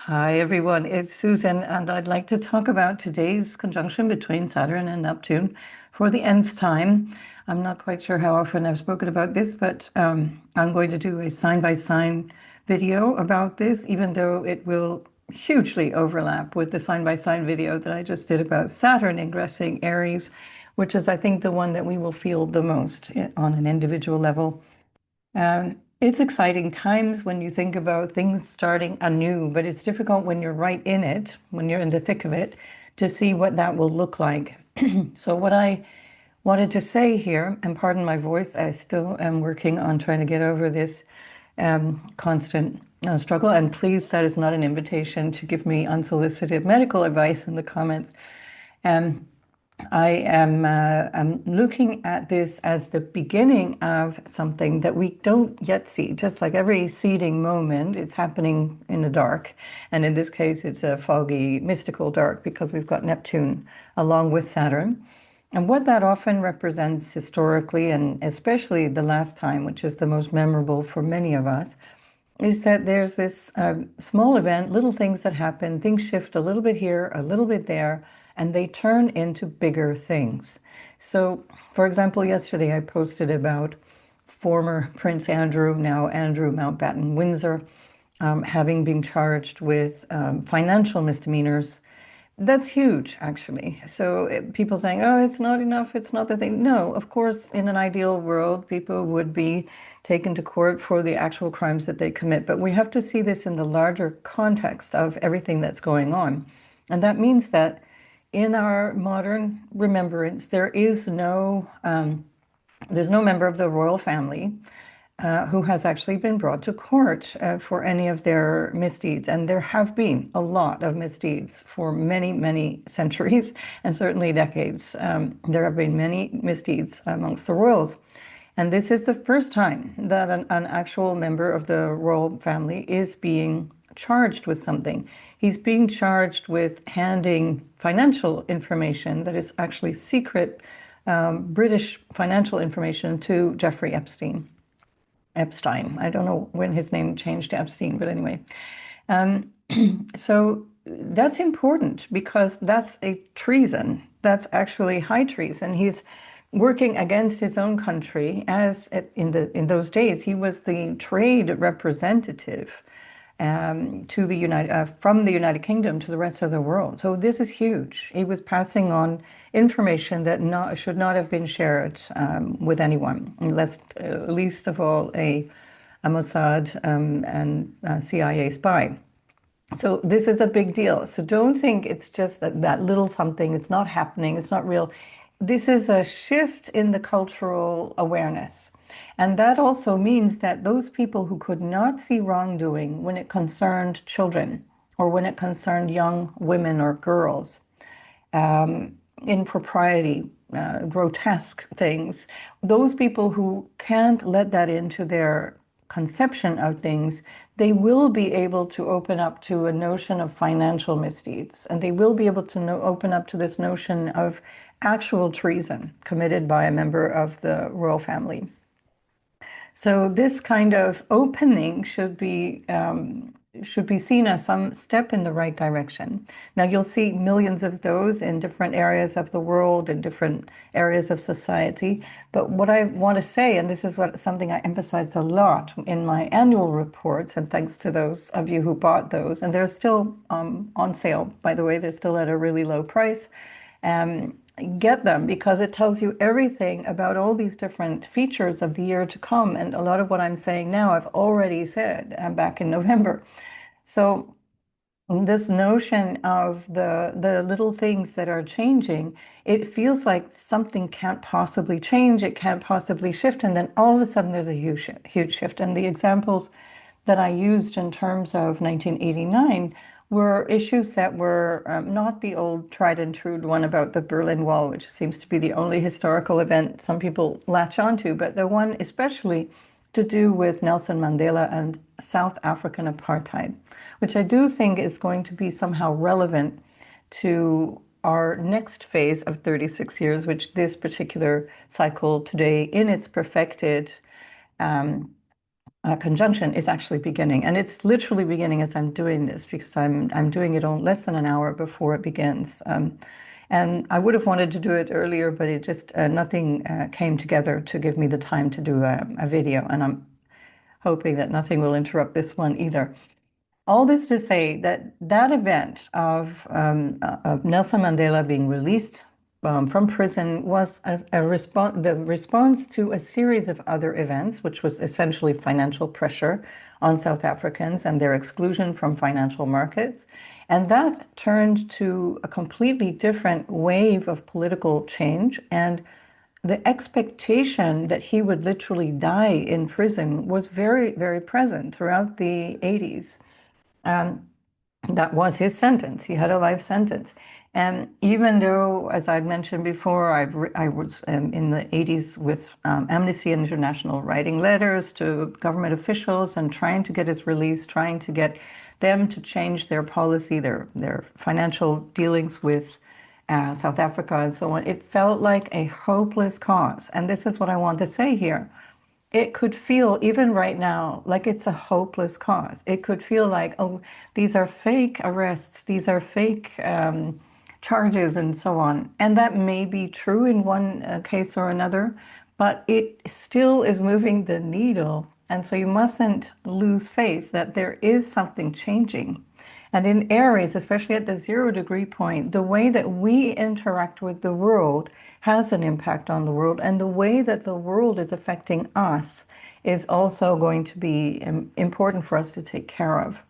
Hi everyone, it's Susan, and I'd like to talk about today's conjunction between Saturn and Neptune for the nth time. I'm not quite sure how often I've spoken about this, but I'm going to do a sign-by-sign video about this, even though it will hugely overlap with the sign-by-sign video that I just did about Saturn ingressing Aries, which is, I think, the one that we will feel the most on an individual level. It's exciting times when you think about things starting anew, but it's difficult when you're right in it, when you're in the thick of it, to see what that will look like. So what I wanted to say here, and pardon my voice, I still am working on trying to get over this constant struggle. And please, that is not an invitation to give me unsolicited medical advice in the comments. I am looking at this as the beginning of something that we don't yet see. Just like every seeding moment, it's happening in the dark. And in this case, it's a foggy, mystical dark because we've got Neptune along with Saturn. And what that often represents historically, and especially the last time, which is the most memorable for many of us, is that there's this small event, little things that happen, things shift a little bit here, a little bit there, and they turn into bigger things. So, for example, yesterday I posted about former Prince Andrew, now Andrew Mountbatten Windsor, having been charged with financial misdemeanors. That's huge, actually. So people saying, oh, it's not enough, it's not the thing. No, of course, in an ideal world, people would be taken to court for the actual crimes that they commit. But we have to see this in the larger context of everything that's going on. And that means that in our modern remembrance, there's no member of the royal family who has actually been brought to court for any of their misdeeds. And there have been a lot of misdeeds for many, many centuries and certainly decades. There have been many misdeeds amongst the royals. And this is the first time that an actual member of the royal family is being charged with something. He's being charged with handing financial information that is actually secret British financial information to Jeffrey Epstein. I don't know when his name changed to Epstein, but anyway. So that's important because that's a treason. That's actually high treason. He's working against his own country, as in those days he was the trade representative to the from the United Kingdom to the rest of the world. So this is huge. He was passing on information that should not have been shared with anyone, least of all a Mossad and CIA spy. So this is a big deal. So don't think it's just that little something. It's not happening. It's not real. This is a shift in the cultural awareness. And that also means that those people who could not see wrongdoing when it concerned children or when it concerned young women or girls, impropriety, grotesque things, those people who can't let that into their conception of things, they will be able to open up to a notion of financial misdeeds, and they will be able to open up to this notion of actual treason committed by a member of the royal family. So this kind of opening should be seen as some step in the right direction. Now you'll see millions of those in different areas of the world and different areas of society. But what I want to say, and this is something I emphasized a lot in my annual reports, and thanks to those of you who bought those, and they're still on sale, by the way, they're still at a really low price. Get them because it tells you everything about all these different features of the year to come. And a lot of what I'm saying now, I've already said back in November. So this notion of the little things that are changing, it feels like something can't possibly change, it can't possibly shift. And then all of a sudden there's a huge shift. And the examples that I used in terms of 1989 were issues that were not the old tried and true one about the Berlin Wall, which seems to be the only historical event some people latch onto, but the one especially to do with Nelson Mandela and South African apartheid, which I do think is going to be somehow relevant to our next phase of 36 years, which this particular cycle today in its perfected conjunction is actually beginning, and it's literally beginning as I'm doing this because I'm doing it on less than an hour before it begins. And I would have wanted to do it earlier, but it just nothing came together to give me the time to do a video, and I'm hoping that nothing will interrupt this one either. All this to say that that event of Nelson Mandela being released from prison was the response to a series of other events, which was essentially financial pressure on South Africans and their exclusion from financial markets. And that turned to a completely different wave of political change. And the expectation that he would literally die in prison was very, very present throughout the 80s. That was his sentence. He had a life sentence. And even though, as I've mentioned before, I was in the 80s with Amnesty International writing letters to government officials and trying to get his release, trying to get them to change their policy, their financial dealings with South Africa and so on. It felt like a hopeless cause. And this is what I want to say here. It could feel, even right now, like it's a hopeless cause. It could feel like, oh, these are fake arrests, these are fake charges, and so on. And that may be true in one case or another, but it still is moving the needle. And so you mustn't lose faith that there is something changing. And in Aries, especially at the 0 degree point, the way that we interact with the world has an impact on the world. And the way that the world is affecting us is also going to be important for us to take care of.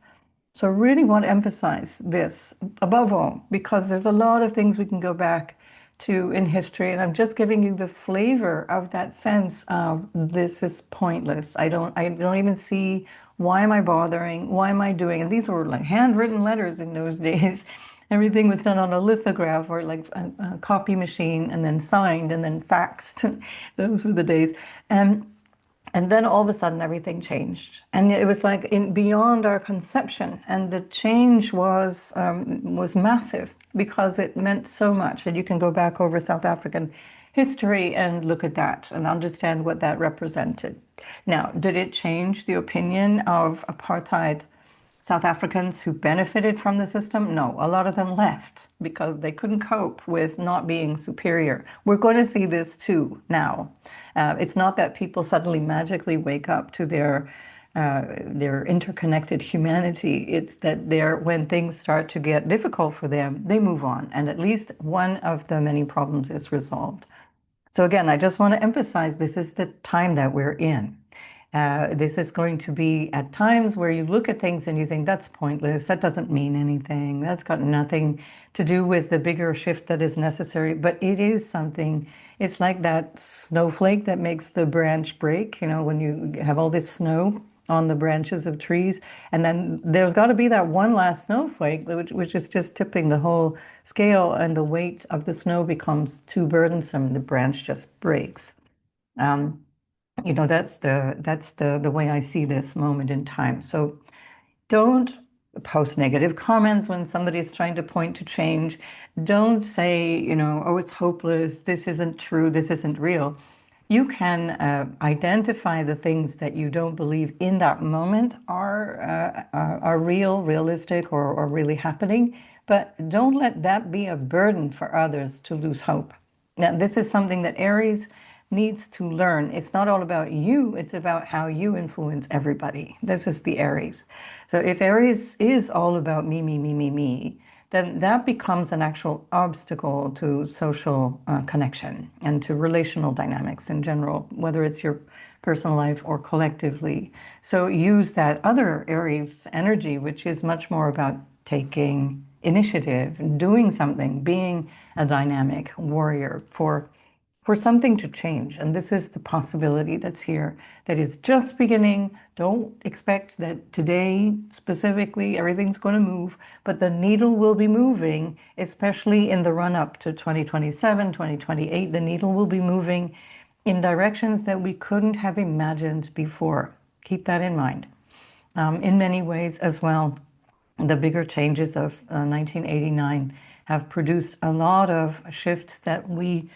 So I really want to emphasize this above all, because there's a lot of things we can go back to in history, and I'm just giving you the flavor of that sense of this is pointless. I don't even see why am I bothering? Why am I doing? And these were like handwritten letters in those days. Everything was done on a lithograph or like a copy machine and then signed and then faxed. Those were the days. And then all of a sudden everything changed. And it was like beyond our conception. And the change was massive because it meant so much. And you can go back over South African history and look at that and understand what that represented. Now, did it change the opinion of apartheid South Africans who benefited from the system? No, a lot of them left because they couldn't cope with not being superior. We're going to see this too now. It's not that people suddenly magically wake up to their interconnected humanity. It's that when things start to get difficult for them, they move on, and at least one of the many problems is resolved. So again, I just want to emphasize this is the time that we're in. This is going to be at times where you look at things and you think that's pointless, that doesn't mean anything, that's got nothing to do with the bigger shift that is necessary, but it is something. It's like that snowflake that makes the branch break, when you have all this snow on the branches of trees, and then there's got to be that one last snowflake, which is just tipping the whole scale, and the weight of the snow becomes too burdensome, the branch just breaks. That's the way I see this moment in time. So don't post negative comments when somebody's trying to point to change. Don't say, oh, it's hopeless, this isn't true, this isn't real. You can identify the things that you don't believe in that moment are real, realistic, or really happening, but don't let that be a burden for others to lose hope. Now, this is something that Aries needs to learn. It's not all about you, it's about how you influence everybody. This is the Aries. So if Aries is all about me, me, me, me, me, then that becomes an actual obstacle to social connection and to relational dynamics in general, whether it's your personal life or collectively. So use that other Aries energy, which is much more about taking initiative, doing something, being a dynamic warrior for something to change. And this is the possibility that's here, that is just beginning. Don't expect that today specifically everything's going to move, but the needle will be moving, especially in the run up to 2027, 2028. The needle will be moving in directions that we couldn't have imagined before. Keep that in mind. In many ways as well, the bigger changes of 1989 have produced a lot of shifts that we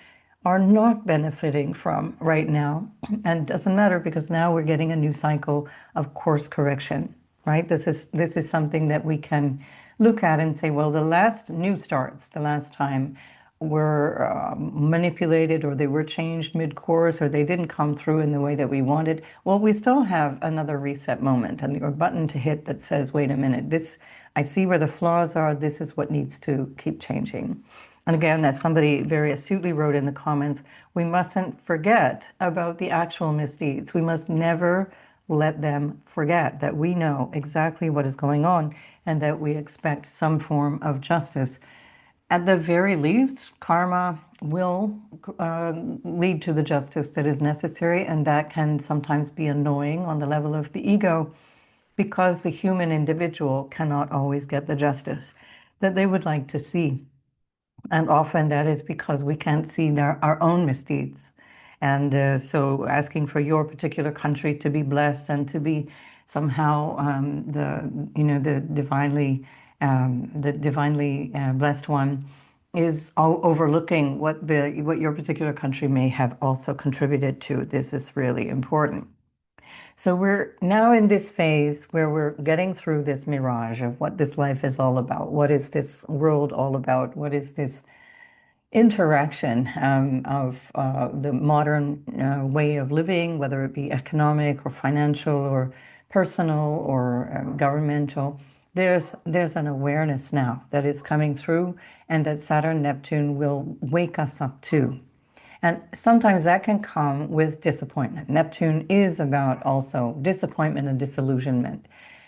are not benefiting from right now. And it doesn't matter because now we're getting a new cycle of course correction, right? This is something that we can look at and say, well, the last new starts, the last time were manipulated, or they were changed mid-course, or they didn't come through in the way that we wanted. Well, we still have another reset moment and or button to hit that says, wait a minute, this, I see where the flaws are. This is what needs to keep changing. And again, as somebody very astutely wrote in the comments, we mustn't forget about the actual misdeeds. We must never let them forget that we know exactly what is going on and that we expect some form of justice. At the very least, karma will lead to the justice that is necessary, and that can sometimes be annoying on the level of the ego because the human individual cannot always get the justice that they would like to see. And often that is because we can't see our own misdeeds. And so asking for your particular country to be blessed and to be somehow the divinely blessed one is overlooking what your particular country may have also contributed to. This is really important. So we're now in this phase where we're getting through this mirage of what this life is all about. What is this world all about? What is this interaction of the modern way of living, whether it be economic or financial or personal or governmental? There's an awareness now that is coming through, and that Saturn Neptune will wake us up to. And sometimes that can come with disappointment. Neptune is about also disappointment and disillusionment.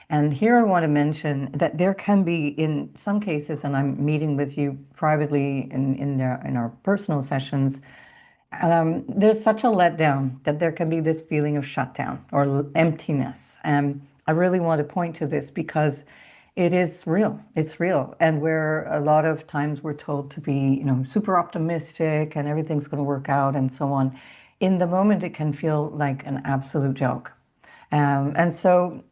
And here I want to mention that there can be, in some cases, and I'm meeting with you privately in our personal sessions, there's such a letdown that there can be this feeling of shutdown or emptiness. And I really want to point to this because it is real. It's real. And where a lot of times we're told to be, super optimistic and everything's going to work out and so on, in the moment it can feel like an absolute joke. And so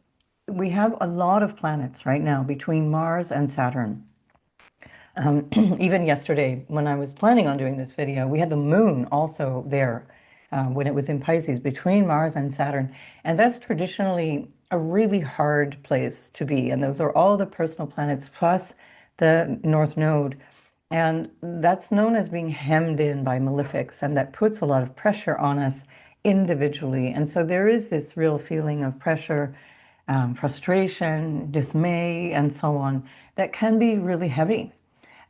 we have a lot of planets right now between Mars and Saturn. Even yesterday, when I was planning on doing this video, we had the moon also there when it was in Pisces between Mars and Saturn. And that's traditionally a really hard place to be. And those are all the personal planets plus the North Node. And that's known as being hemmed in by malefics, and that puts a lot of pressure on us individually. And so there is this real feeling of pressure, frustration, dismay, and so on, that can be really heavy.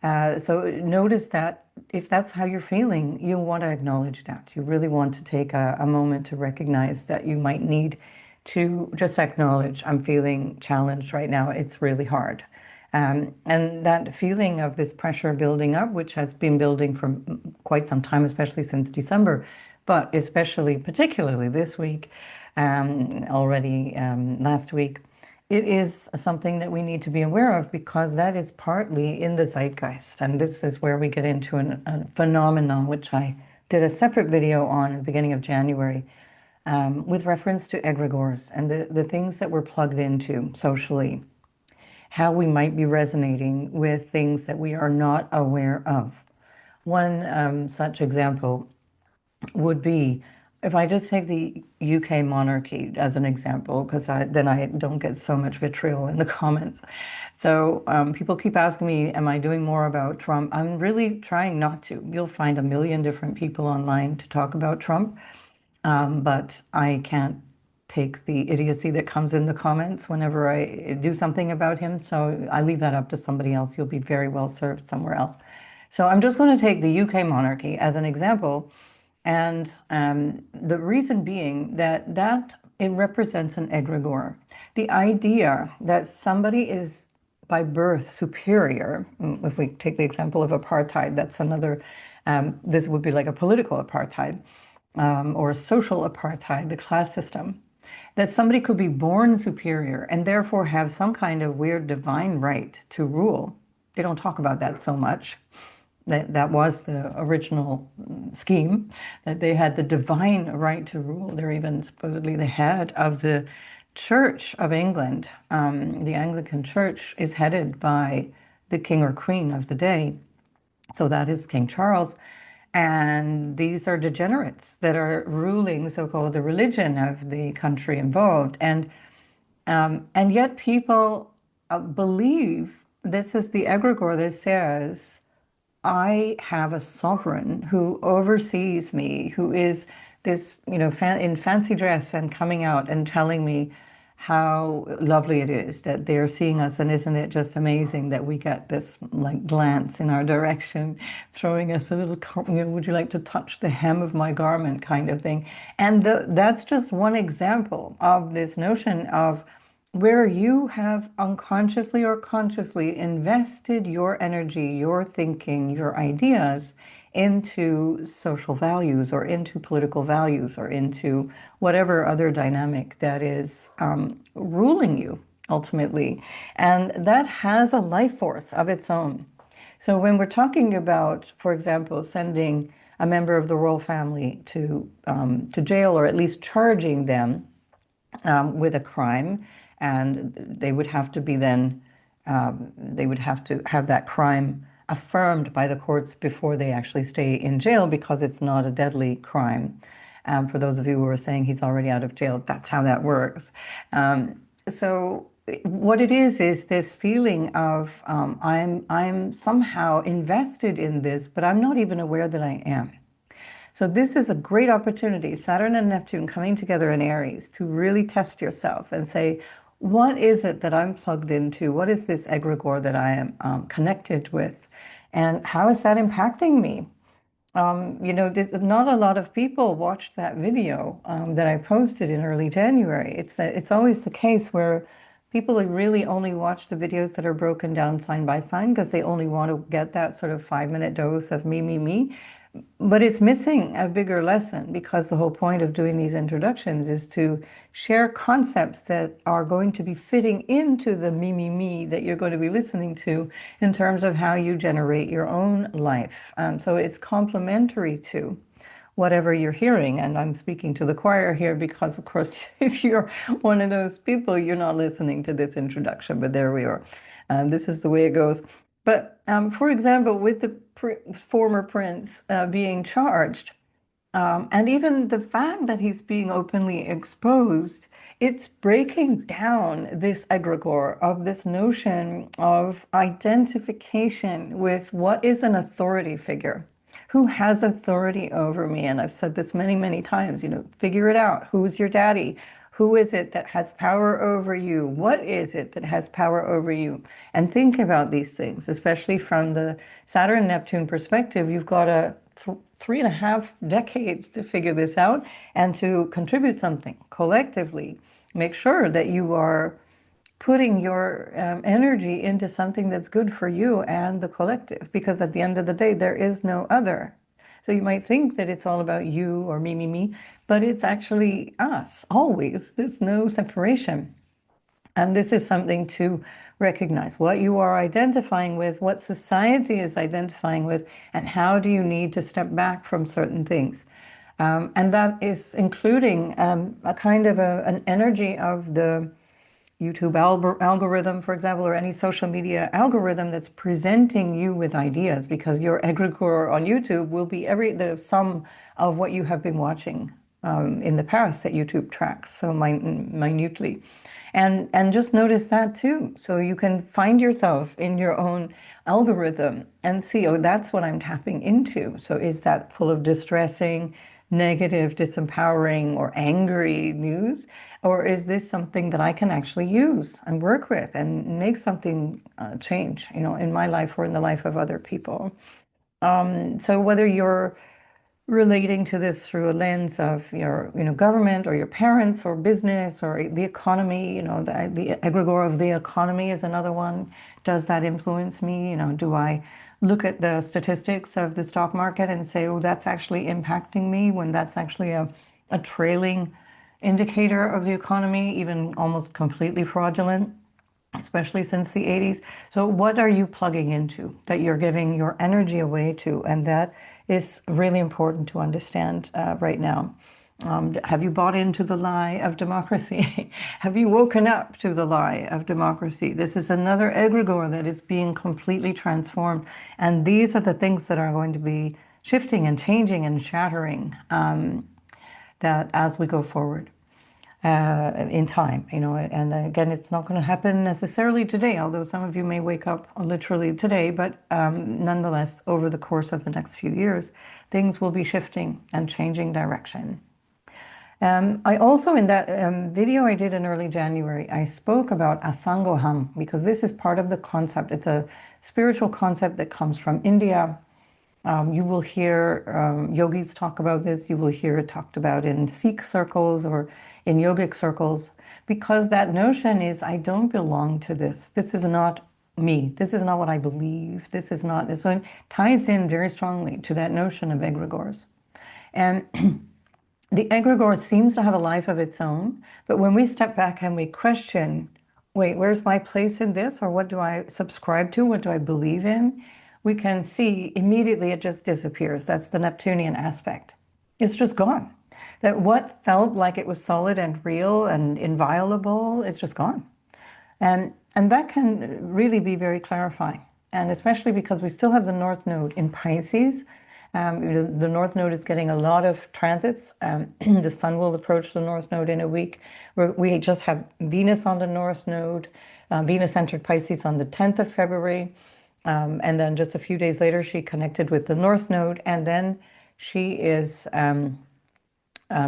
So notice that if that's how you're feeling, you want to acknowledge that. You really want to take a moment to recognize that you might need to just acknowledge, I'm feeling challenged right now. It's really hard. And that feeling of this pressure building up, which has been building for quite some time, especially since December, but especially particularly this week, already last week, it is something that we need to be aware of because that is partly in the zeitgeist. And this is where we get into a phenomenon, which I did a separate video on at the beginning of January, with reference to egregores and the things that we're plugged into socially, how we might be resonating with things that we are not aware of. One such example would be, if I just take the UK monarchy as an example, because then I don't get so much vitriol in the comments. So people keep asking me, am I doing more about Trump? I'm really trying not to. You'll find a million different people online to talk about Trump, but I can't take the idiocy that comes in the comments whenever I do something about him. So I leave that up to somebody else. You'll be very well served somewhere else. So I'm just going to take the UK monarchy as an example. And the reason being that it represents an egregore. The idea that somebody is by birth superior, if we take the example of apartheid, that's another, this would be like a political apartheid or a social apartheid, the class system, that somebody could be born superior and therefore have some kind of weird divine right to rule. They don't talk about that so much. That was the original scheme, that they had the divine right to rule. They're even supposedly the head of the Church of England. The Anglican Church is headed by the king or queen of the day. So that is King Charles. And these are degenerates that are ruling so-called the religion of the country involved. And yet people believe this is the egregore that says, I have a sovereign who oversees me, who is this, in fancy dress and coming out and telling me how lovely it is that they're seeing us. And isn't it just amazing that we get this like glance in our direction, throwing us a little, would you like to touch the hem of my garment kind of thing. And that's just one example of this notion of where you have unconsciously or consciously invested your energy, your thinking, your ideas into social values or into political values or into whatever other dynamic that is ruling you ultimately. And that has a life force of its own. So when we're talking about, for example, sending a member of the royal family to jail, or at least charging them with a crime, and they would have to be then, they would have to have that crime affirmed by the courts before they actually stay in jail, because it's not a deadly crime. For those of you who are saying he's already out of jail, that's how that works. So what it is this feeling of I'm somehow invested in this, but I'm not even aware that I am. So this is a great opportunity, Saturn and Neptune coming together in Aries, to really test yourself and say, what is it that I'm plugged into? What is this egregore that I am connected with? And how is that impacting me? Not a lot of people watched that video that I posted in early January. It's always the case where people really only watch the videos that are broken down sign by sign because they only want to get that sort of 5-minute dose of me, me, me. But it's missing a bigger lesson, because the whole point of doing these introductions is to share concepts that are going to be fitting into the me, me, me that you're going to be listening to in terms of how you generate your own life. So it's complementary to whatever you're hearing. And I'm speaking to the choir here because, of course, if you're one of those people, you're not listening to this introduction, but there we are. This is the way it goes. But for example, with the former prince being charged, and even the fact that he's being openly exposed, it's breaking down this egregore of this notion of identification with what is an authority figure. Who has authority over me? And I've said this many, many times, figure it out. Who's your daddy? Who is it that has power over you? What is it that has power over you? And think about these things, especially from the Saturn Neptune perspective. You've got 3.5 decades to figure this out and to contribute something collectively. Make sure that you are putting your energy into something that's good for you and the collective, because at the end of the day, there is no other. So you might think that it's all about you or me, me, me, but it's actually us, always. There's no separation. And this is something to recognize, what you are identifying with, what society is identifying with, and how do you need to step back from certain things. And that is including a kind of an energy of the YouTube algorithm, for example, or any social media algorithm that's presenting you with ideas, because your egregore on YouTube will be the sum of what you have been watching in the past that YouTube tracks so minutely. And just notice that too. So you can find yourself in your own algorithm and see, oh, that's what I'm tapping into. So is that full of distressing, negative, disempowering, or angry news? Or is this something that I can actually use and work with and make something change, in my life or in the life of other people? So whether you're relating to this through a lens of your, government or your parents or business or the economy, the egregore of the economy is another one. Does that influence me? Do I look at the statistics of the stock market and say, oh, that's actually impacting me, when that's actually a trailing indicator of the economy, even almost completely fraudulent, especially since the 80s. So what are you plugging into that you're giving your energy away to? And that is really important to understand right now. Have you bought into the lie of democracy? Have you woken up to the lie of democracy? This is another egregore that is being completely transformed. And these are the things that are going to be shifting and changing and shattering that as we go forward in time, and again, it's not going to happen necessarily today, although some of you may wake up literally today, but nonetheless, over the course of the next few years, things will be shifting and changing direction. I also, in that video I did in early January, I spoke about Asangoham, because this is part of the concept. It's a spiritual concept that comes from India. You will hear yogis talk about this. You will hear it talked about in Sikh circles or in yogic circles, because that notion is, I don't belong to this. This is not me. This is not what I believe. This is not. So it ties in very strongly to that notion of egregores. And the egregore seems to have a life of its own, but when we step back and we question, wait, where's my place in this? Or what do I subscribe to? What do I believe in? We can see immediately it just disappears. That's the Neptunian aspect. It's just gone. That what felt like it was solid and real and inviolable, it's just gone. And that can really be very clarifying. And especially because we still have the North Node in Pisces. The North Node is getting a lot of transits. The Sun will approach the North Node in a week. We just have Venus on the North Node. Venus entered Pisces on the 10th of February. And then just a few days later, she connected with the North Node. And then she is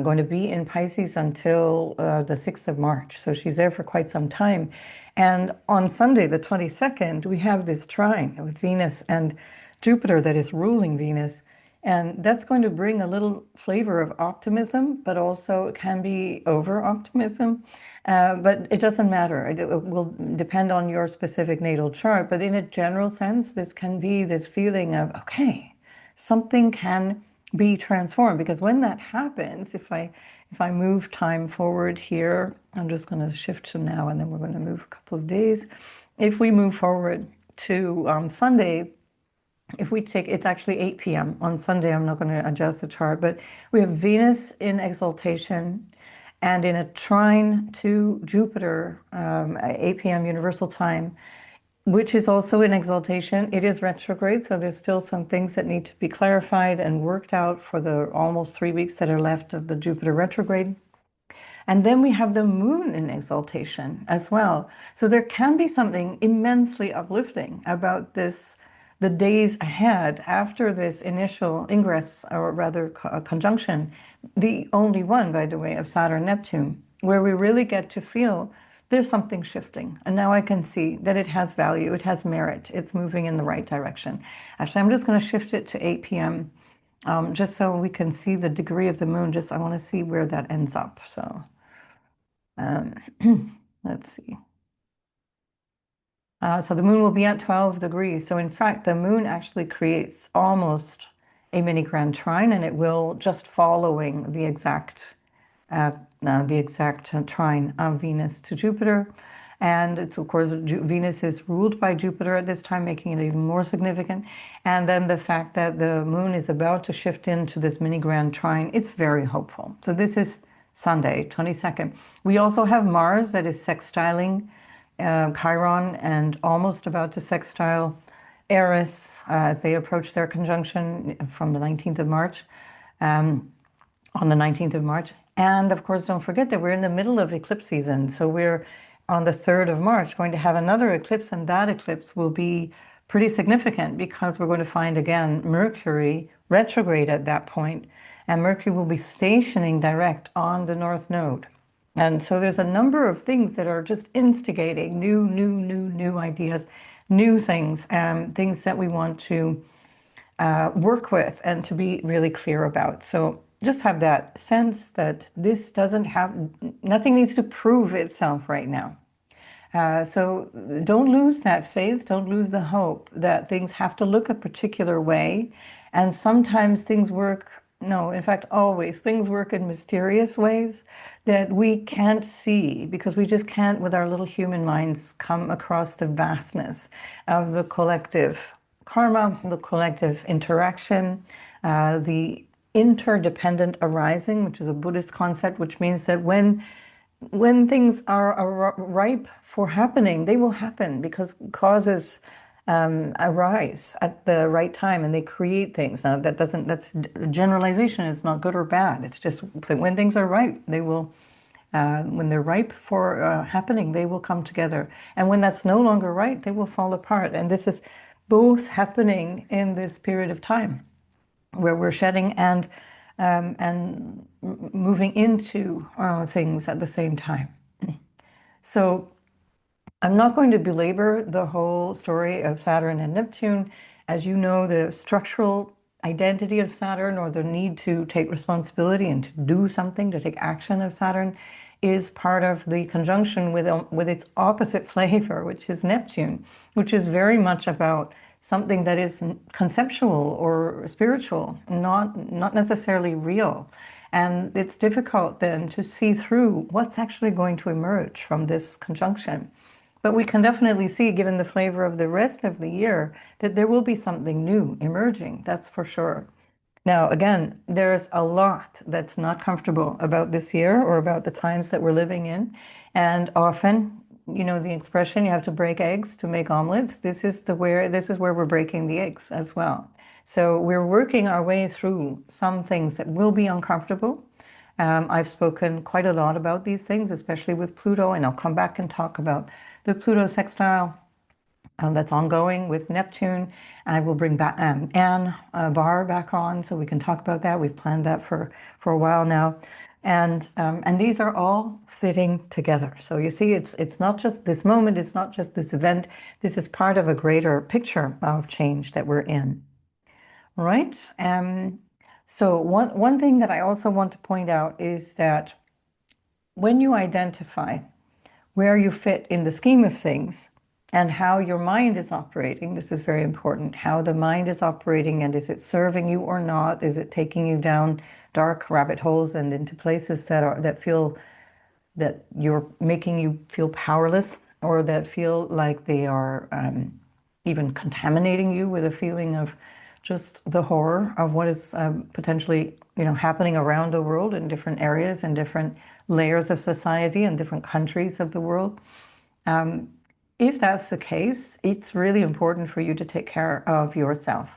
going to be in Pisces until the 6th of March. So she's there for quite some time. And on Sunday, the 22nd, we have this trine with Venus and Jupiter that is ruling Venus. And that's going to bring a little flavor of optimism, but also it can be over-optimism. But it doesn't matter. It will depend on your specific natal chart. But in a general sense, this can be this feeling of, okay, something can be transformed. Because when that happens, if I move time forward here, I'm just going to shift to now, and then we're going to move a couple of days. If we move forward to Sunday, if we take, it's actually 8 p.m. on Sunday. I'm not going to adjust the chart, but we have Venus in exaltation and in a trine to Jupiter, 8 p.m. Universal Time, which is also in exaltation. It is retrograde, so there's still some things that need to be clarified and worked out for the almost 3 weeks that are left of the Jupiter retrograde. And then we have the moon in exaltation as well. So there can be something immensely uplifting about this, the days ahead after this initial ingress, or rather conjunction, the only one, by the way, of Saturn Neptune, where we really get to feel there's something shifting. And now I can see that it has value, it has merit, it's moving in the right direction. Actually, I'm just going to shift it to 8 p.m. Just so we can see the degree of the moon. I want to see where that ends up. So let's see. So the moon will be at 12 degrees. So in fact, the moon actually creates almost a mini grand trine, and it will just following the exact trine of Venus to Jupiter. And it's, of course, Venus is ruled by Jupiter at this time, making it even more significant. And then the fact that the moon is about to shift into this mini grand trine, it's very hopeful. So this is Sunday, 22nd. We also have Mars that is sextiling Chiron and almost about to sextile Aries as they approach their conjunction from the 19th of March, on the 19th of March. And of course, don't forget that we're in the middle of eclipse season. So we're on the 3rd of March going to have another eclipse, and that eclipse will be pretty significant because we're going to find again Mercury retrograde at that point, and Mercury will be stationing direct on the North Node. And so there's a number of things that are just instigating new ideas, new things, things that we want to work with and to be really clear about. So just have that sense that this nothing needs to prove itself right now. So don't lose that faith, don't lose the hope that things have to look a particular way. And sometimes things work, no, in fact, always, things work in mysterious ways that we can't see because we just can't, with our little human minds, come across the vastness of the collective karma, the collective interaction, the interdependent arising, which is a Buddhist concept, which means that when things are ripe for happening, they will happen because causes arise at the right time and they create things. Now, that's generalization. It's not good or bad. It's just that when things are right, they will, when they're ripe for happening, they will come together. And when that's no longer right, they will fall apart. And this is both happening in this period of time where we're shedding and moving into things at the same time. So I'm not going to belabor the whole story of Saturn and Neptune. As you know, the structural identity of Saturn, or the need to take responsibility and to do something, to take action of Saturn, is part of the conjunction with its opposite flavor, which is Neptune, which is very much about something that is conceptual or spiritual, not necessarily real. And it's difficult then to see through what's actually going to emerge from this conjunction. But we can definitely see, given the flavor of the rest of the year, that there will be something new emerging, that's for sure. Now, again, there's a lot that's not comfortable about this year or about the times that we're living in. And often, you know, the expression, you have to break eggs to make omelets. This is where we're breaking the eggs as well. So we're working our way through some things that will be uncomfortable. I've spoken quite a lot about these things, especially with Pluto, and I'll come back and talk about the Pluto sextile that's ongoing with Neptune. I will bring back Anne Barr back on so we can talk about that. We've planned that for a while now. And these are all fitting together. So you see, it's not just this moment, it's not just this event. This is part of a greater picture of change that we're in. Right? So one thing that I also want to point out is that when you identify where you fit in the scheme of things and how your mind is operating, this is very important, how the mind is operating, and is it serving you or not? Is it taking you down dark rabbit holes and into places that you're making you feel powerless, or that feel like they are even contaminating you with a feeling of just the horror of what is potentially, you know, happening around the world in different areas and different layers of society and different countries of the world. If that's the case, it's really important for you to take care of yourself.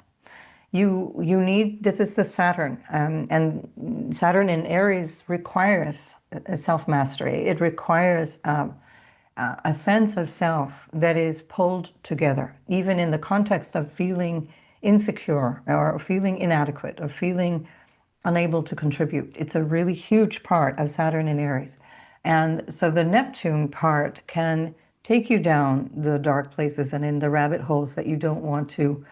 You need, this is the Saturn, and Saturn in Aries requires self-mastery. It requires a sense of self that is pulled together, even in the context of feeling insecure or feeling inadequate or feeling unable to contribute. It's a really huge part of Saturn in Aries. And so the Neptune part can take you down the dark places and in the rabbit holes that you don't want to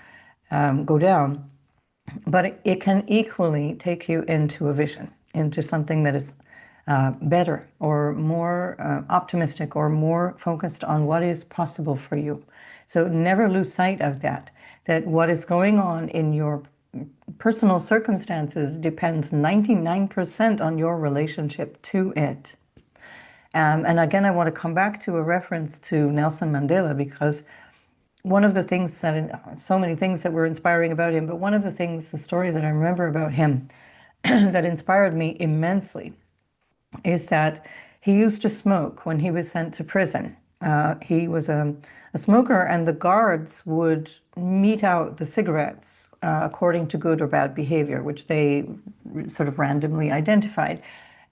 go down. But it can equally take you into a vision, into something that is better or more optimistic or more focused on what is possible for you. So never lose sight of that what is going on in your personal circumstances depends 99% on your relationship to it. And again, I want to come back to a reference to Nelson Mandela, because one of the things so many things that were inspiring about him, but one of the stories that I remember about him that inspired me immensely is that he used to smoke when he was sent to prison. He was a smoker, and the guards would mete out the cigarettes according to good or bad behavior, which they sort of randomly identified.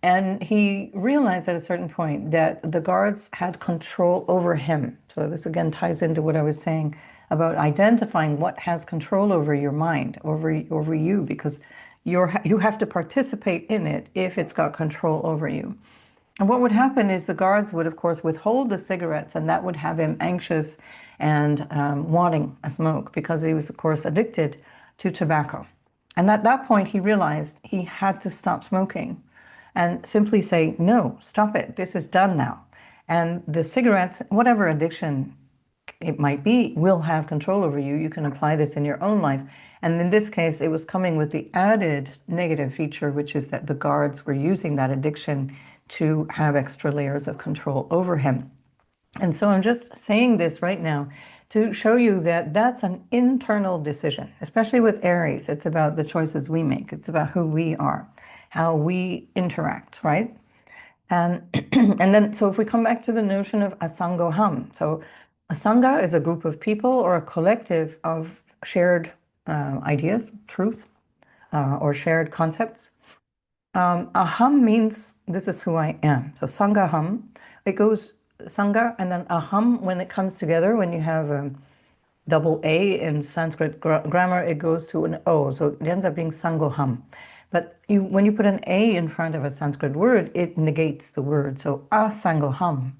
And he realized at a certain point that the guards had control over him. So this again ties into what I was saying about identifying what has control over your mind, over you, because you have to participate in it if it's got control over you. And what would happen is the guards would, of course, withhold the cigarettes, and that would have him anxious and wanting a smoke, because he was, of course, addicted to tobacco. And at that point, he realized he had to stop smoking and simply say, no, stop it. This is done now. And the cigarettes, whatever addiction it might be, will have control over you. You can apply this in your own life. And in this case, it was coming with the added negative feature, which is that the guards were using that addiction to have extra layers of control over him. And so I'm just saying this right now to show you that that's an internal decision, especially with Aries. It's about the choices we make. It's about who we are, how we interact, right? And then, so if we come back to the notion of asangoham, so A Sangha is a group of people or a collective of shared ideas, truth, or shared concepts. Aham means this is who I am. So Sangaham, it goes Sangha and then Aham when it comes together, when you have double A in Sanskrit grammar, it goes to an O. So it ends up being Sangoham. But when you put an A in front of a Sanskrit word, it negates the word. So Asangoham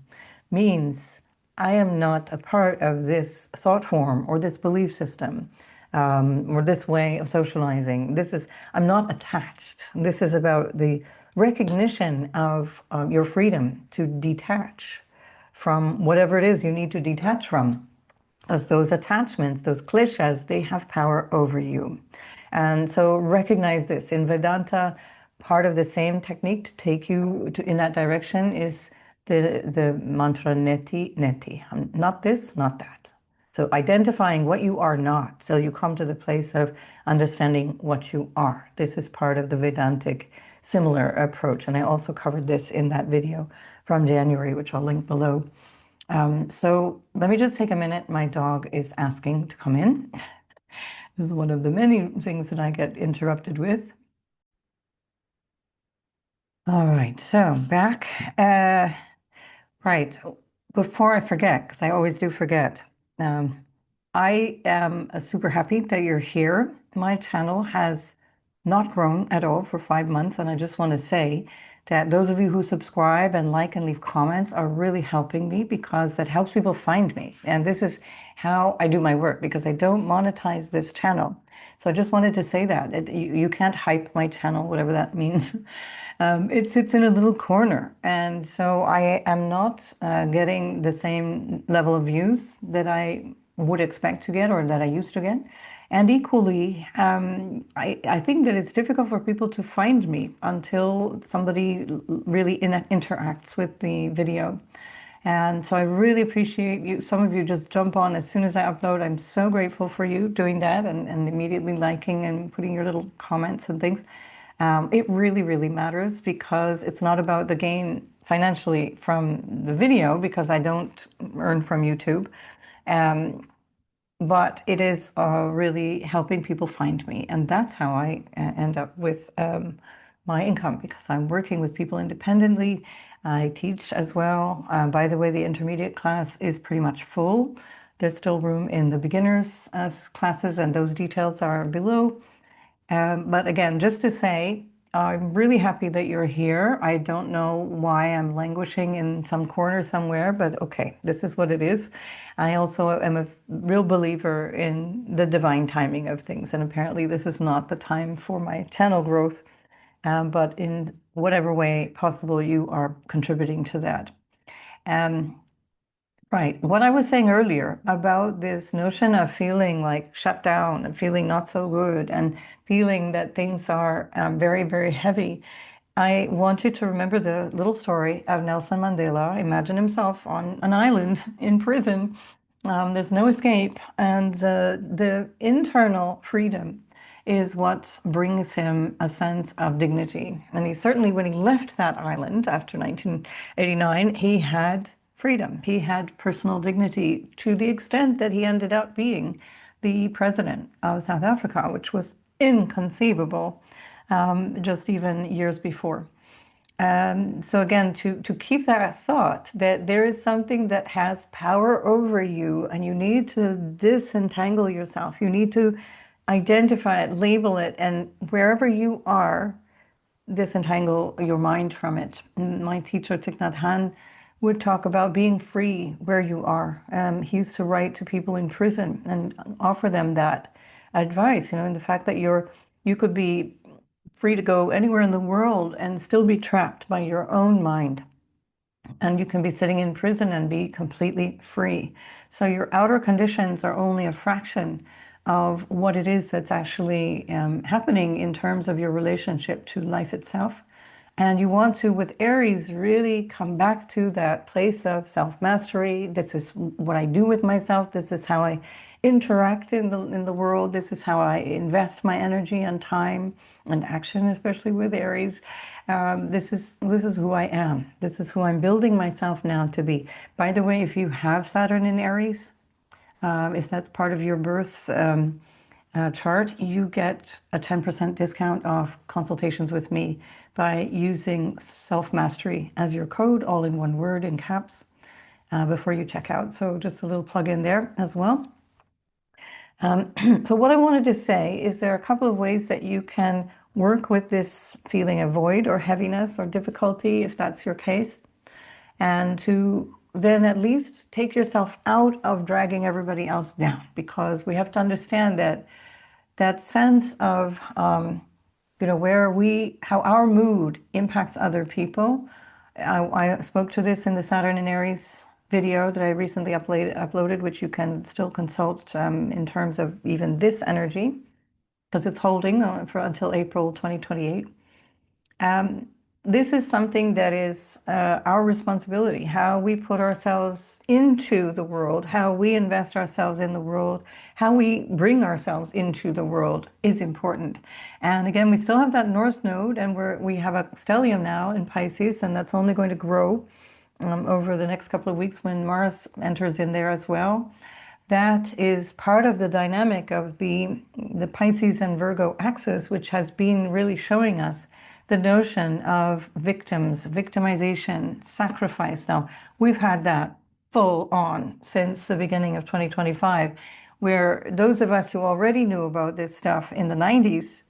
means I am not a part of this thought form or this belief system. Or this way of socializing. I'm not attached. This is about the recognition of your freedom to detach from whatever it is you need to detach from. As those attachments, those kleshas, they have power over you. And so recognize this. In Vedanta, part of the same technique to take you in that direction is the mantra neti, neti. Not this, not that. So identifying what you are not, so you come to the place of understanding what you are. This is part of the Vedantic similar approach. And I also covered this in that video from January, which I'll link below. So let me just take a minute. My dog is asking to come in. This is one of the many things that I get interrupted with. All right, so back. Right, before I forget, because I always do forget, I am super happy that you're here. My channel has not grown at all for 5 months, and I just want to say that those of you who subscribe and like and leave comments are really helping me because that helps people find me. And this is how I do my work because I don't monetize this channel. So I just wanted to say that. You can't hype my channel, whatever that means. It sits in a little corner. And so I am not getting the same level of views that I would expect to get or that I used to get. And equally, I think that it's difficult for people to find me until somebody really interacts with the video. And so I really appreciate you. Some of you just jump on as soon as I upload. I'm so grateful for you doing that and immediately liking and putting your little comments and things. It really, really matters because it's not about the gain financially from the video because I don't earn from YouTube. But it is really helping people find me. And that's how I end up with my income because I'm working with people independently. I teach as well. By the way, the intermediate class is pretty much full. There's still room in the beginners classes, and those details are below. But again, just to say, I'm really happy that you're here. I don't know why I'm languishing in some corner somewhere, but okay, this is what it is. I also am a real believer in the divine timing of things, and apparently this is not the time for my channel growth, but in whatever way possible, you are contributing to that. Right. What I was saying earlier about this notion of feeling like shut down and feeling not so good and feeling that things are very, very heavy. I want you to remember the little story of Nelson Mandela. Imagine himself on an island in prison. There's no escape. And the internal freedom is what brings him a sense of dignity. And he certainly, when he left that island after 1989, he had freedom. He had personal dignity to the extent that he ended up being the president of South Africa, which was inconceivable just even years before. So again, to keep that thought that there is something that has power over you and you need to disentangle yourself. You need to identify it, label it, and wherever you are, disentangle your mind from it. My teacher, Thich Nhat Hanh, would talk about being free where you are. He used to write to people in prison and offer them that advice, and the fact that you could be free to go anywhere in the world and still be trapped by your own mind. And you can be sitting in prison and be completely free. So your outer conditions are only a fraction of what it is that's actually happening in terms of your relationship to life itself. And you want to, with Aries, really come back to that place of self-mastery. This is what I do with myself. This is how I interact in the world. This is how I invest my energy and time and action, especially with Aries. This is who I am. This is who I'm building myself now to be. By the way, if you have Saturn in Aries, if that's part of your birth chart, you get a 10% discount off consultations with me by using self-mastery as your code, all in one word in caps, before you check out. So just a little plug in there as well. So what I wanted to say is there are a couple of ways that you can work with this feeling of void or heaviness or difficulty, if that's your case, and to then at least take yourself out of dragging everybody else down, because we have to understand that that sense of how our mood impacts other people. I spoke to this in the Saturn and Aries video that I recently uploaded, which you can still consult in terms of even this energy, because it's holding for until April 2028. This is something that is our responsibility, how we put ourselves into the world, how we invest ourselves in the world, how we bring ourselves into the world is important. And again, we still have that North Node, and we have a stellium now in Pisces, and that's only going to grow over the next couple of weeks when Mars enters in there as well. That is part of the dynamic of the Pisces and Virgo axis, which has been really showing us the notion of victims, victimization, sacrifice. Now, we've had that full on since the beginning of 2025, where those of us who already knew about this stuff in the 90s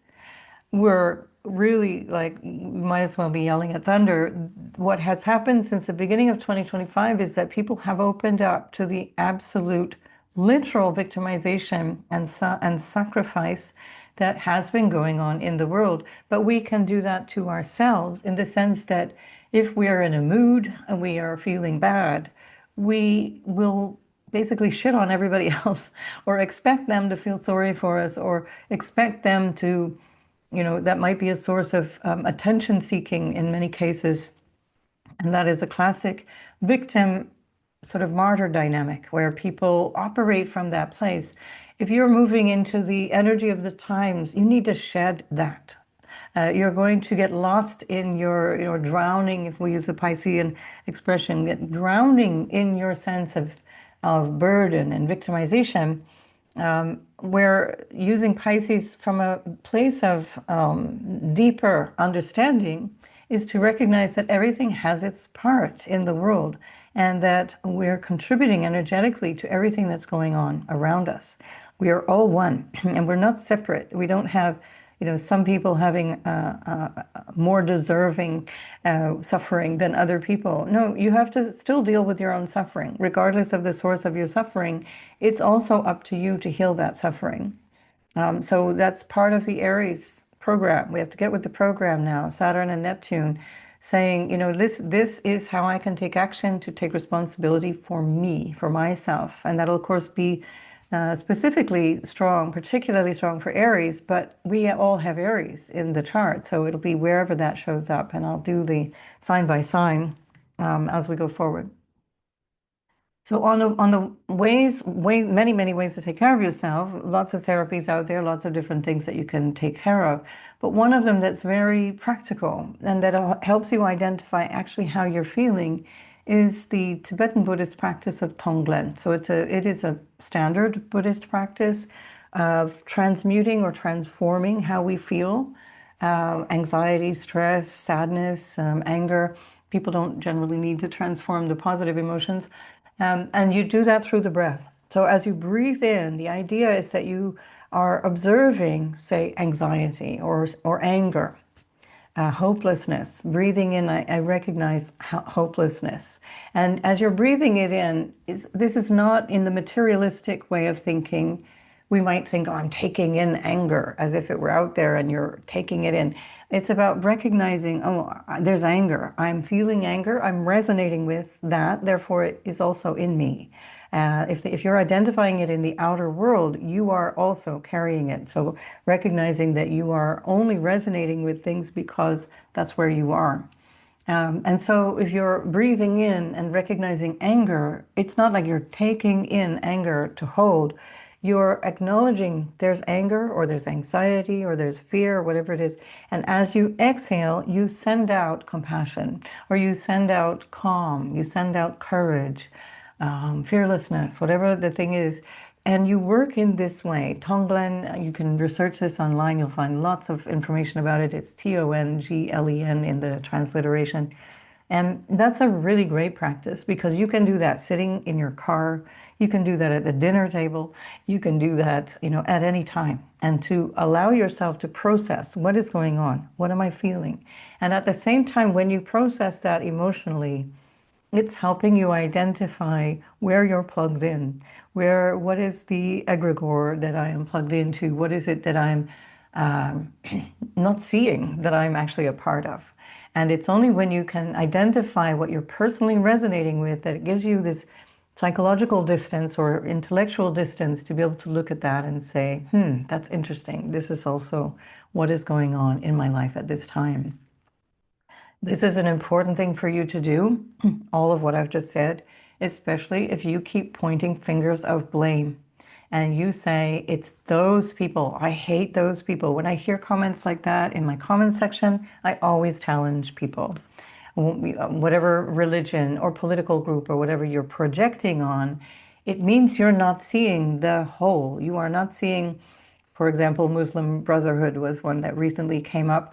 were really like, might as well be yelling at thunder. What has happened since the beginning of 2025 is that people have opened up to the absolute literal victimization and sacrifice that has been going on in the world. But we can do that to ourselves in the sense that if we are in a mood and we are feeling bad, we will basically shit on everybody else or expect them to feel sorry for us or expect them to, that might be a source of attention seeking in many cases. And that is a classic victim sort of martyr dynamic where people operate from that place. If you're moving into the energy of the times, you need to shed that. You're going to get lost in your drowning, if we use the Piscean expression, get drowning in your sense of burden and victimization, where using Pisces from a place of deeper understanding is to recognize that everything has its part in the world and that we're contributing energetically to everything that's going on around us. We are all one, and we're not separate. We don't have, some people having more deserving suffering than other people. No, you have to still deal with your own suffering. Regardless of the source of your suffering, it's also up to you to heal that suffering. So that's part of the Aries program. We have to get with the program now, Saturn and Neptune, saying, this is how I can take action to take responsibility for me, for myself. And that'll, of course, be specifically strong, particularly strong for Aries, but we all have Aries in the chart, so it'll be wherever that shows up, and I'll do the sign by sign as we go forward. So on the many ways to take care of yourself, lots of therapies out there, lots of different things that you can take care of. But one of them that's very practical and that helps you identify actually how you're feeling is the Tibetan Buddhist practice of Tonglen. So it is a standard Buddhist practice of transmuting or transforming how we feel, anxiety, stress, sadness, anger. People don't generally need to transform the positive emotions. And you do that through the breath. So as you breathe in, the idea is that you are observing, say, anxiety or anger, hopelessness. Breathing in, I recognize hopelessness. And as you're breathing it in, this is not in the materialistic way of thinking. We might think, oh, I'm taking in anger, as if it were out there and you're taking it in. It's about recognizing, oh, there's anger. I'm feeling anger. I'm resonating with that. Therefore, it is also in me. If you're identifying it in the outer world, you are also carrying it. So recognizing that you are only resonating with things because that's where you are. And so if you're breathing in and recognizing anger, it's not like you're taking in anger to hold. You're acknowledging there's anger or there's anxiety or there's fear or whatever it is. And as you exhale, you send out compassion or you send out calm, you send out courage. fearlessness, whatever the thing is. And you work in this way. Tonglen, you can research this online. You'll find lots of information about it. It's Tonglen in the transliteration. And that's a really great practice because you can do that sitting in your car. You can do that at the dinner table. You can do that, at any time. And to allow yourself to process what is going on, what am I feeling? And at the same time, when you process that emotionally, it's helping you identify where you're plugged in, what is the egregore that I am plugged into? What is it that I'm not seeing that I'm actually a part of? And it's only when you can identify what you're personally resonating with that it gives you this psychological distance or intellectual distance to be able to look at that and say, that's interesting. This is also what is going on in my life at this time. This is an important thing for you to do, all of what I've just said, especially if you keep pointing fingers of blame and you say, it's those people, I hate those people. When I hear comments like that in my comment section, I always challenge people. Whatever religion or political group or whatever you're projecting on, it means you're not seeing the whole. You are not seeing, for example, Muslim Brotherhood was one that recently came up.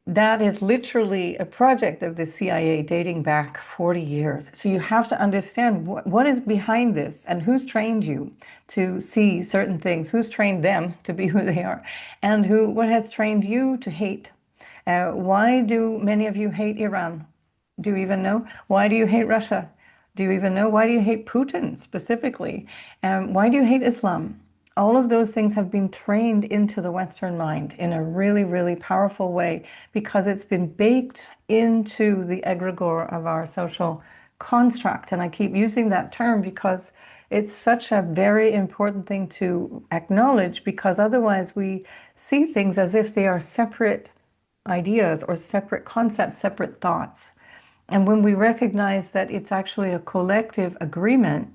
That is literally a project of the CIA dating back 40 years. So you have to understand what is behind this and who's trained you to see certain things, who's trained them to be who they are, and what has trained you to hate. Why do many of you hate Iran? Do you even know? Why do you hate Russia? Do you even know? Why do you hate Putin specifically? Why do you hate Islam? All of those things have been trained into the Western mind in a really, really powerful way because it's been baked into the egregore of our social construct. And I keep using that term because it's such a very important thing to acknowledge, because otherwise we see things as if they are separate ideas or separate concepts, separate thoughts. And when we recognize that it's actually a collective agreement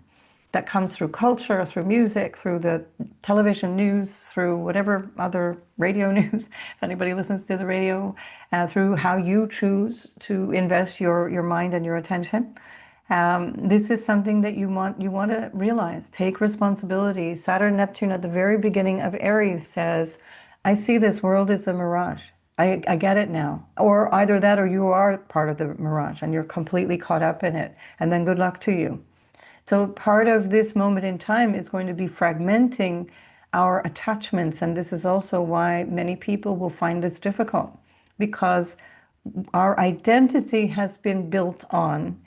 that comes through culture, through music, through the television news, through whatever other radio news, if anybody listens to the radio, through how you choose to invest your mind and your attention. This is something that you want to realize. Take responsibility. Saturn Neptune at the very beginning of Aries says, I see this world as a mirage. I get it now. Or either that or you are part of the mirage and you're completely caught up in it. And then good luck to you. So part of this moment in time is going to be fragmenting our attachments. And this is also why many people will find this difficult, because our identity has been built on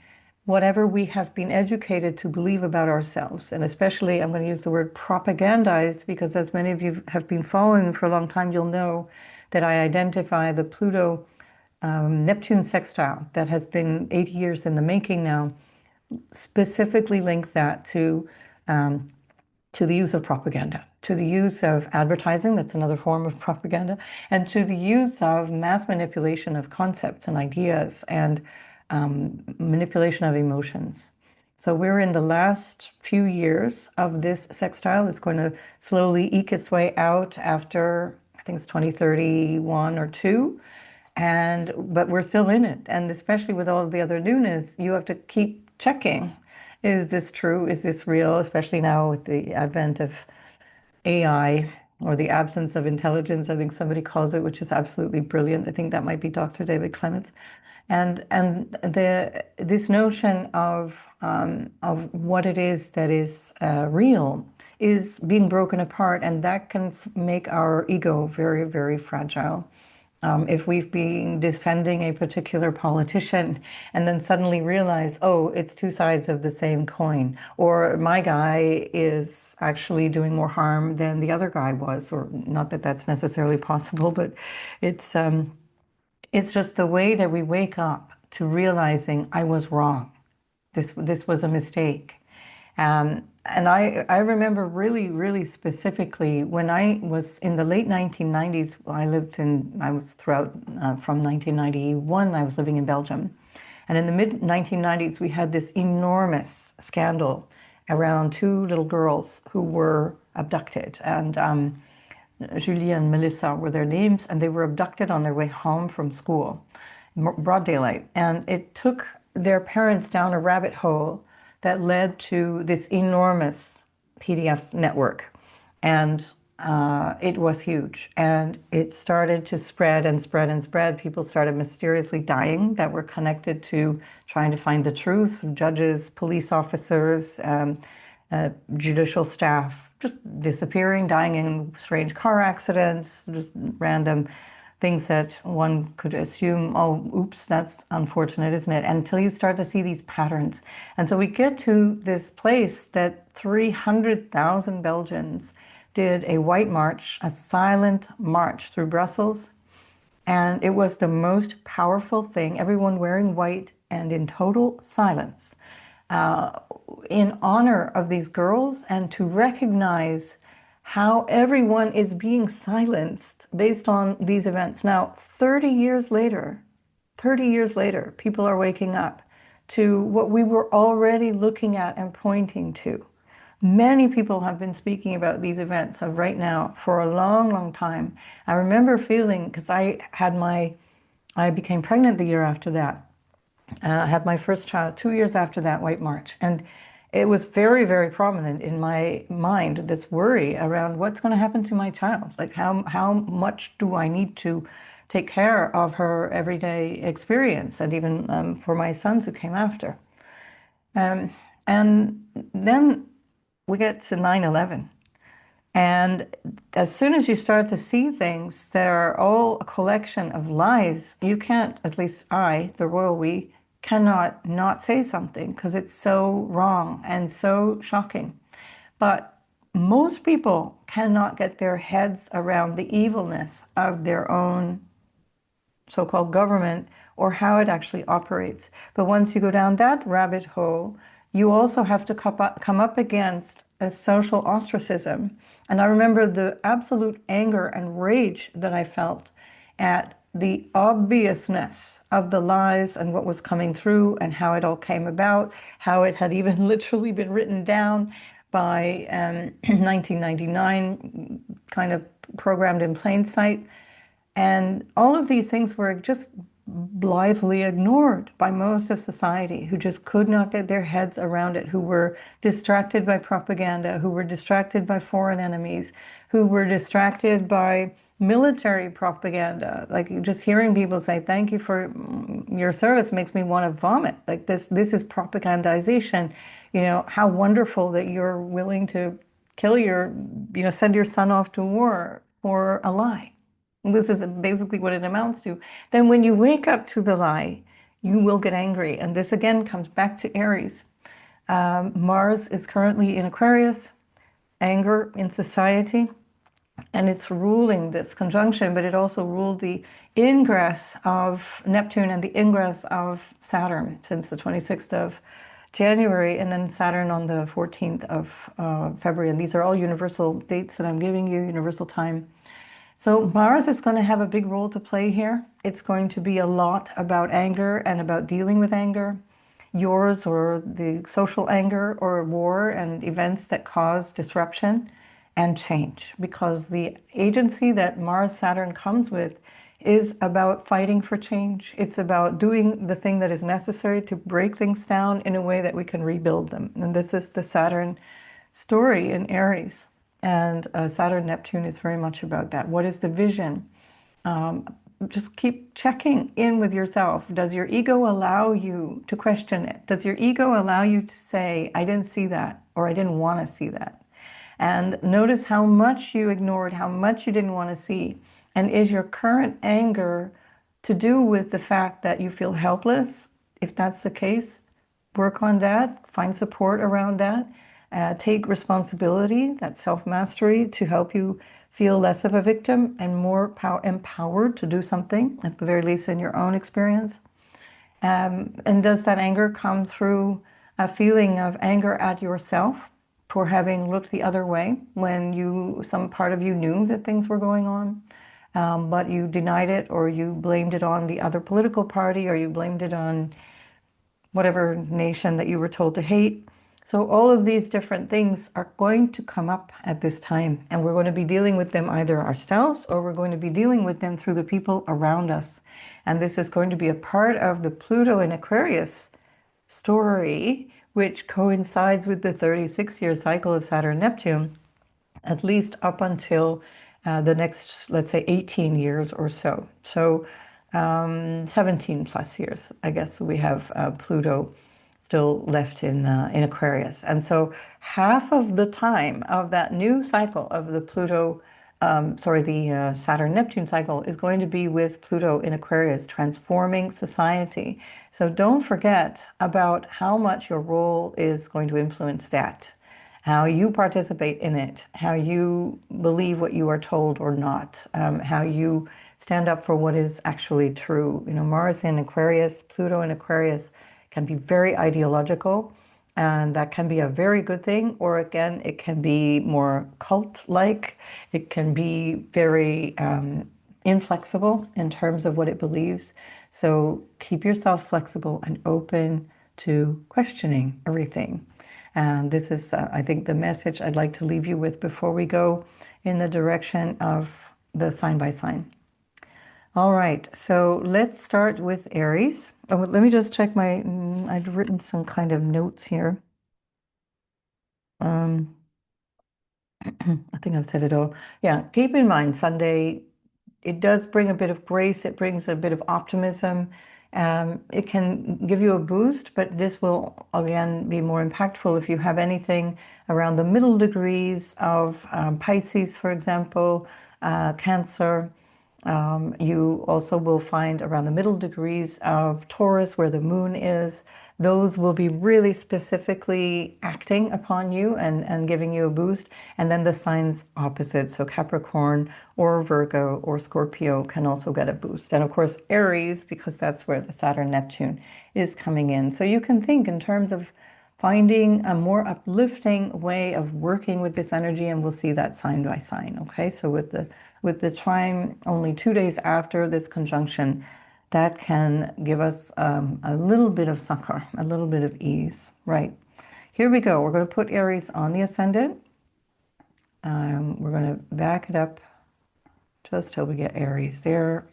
whatever we have been educated to believe about ourselves. And especially, I'm going to use the word propagandized, because as many of you have been following for a long time, you'll know that I identify the Pluto Neptune sextile that has been 80 years in the making now, specifically link that to the use of propaganda, to the use of advertising, that's another form of propaganda, and to the use of mass manipulation of concepts and ideas and manipulation of emotions. So we're in the last few years of this sextile. It's going to slowly eke its way out after, I think it's 2031 or 2. But we're still in it. And especially with all the other newness, you have to keep checking. Is this true? Is this real? Especially now with the advent of AI, or the absence of intelligence, I think somebody calls it, which is absolutely brilliant. I think that might be Dr. David Clements. And this notion of what it is that is real is being broken apart, and that can make our ego very, very fragile. If we've been defending a particular politician and then suddenly realize, oh, it's two sides of the same coin, or my guy is actually doing more harm than the other guy was, or not that that's necessarily possible, but it's just the way that we wake up to realizing I was wrong. This was a mistake. And I remember really, really specifically when I was in the late 1990s, I was throughout, from 1991, I was living in Belgium. And in the mid 1990s, we had this enormous scandal around two little girls who were abducted. And Julia and Melissa were their names, and they were abducted on their way home from school, broad daylight. And it took their parents down a rabbit hole that led to this enormous PDF network. And it was huge. And it started to spread and spread and spread. People started mysteriously dying that were connected to trying to find the truth. Judges, police officers, judicial staff just disappearing, dying in strange car accidents, just random things that one could assume, oh, oops, that's unfortunate, isn't it? Until you start to see these patterns. And so we get to this place that 300,000 Belgians did a white march, a silent march through Brussels. And it was the most powerful thing, everyone wearing white and in total silence, in honor of these girls and to recognize how everyone is being silenced based on these events. Now, 30 years later, people are waking up to what we were already looking at and pointing to. Many people have been speaking about these events of right now for a long, long time. I remember feeling, because I became pregnant the year after that. I had my first child 2 years after that White March. And it was very, very prominent in my mind, this worry around what's going to happen to my child. Like how much do I need to take care of her everyday experience, and even for my sons who came after. And then we get to 9/11. And as soon as you start to see things that are all a collection of lies, you can't, at least I, the royal we, cannot not say something because it's so wrong and so shocking. But most people cannot get their heads around the evilness of their own so-called government or how it actually operates. But once you go down that rabbit hole, you also have to come up against a social ostracism. And I remember the absolute anger and rage that I felt at the obviousness of the lies and what was coming through and how it all came about, how it had even literally been written down by 1999, kind of programmed in plain sight. And all of these things were just blithely ignored by most of society, who just could not get their heads around it, who were distracted by propaganda, who were distracted by foreign enemies, who were distracted by military propaganda. Like just hearing people say, thank you for your service makes me want to vomit. Like this is propagandization. You know, how wonderful that you're willing to kill send your son off to war for a lie. This is basically what it amounts to. Then when you wake up to the lie, you will get angry. And this again comes back to Aries. Mars is currently in Aquarius, anger in society, and it's ruling this conjunction, but it also ruled the ingress of Neptune and the ingress of Saturn since the 26th of January, and then Saturn on the 14th of February. And these are all universal dates that I'm giving you, universal time. So Mars is going to have a big role to play here. It's going to be a lot about anger and about dealing with anger, yours or the social anger or war and events that cause disruption and change. Because the agency that Mars-Saturn comes with is about fighting for change. It's about doing the thing that is necessary to break things down in a way that we can rebuild them. And this is the Saturn story in Aries. And Saturn Neptune is very much about that. What is the vision? Just keep checking in with yourself. Does your ego allow you to question it? Does your ego allow you to say, I didn't see that, or I didn't want to see that? And notice how much you ignored, how much you didn't want to see. And is your current anger to do with the fact that you feel helpless? If that's the case, work on that, find support around that. Take responsibility, that self-mastery, to help you feel less of a victim and more empowered to do something, at the very least in your own experience. And does that anger come through a feeling of anger at yourself for having looked the other way when some part of you knew that things were going on, but you denied it, or you blamed it on the other political party, or you blamed it on whatever nation that you were told to hate? So all of these different things are going to come up at this time, and we're going to be dealing with them either ourselves, or we're going to be dealing with them through the people around us. And this is going to be a part of the Pluto in Aquarius story, which coincides with the 36-year cycle of Saturn Neptune, at least up until the next, let's say, 18 years or so. So 17 plus years, I guess, we have Pluto still left in Aquarius. And so half of the time of that new cycle of the Saturn Neptune cycle is going to be with Pluto in Aquarius, transforming society. So don't forget about how much your role is going to influence that, how you participate in it, how you believe what you are told or not, how you stand up for what is actually true. You know, Mars in Aquarius, Pluto in Aquarius can be very ideological, and that can be a very good thing, or again, it can be more cult-like. It can be very inflexible in terms of what it believes. So keep yourself flexible and open to questioning everything. And this is, I think, the message I'd like to leave you with before we go in the direction of the sign by sign. All right, so let's start with Aries. Oh, let me just check I've written some kind of notes here. I think I've said it all. Yeah, keep in mind, Sunday, it does bring a bit of grace. It brings a bit of optimism. It can give you a boost, but this will, again, be more impactful if you have anything around the middle degrees of Pisces, for example, Cancer. You also will find around the middle degrees of Taurus, where the moon is. Those will be really specifically acting upon you and giving you a boost. And then the signs opposite, so Capricorn or Virgo or Scorpio, can also get a boost. And of course, Aries, because that's where the Saturn Neptune is coming in. So you can think in terms of finding a more uplifting way of working with this energy, and we'll see that sign by sign. Okay, so with the trine only 2 days after this conjunction, that can give us a little bit of succor, a little bit of ease. Right, here we go. We're going to put Aries on the ascendant. We're going to back it up just till we get Aries there.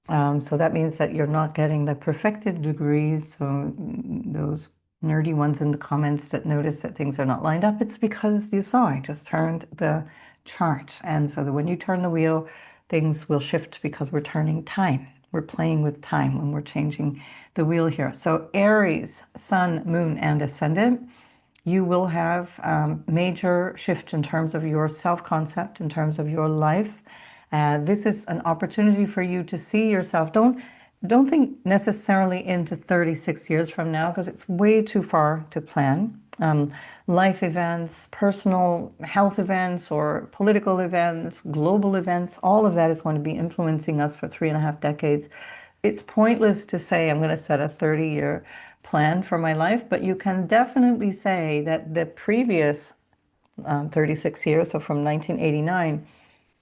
So that means that you're not getting the perfected degrees. So those nerdy ones in the comments that notice that things are not lined up, it's because you saw I just turned the chart. And so that when you turn the wheel, things will shift because we're turning time. We're playing with time when we're changing the wheel here. So Aries, Sun, Moon, and Ascendant, you will have major shift in terms of your self-concept, in terms of your life. This is an opportunity for you to see yourself. Don't think necessarily into 36 years from now, because it's way too far to plan. Life events, personal health events, or political events, global events, all of that is going to be influencing us for 3.5 decades. It's pointless to say I'm going to set a 30-year plan for my life, but you can definitely say that the previous 36 years, so from 1989,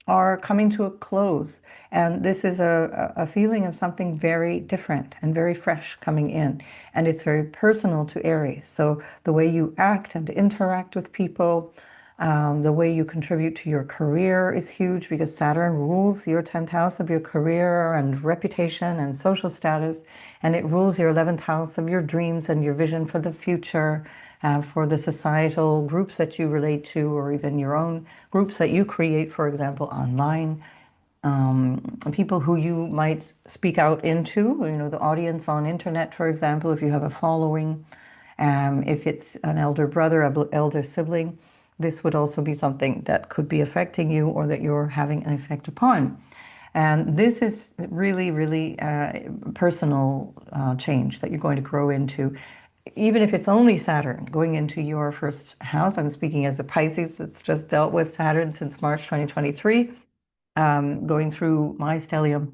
are coming to a close. And this is a feeling of something very different and very fresh coming in. And it's very personal to Aries. So the way you act and interact with people, the way you contribute to your career is huge, because Saturn rules your 10th house of your career and reputation and social status. And it rules your 11th house of your dreams and your vision for the future, for the societal groups that you relate to, or even your own groups that you create, for example, online. People who you might speak out into, you know, the audience on internet, for example, if you have a following, if it's an elder brother, an elder sibling, this would also be something that could be affecting you, or that you're having an effect upon. And this is really, really personal change that you're going to grow into. Even if it's only Saturn going into your first house, I'm speaking as a Pisces that's just dealt with Saturn since March 2023, going through my stellium.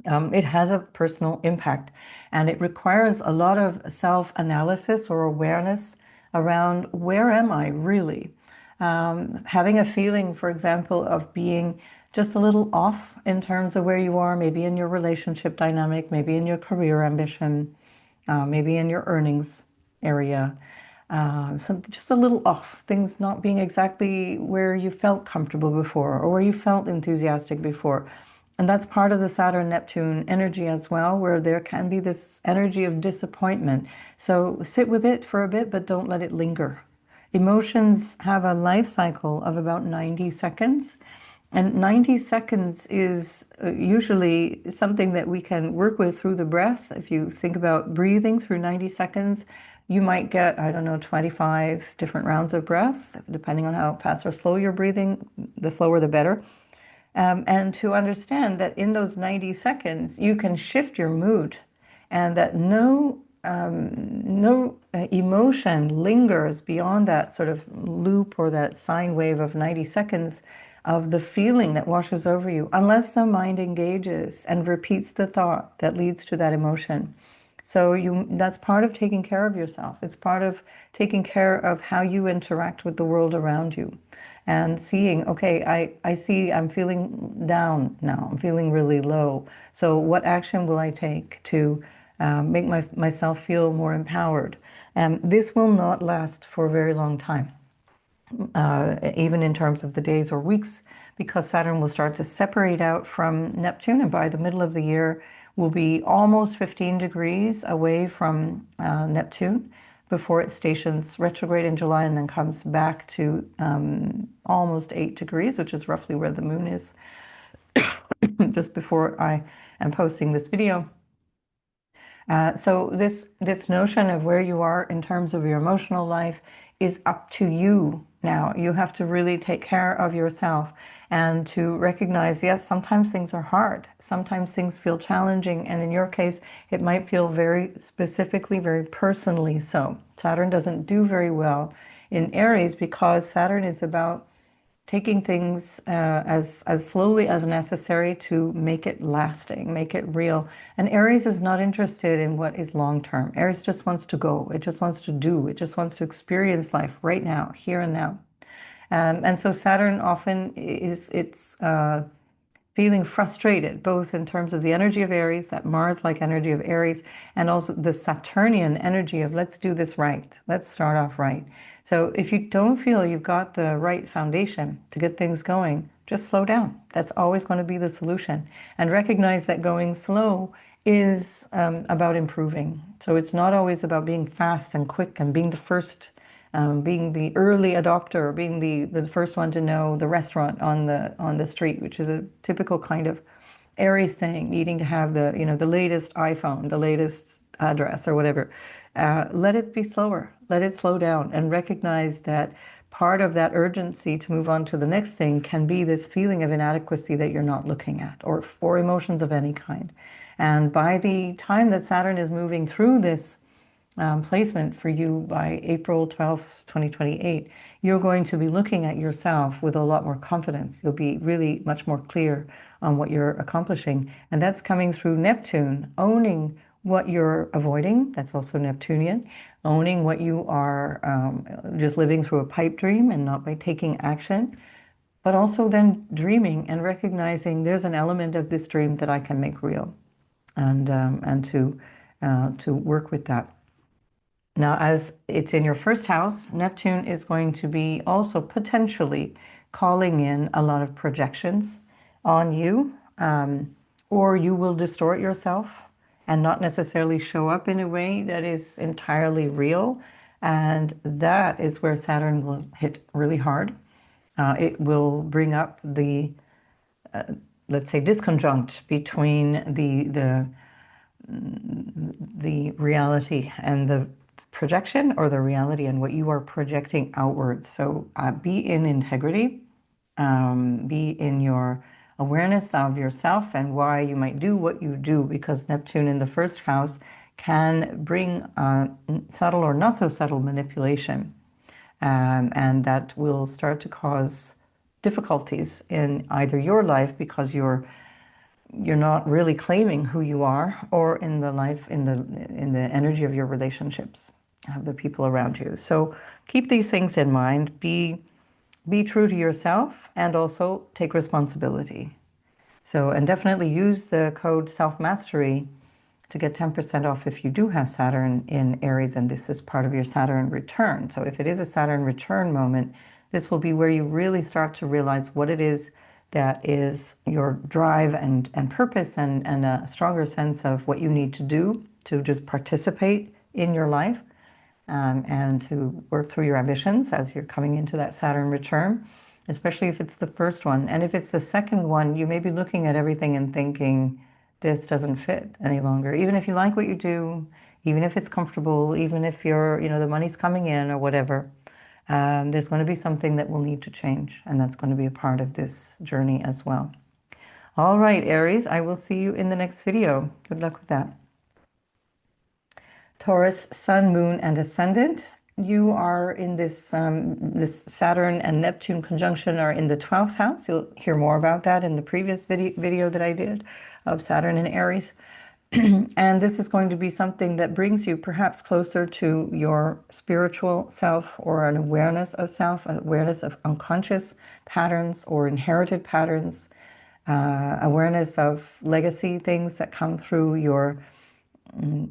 It has a personal impact, and it requires a lot of self-analysis or awareness around, where am I really? Having a feeling, for example, of being just a little off in terms of where you are, maybe in your relationship dynamic, maybe in your career ambition, maybe in your earnings area. So just a little off, things not being exactly where you felt comfortable before, or where you felt enthusiastic before. And that's part of the Saturn Neptune energy as well, where there can be this energy of disappointment. So sit with it for a bit, but don't let it linger. Emotions have a life cycle of about 90 seconds. And 90 seconds is usually something that we can work with through the breath. If you think about breathing through 90 seconds, you might get, I don't know, 25 different rounds of breath, depending on how fast or slow you're breathing. The slower, the better. And to understand that in those 90 seconds, you can shift your mood, and that no emotion lingers beyond that sort of loop or that sine wave of 90 seconds of the feeling that washes over you, unless the mind engages and repeats the thought that leads to that emotion. So that's part of taking care of yourself. It's part of taking care of how you interact with the world around you. And seeing, okay, I see I'm feeling down now. I'm feeling really low. So what action will I take to make myself feel more empowered? This will not last for a very long time, even in terms of the days or weeks, because Saturn will start to separate out from Neptune, and by the middle of the year, will be almost 15 degrees away from Neptune before it stations retrograde in July and then comes back to almost 8 degrees, which is roughly where the moon is, just before I am posting this video. So this notion of where you are in terms of your emotional life is up to you now. You have to really take care of yourself and to recognize, yes, sometimes things are hard. Sometimes things feel challenging. And in your case, it might feel very specifically, very personally so. Saturn doesn't do very well in Aries because Saturn is about taking things as slowly as necessary to make it lasting, make it real. And Aries is not interested in what is long term. Aries just wants to go. It just wants to do. It just wants to experience life right now, here and now. And so Saturn often it's feeling frustrated, both in terms of the energy of Aries, that Mars-like energy of Aries, and also the Saturnian energy of let's do this right. Let's start off right. So if you don't feel you've got the right foundation to get things going, just slow down. That's always going to be the solution. And recognize that going slow is about improving. So it's not always about being fast and quick and being the first, being the early adopter, being the first one to know the restaurant on the street, which is a typical kind of Aries thing, needing to have the latest iPhone, the latest address or whatever. Let it be slower. Let it slow down and recognize that part of that urgency to move on to the next thing can be this feeling of inadequacy that you're not looking at, or emotions of any kind. And by the time that Saturn is moving through this placement for you by April 12th, 2028, you're going to be looking at yourself with a lot more confidence. You'll be really much more clear on what you're accomplishing. And that's coming through Neptune, owning what you're avoiding. That's also Neptunian. Owning what you are just living through a pipe dream and not by taking action. But also then dreaming and recognizing there's an element of this dream that I can make real, and to work with that. Now, as it's in your first house, Neptune is going to be also potentially calling in a lot of projections on you, or you will distort yourself and not necessarily show up in a way that is entirely real. And that is where Saturn will hit really hard. It will bring up the, let's say, disconjunct between the reality and the projection, or the reality and what you are projecting outwards. So be in integrity, be in your awareness of yourself and why you might do what you do, because Neptune in the first house can bring subtle or not so subtle manipulation, and that will start to cause difficulties in either your life because you're not really claiming who you are, or in the life, in the energy of your relationships, of the people around you. So keep these things in mind. Be true to yourself, and also take responsibility. So, and definitely use the code self-mastery to get 10% off if you do have Saturn in Aries, and this is part of your Saturn return. So if it is a Saturn return moment, this will be where you really start to realize what it is that is your drive and purpose and a stronger sense of what you need to do to just participate in your life, and to work through your ambitions as you're coming into that Saturn return, especially if it's the first one. And if it's the second one, you may be looking at everything and thinking, this doesn't fit any longer. Even if you like what you do, even if it's comfortable, even if you're, the money's coming in or whatever, there's going to be something that will need to change. And that's going to be a part of this journey as well. All right, Aries, I will see you in the next video. Good luck with that. Taurus, Sun, Moon, and Ascendant. You are in this Saturn and Neptune conjunction are in the 12th house. You'll hear more about that in the previous video that I did of Saturn and Aries. And this is going to be something that brings you perhaps closer to your spiritual self, or an awareness of self, awareness of unconscious patterns or inherited patterns, awareness of legacy things that come through your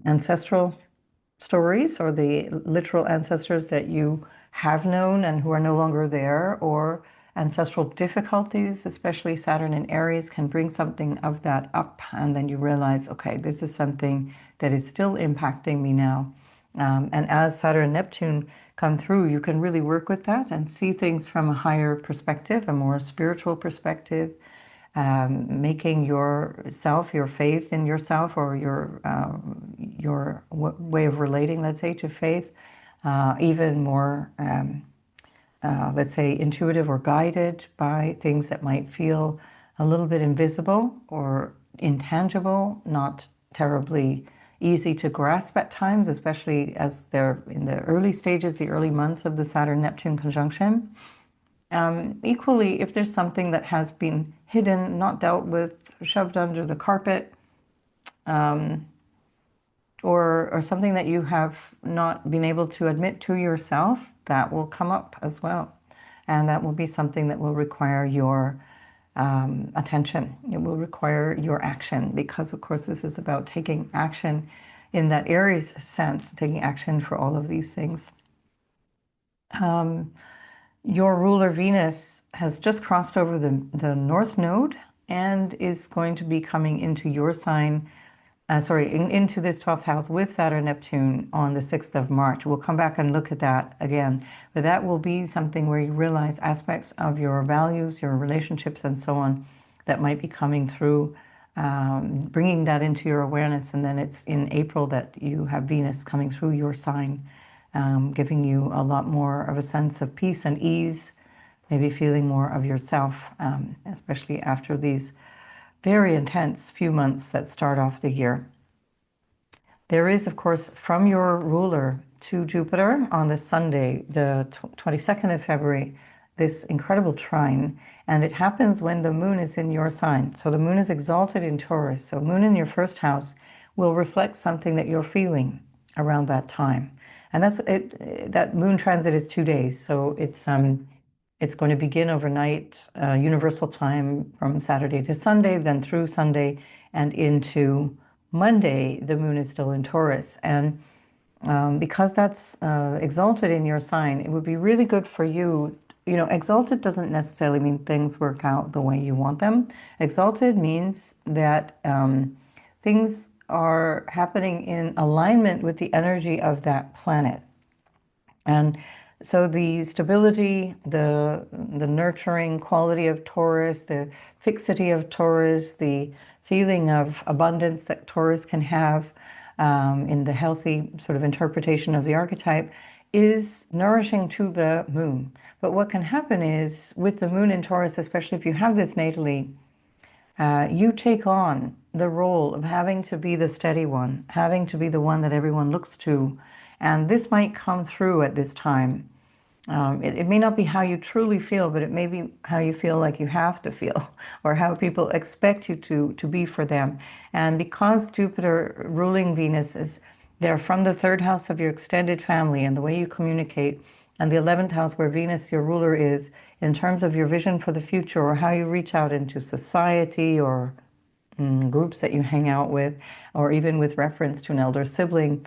ancestral stories, or the literal ancestors that you have known and who are no longer there, or ancestral difficulties. Especially Saturn in Aries can bring something of that up, and then you realize, okay, this is something that is still impacting me now. And as Saturn and Neptune come through, you can really work with that and see things from a higher perspective, a more spiritual perspective, making yourself, your faith in yourself, or your way of relating, let's say, to faith, even more, let's say, intuitive or guided by things that might feel a little bit invisible or intangible, not terribly easy to grasp at times, especially as they're in the early stages, the early months of the Saturn-Neptune conjunction. Equally, if there's something that has been hidden, not dealt with, shoved under the carpet, or something that you have not been able to admit to yourself, that will come up as well. And that will be something that will require your attention. It will require your action, because, of course, this is about taking action in that Aries sense, taking action for all of these things. Your ruler Venus has just crossed over the North Node and is going to be coming into your sign, into this 12th house with Saturn Neptune on the 6th of March. We'll come back and look at that again. But that will be something where you realize aspects of your values, your relationships, and so on that might be coming through, bringing that into your awareness. And then it's in April that you have Venus coming through your sign, giving you a lot more of a sense of peace and ease, maybe feeling more of yourself, especially after these very intense few months that start off the year. There is, of course, from your ruler to Jupiter on this Sunday, the 22nd of February, this incredible trine, and it happens when the moon is in your sign. So the moon is exalted in Taurus. So moon in your first house will reflect something that you're feeling around that time. And that's it. That moon transit is 2 days, so it's going to begin overnight, universal time, from Saturday to Sunday, then through Sunday and into Monday. The moon is still in Taurus, and because that's exalted in your sign, it would be really good for you. Exalted doesn't necessarily mean things work out the way you want them. Exalted means that things are happening in alignment with the energy of that planet. And so the stability, the nurturing quality of Taurus, the fixity of Taurus, the feeling of abundance that Taurus can have in the healthy sort of interpretation of the archetype is nourishing to the moon. But what can happen is, with the moon in Taurus, especially if you have this natally, you take on the role of having to be the steady one, having to be the one that everyone looks to. And this might come through at this time. It may not be how you truly feel, but it may be how you feel like you have to feel, or how people expect you to be for them. And because Jupiter ruling Venus is there from the 3rd house of your extended family and the way you communicate, and the 11th house where Venus, your ruler, is in terms of your vision for the future, or how you reach out into society, or groups that you hang out with, or even with reference to an elder sibling,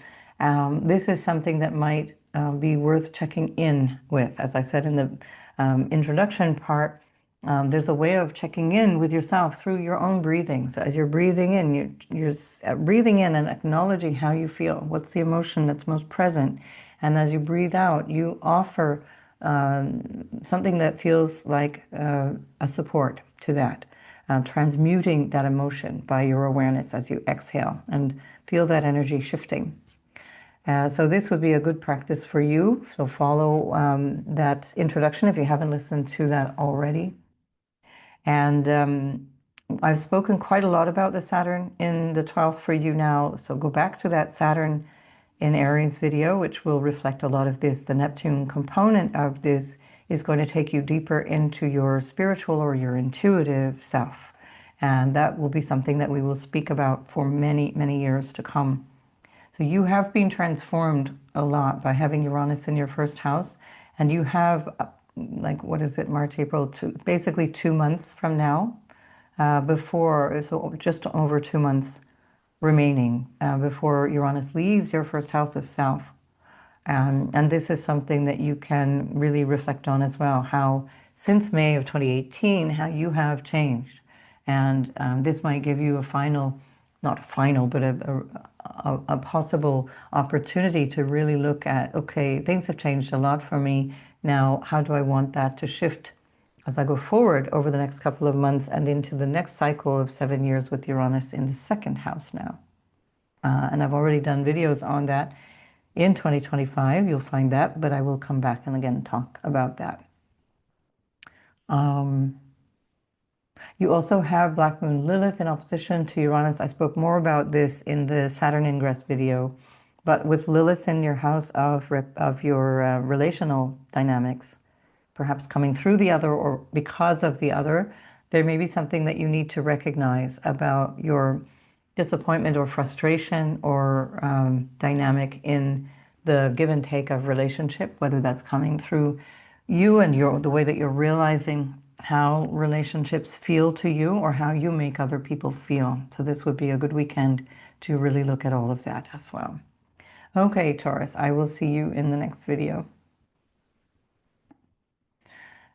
this is something that might be worth checking in with. As I said in the introduction part, There's a way of checking in with yourself through your own breathing. So as you're breathing in, you're breathing in and acknowledging how you feel. What's the emotion that's most present? And as you breathe out, you offer something that feels like a support to that, transmuting that emotion by your awareness as you exhale and feel that energy shifting. So this would be a good practice for you. So follow that introduction if you haven't listened to that already. And I've spoken quite a lot about the Saturn in the 12th for you now. So go back to that Saturn in Aries video, which will reflect a lot of this. The Neptune component of this is going to take you deeper into your spiritual or your intuitive self. And that will be something that we will speak about for many, many years to come. So you have been transformed a lot by having Uranus in your first house, and you have, like, what is it, March, April, basically 2 months from now, so just over 2 months remaining before Uranus leaves your first house of self. And this is something that you can really reflect on as well, how since May of 2018, how you have changed. And this might give you a final, not a final, but a possible opportunity to really look at, okay, things have changed a lot for me. Now, how do I want that to shift as I go forward over the next couple of months and into the next cycle of 7 years with Uranus in the second house now? And I've already done videos on that in 2025. You'll find that, but I will come back and again talk about that. You also have Black Moon Lilith in opposition to Uranus. I spoke more about this in the Saturn ingress video, but with Lilith in your house of your relational dynamics, perhaps coming through the other or because of the other, there may be something that you need to recognize about your disappointment or frustration or dynamic in the give and take of relationship, whether that's coming through you and the way that you're realizing how relationships feel to you or how you make other people feel. So this would be a good weekend to really look at all of that as well. Okay, Taurus, I will see you in the next video.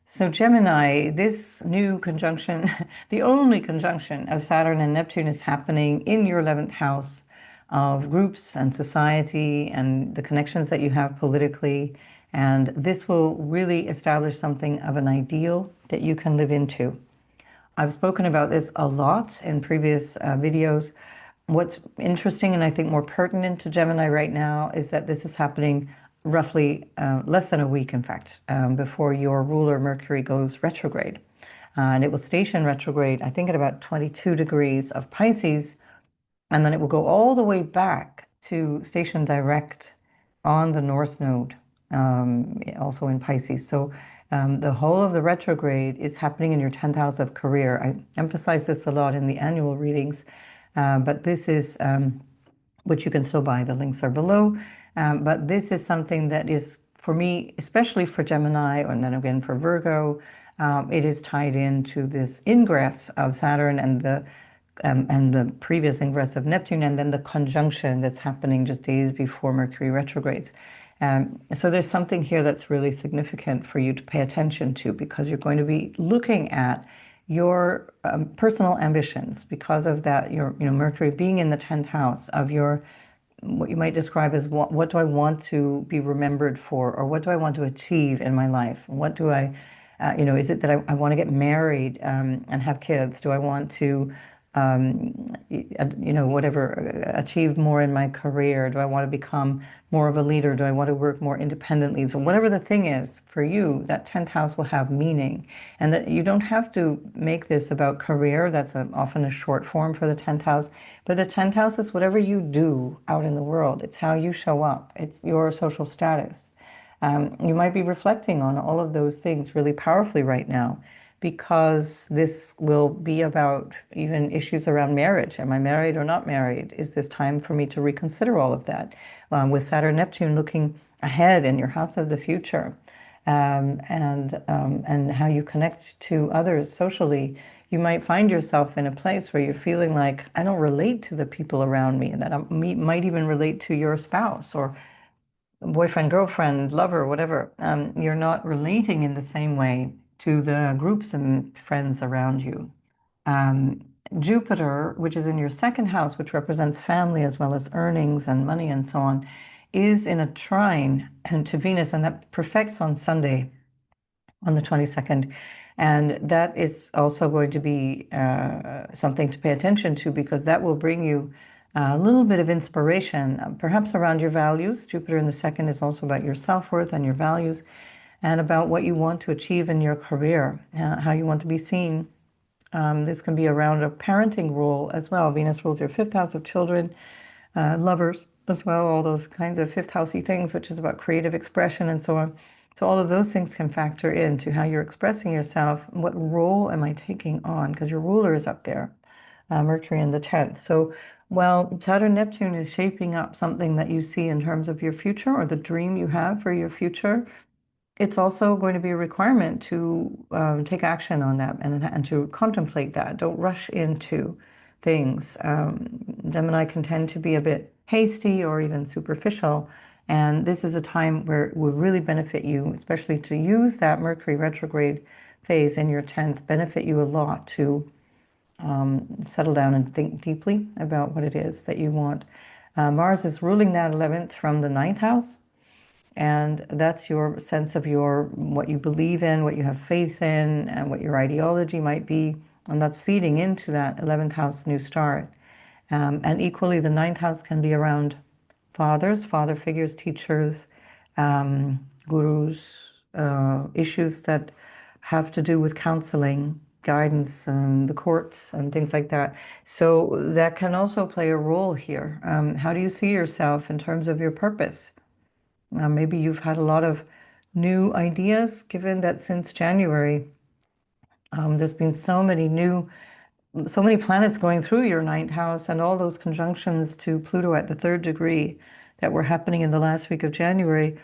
So Gemini, this new conjunction, the only conjunction of Saturn and Neptune is happening in your 11th house of groups and society and the connections that you have politically. And this will really establish something of an ideal that you can live into. I've spoken about this a lot in previous videos. What's interesting and I think more pertinent to Gemini right now is that this is happening roughly less than a week, in fact, before your ruler Mercury goes retrograde. And it will station retrograde, I think, at about 22 degrees of Pisces, and then it will go all the way back to station direct on the North Node, also in Pisces. So the whole of the retrograde is happening in your 10th house of career. I emphasize this a lot in the annual readings, but this is, which you can still buy, the links are below. But this is something that is, for me, especially for Gemini, and then again for Virgo, it is tied into this ingress of Saturn and the previous ingress of Neptune, and then the conjunction that's happening just days before Mercury retrogrades. So there's something here that's really significant for you to pay attention to, because you're going to be looking at your personal ambitions because of that. Your Mercury being in the 10th house of your, what you might describe as what do I want to be remembered for, or what do I want to achieve in my life? What do I, is it that I want to get married and have kids? Do I want to, achieve more in my career? Do I want to become more of a leader? Do I want to work more independently? So whatever the thing is for you, that 10th house will have meaning. And that you don't have to make this about career. That's often a short form for the 10th house. But the 10th house is whatever you do out in the world. It's how you show up. It's your social status. You might be reflecting on all of those things really powerfully right now, because this will be about even issues around marriage. Am I married or not married? Is this time for me to reconsider all of that? With Saturn Neptune looking ahead in your house of the future, and how you connect to others socially, you might find yourself in a place where you're feeling like, I don't relate to the people around me, and that I might even relate to your spouse or boyfriend, girlfriend, lover, whatever. You're not relating in the same way to the groups and friends around you. Um, Jupiter, which is in your second house, which represents family as well as earnings and money and so on, is in a trine to Venus, and that perfects on Sunday, on the 22nd. And that is also going to be something to pay attention to, because that will bring you a little bit of inspiration, perhaps around your values. Jupiter in the second is also about your self-worth and your values, and about what you want to achieve in your career, how you want to be seen. This can be around a parenting role as well. Venus rules your fifth house of children, lovers as well, all those kinds of fifth housey things, which is about creative expression and so on. So all of those things can factor into how you're expressing yourself. What role am I taking on? Because your ruler is up there, Mercury in the 10th. So while Saturn Neptune is shaping up something that you see in terms of your future, or the dream you have for your future, it's also going to be a requirement to take action on that, and to contemplate that. Don't rush into things. Gemini can tend to be a bit hasty or even superficial, and this is a time where it will really benefit you, especially to use that Mercury retrograde phase in your 10th, benefit you a lot to settle down and think deeply about what it is that you want. Mars is ruling that 11th from the 9th house. And that's your sense of what you believe in, what you have faith in, and what your ideology might be. And that's feeding into that 11th house new start. And equally, the 9th house can be around fathers, father figures, teachers, gurus, issues that have to do with counseling, guidance, and the courts, and things like that. So that can also play a role here. How do you see yourself in terms of your purpose? Maybe you've had a lot of new ideas, given that since January, there's been so many planets going through your 9th house, and all those conjunctions to Pluto at the 3rd degree that were happening in the last week of January.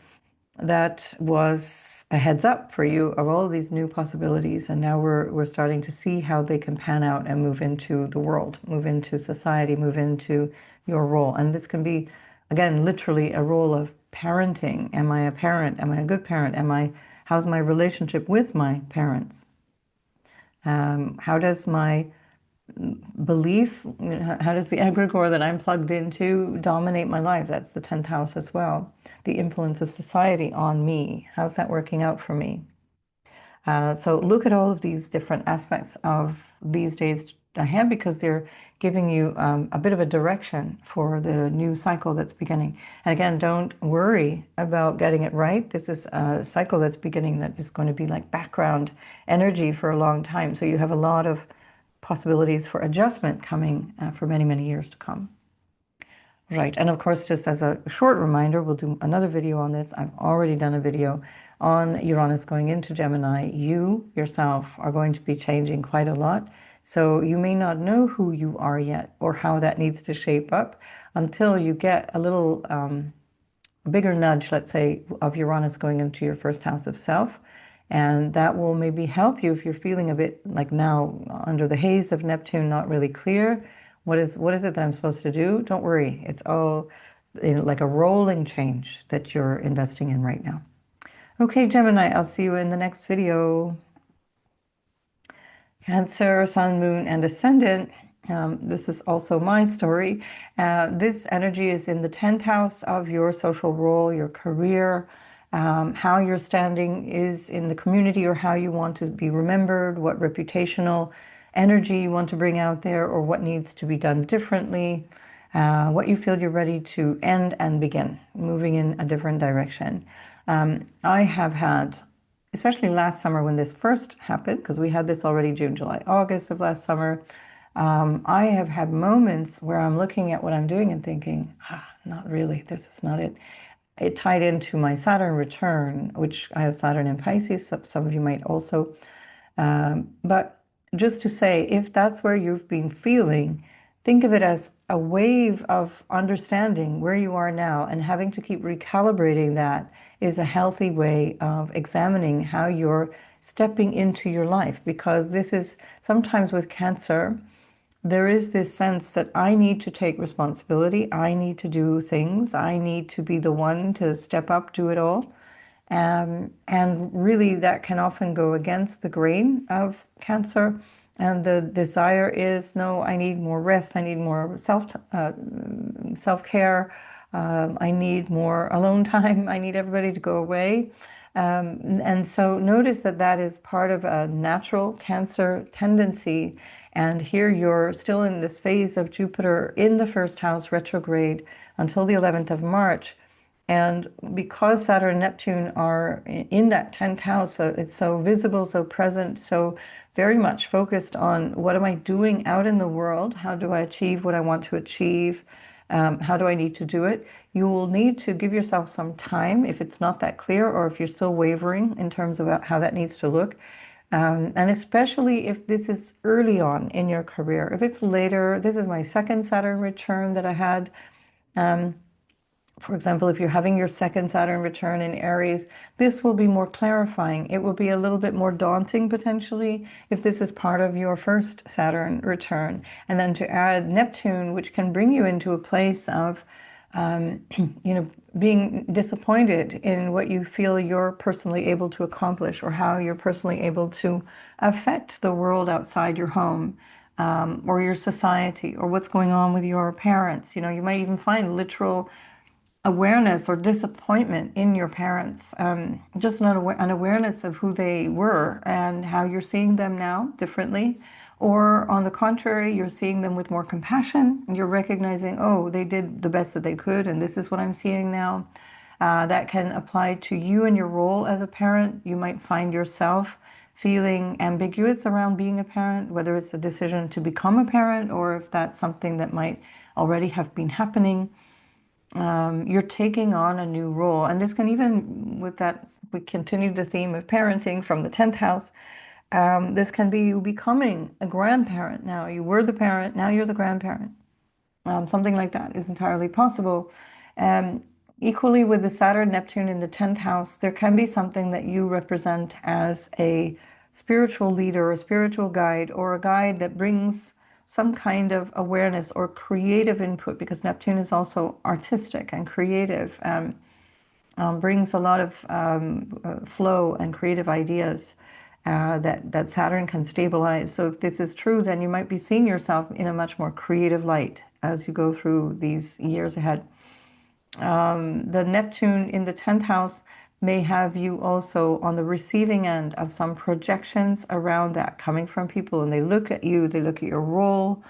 That was a heads up for you of all these new possibilities, and now we're starting to see how they can pan out and move into the world, move into society, move into your role. And this can be, again, literally a role of parenting. Am I a parent? Am I a good parent? How's my relationship with my parents? How does my belief, how does the egregore that I'm plugged into dominate my life? That's the 10th house as well. The influence of society on me. How's that working out for me? So look at all of these different aspects of these days ahead, because they're giving you a bit of a direction for the new cycle that's beginning. And again, don't worry about getting it right. This is a cycle that's beginning that is going to be like background energy for a long time. So you have a lot of possibilities for adjustment coming for many, many years to come. Right, and of course, just as a short reminder, we'll do another video on this. I've already done a video on Uranus going into Gemini. You yourself are going to be changing quite a lot. So you may not know who you are yet, or how that needs to shape up, until you get a little bigger nudge, let's say, of Uranus going into your first house of self. And that will maybe help you if you're feeling a bit like now under the haze of Neptune, not really clear. What is it that I'm supposed to do? Don't worry. It's all like a rolling change that you're investing in right now. Okay, Gemini, I'll see you in the next video. Cancer, Sun, Moon, and Ascendant. This is also my story. This energy is in the 10th house of your social role, your career, how your standing is in the community, or how you want to be remembered, what reputational energy you want to bring out there, or what needs to be done differently, what you feel you're ready to end and begin, moving in a different direction. I have had, especially last summer when this first happened, because we had this already June, July, August of last summer, I have had moments where I'm looking at what I'm doing and thinking, not really, this is not it. It tied into my Saturn return, which I have Saturn in Pisces, some of you might also. But just to say, if that's where you've been feeling, think of it as a wave of understanding where you are now, and having to keep recalibrating that is a healthy way of examining how you're stepping into your life. Because this is sometimes with Cancer, there is this sense that I need to take responsibility, I need to do things, I need to be the one to step up, do it all. And really, that can often go against the grain of Cancer. And the desire is, no, I need more rest. I need more self-care. I need more alone time. I need everybody to go away. And so notice that that is part of a natural Cancer tendency. And here you're still in this phase of Jupiter in the first house retrograde until the 11th of March. And because Saturn and Neptune are in that 10th house, so it's so visible, so present, so very much focused on what am I doing out in the world? How do I achieve what I want to achieve? How do I need to do it? You will need to give yourself some time if it's not that clear, or if you're still wavering in terms of how that needs to look. And especially if this is early on in your career. If it's later, this is my second Saturn return that I had. For example, if you're having your second Saturn return in Aries, this will be more clarifying. It will be a little bit more daunting potentially if this is part of your first Saturn return. And then to add Neptune, which can bring you into a place of, being disappointed in what you feel you're personally able to accomplish, or how you're personally able to affect the world outside your home. Or your society, or what's going on with your parents. You might even find literal awareness or disappointment in your parents, just an awareness of who they were and how you're seeing them now differently. Or on the contrary, you're seeing them with more compassion. You're recognizing, oh, they did the best that they could, and this is what I'm seeing now. That can apply to you and your role as a parent. You might find yourself feeling ambiguous around being a parent, whether it's a decision to become a parent, or if that's something that might already have been happening. You're taking on a new role. And this can even, with that, we continue the theme of parenting from the 10th house. This can be you becoming a grandparent now. You were the parent, now you're the grandparent. Something like that is entirely possible. Equally with the Saturn Neptune in the 10th house, there can be something that you represent as a spiritual leader, a spiritual guide, or a guide that brings some kind of awareness or creative input, because Neptune is also artistic and creative, brings a lot of flow and creative ideas that Saturn can stabilize. So if this is true, then you might be seeing yourself in a much more creative light as you go through these years ahead. The Neptune in the 10th house may have you also on the receiving end of some projections around that coming from people, and they look at you, they look at your role,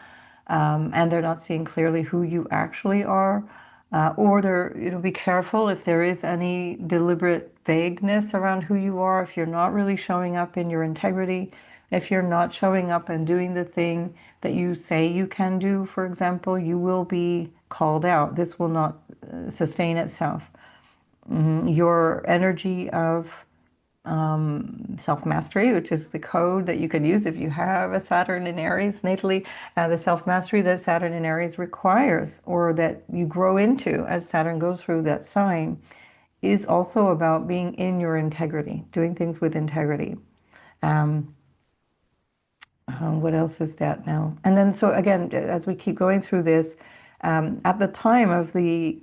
and they're not seeing clearly who you actually are. Or be careful if there is any deliberate vagueness around who you are, if you're not really showing up in your integrity, if you're not showing up and doing the thing that you say you can do, for example, you will be called out. This will not sustain itself. Your energy of self-mastery, which is the code that you can use if you have a Saturn in Aries natally, the self-mastery that Saturn in Aries requires, or that you grow into as Saturn goes through that sign, is also about being in your integrity, doing things with integrity. What else is that now? And then, so again, as we keep going through this, at the time of the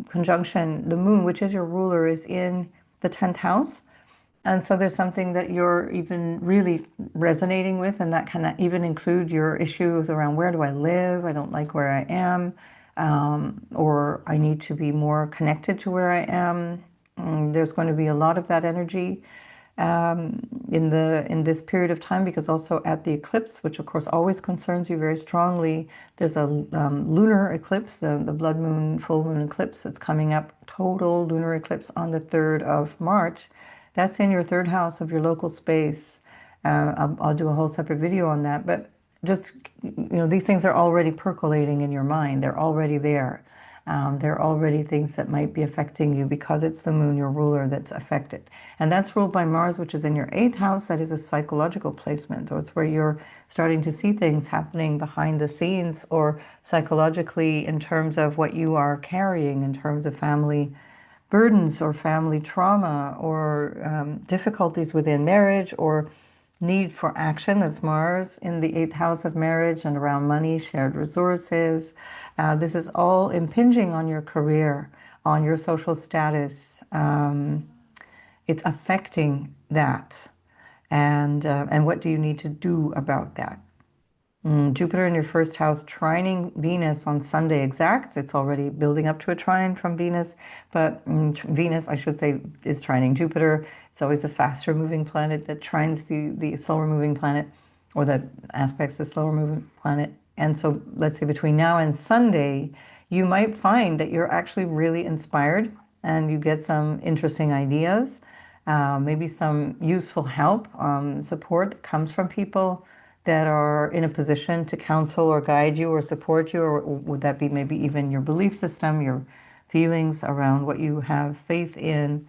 conjunction, the moon, which is your ruler, is in the 10th house. And so there's something that you're even really resonating with, and that can even include your issues around, where do I live? I don't like where I am, or I need to be more connected to where I am. There's going to be a lot of that energy in this period of time, because also at the eclipse, which of course always concerns you very strongly, there's a lunar eclipse, the blood moon, full moon eclipse that's coming up, total lunar eclipse on the 3rd of March. That's in your 3rd house of your local space. I'll do a whole separate video on that, but just, these things are already percolating in your mind. They're already there. There are already things that might be affecting you, because it's the moon, your ruler, that's affected. And that's ruled by Mars, which is in your 8th house. That is a psychological placement, or it's where you're starting to see things happening behind the scenes, or psychologically in terms of what you are carrying in terms of family burdens or family trauma, or difficulties within marriage, or need for action. That's Mars in the 8th house of marriage, and around money, shared resources. This is all impinging on your career, on your social status. it's affecting that. And what do you need to do about that? Jupiter in your first house trining Venus on Sunday exact. It's already building up to a trine from Venus, but Venus, I should say, is trining Jupiter. It's always a faster moving planet that trines the slower moving planet, or that aspects the slower moving planet. And so let's say between now and Sunday, you might find that you're actually really inspired and you get some interesting ideas, maybe some useful help, support that comes from people that are in a position to counsel or guide you or support you, or would that be maybe even your belief system, your feelings around what you have faith in,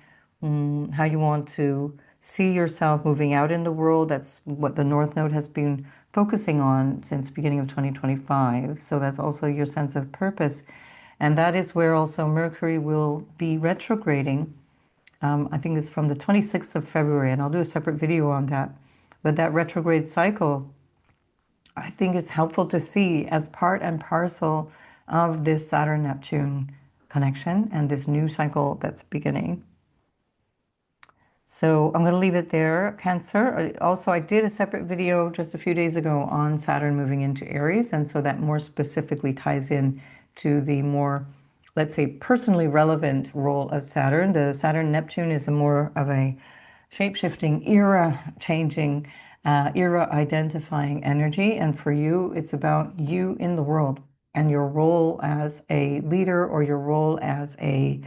how you want to see yourself moving out in the world. That's what the North Node has been focusing on since beginning of 2025. So that's also your sense of purpose. And that is where also Mercury will be retrograding. I think it's from the 26th of February, and I'll do a separate video on that. But that retrograde cycle, I think it's helpful to see as part and parcel of this Saturn-Neptune connection and this new cycle that's beginning. So I'm going to leave it there, Cancer. Also, I did a separate video just a few days ago on Saturn moving into Aries, and so that more specifically ties in to the more, let's say, personally relevant role of Saturn. The Saturn-Neptune is a more of a shape-shifting, era-changing, era-identifying energy. And for you, it's about you in the world and your role as a leader, or your role as a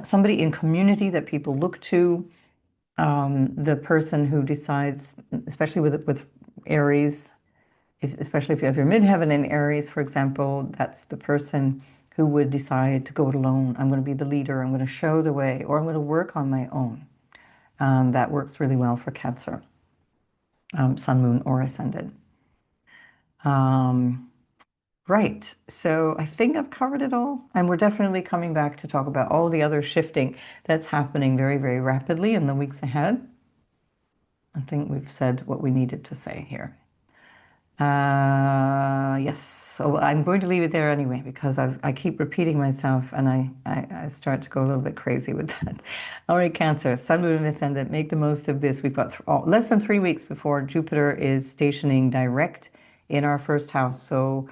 somebody in community that people look to, the person who decides, especially with Aries, especially if you have your midheaven in Aries, for example, that's the person who would decide to go it alone. I'm going to be the leader. I'm going to show the way, or I'm going to work on my own. That works really well for Cancer, Sun, Moon, or Ascendant. Right. So I think I've covered it all. And we're definitely coming back to talk about all the other shifting that's happening very, very rapidly in the weeks ahead. I think we've said what we needed to say here. Yes. So I'm going to leave it there anyway, because I keep repeating myself, and I start to go a little bit crazy with that. All right, Cancer, Sun, Moon, and Ascendant, make the most of this. We've got less than 3 weeks before Jupiter is stationing direct in our first house. So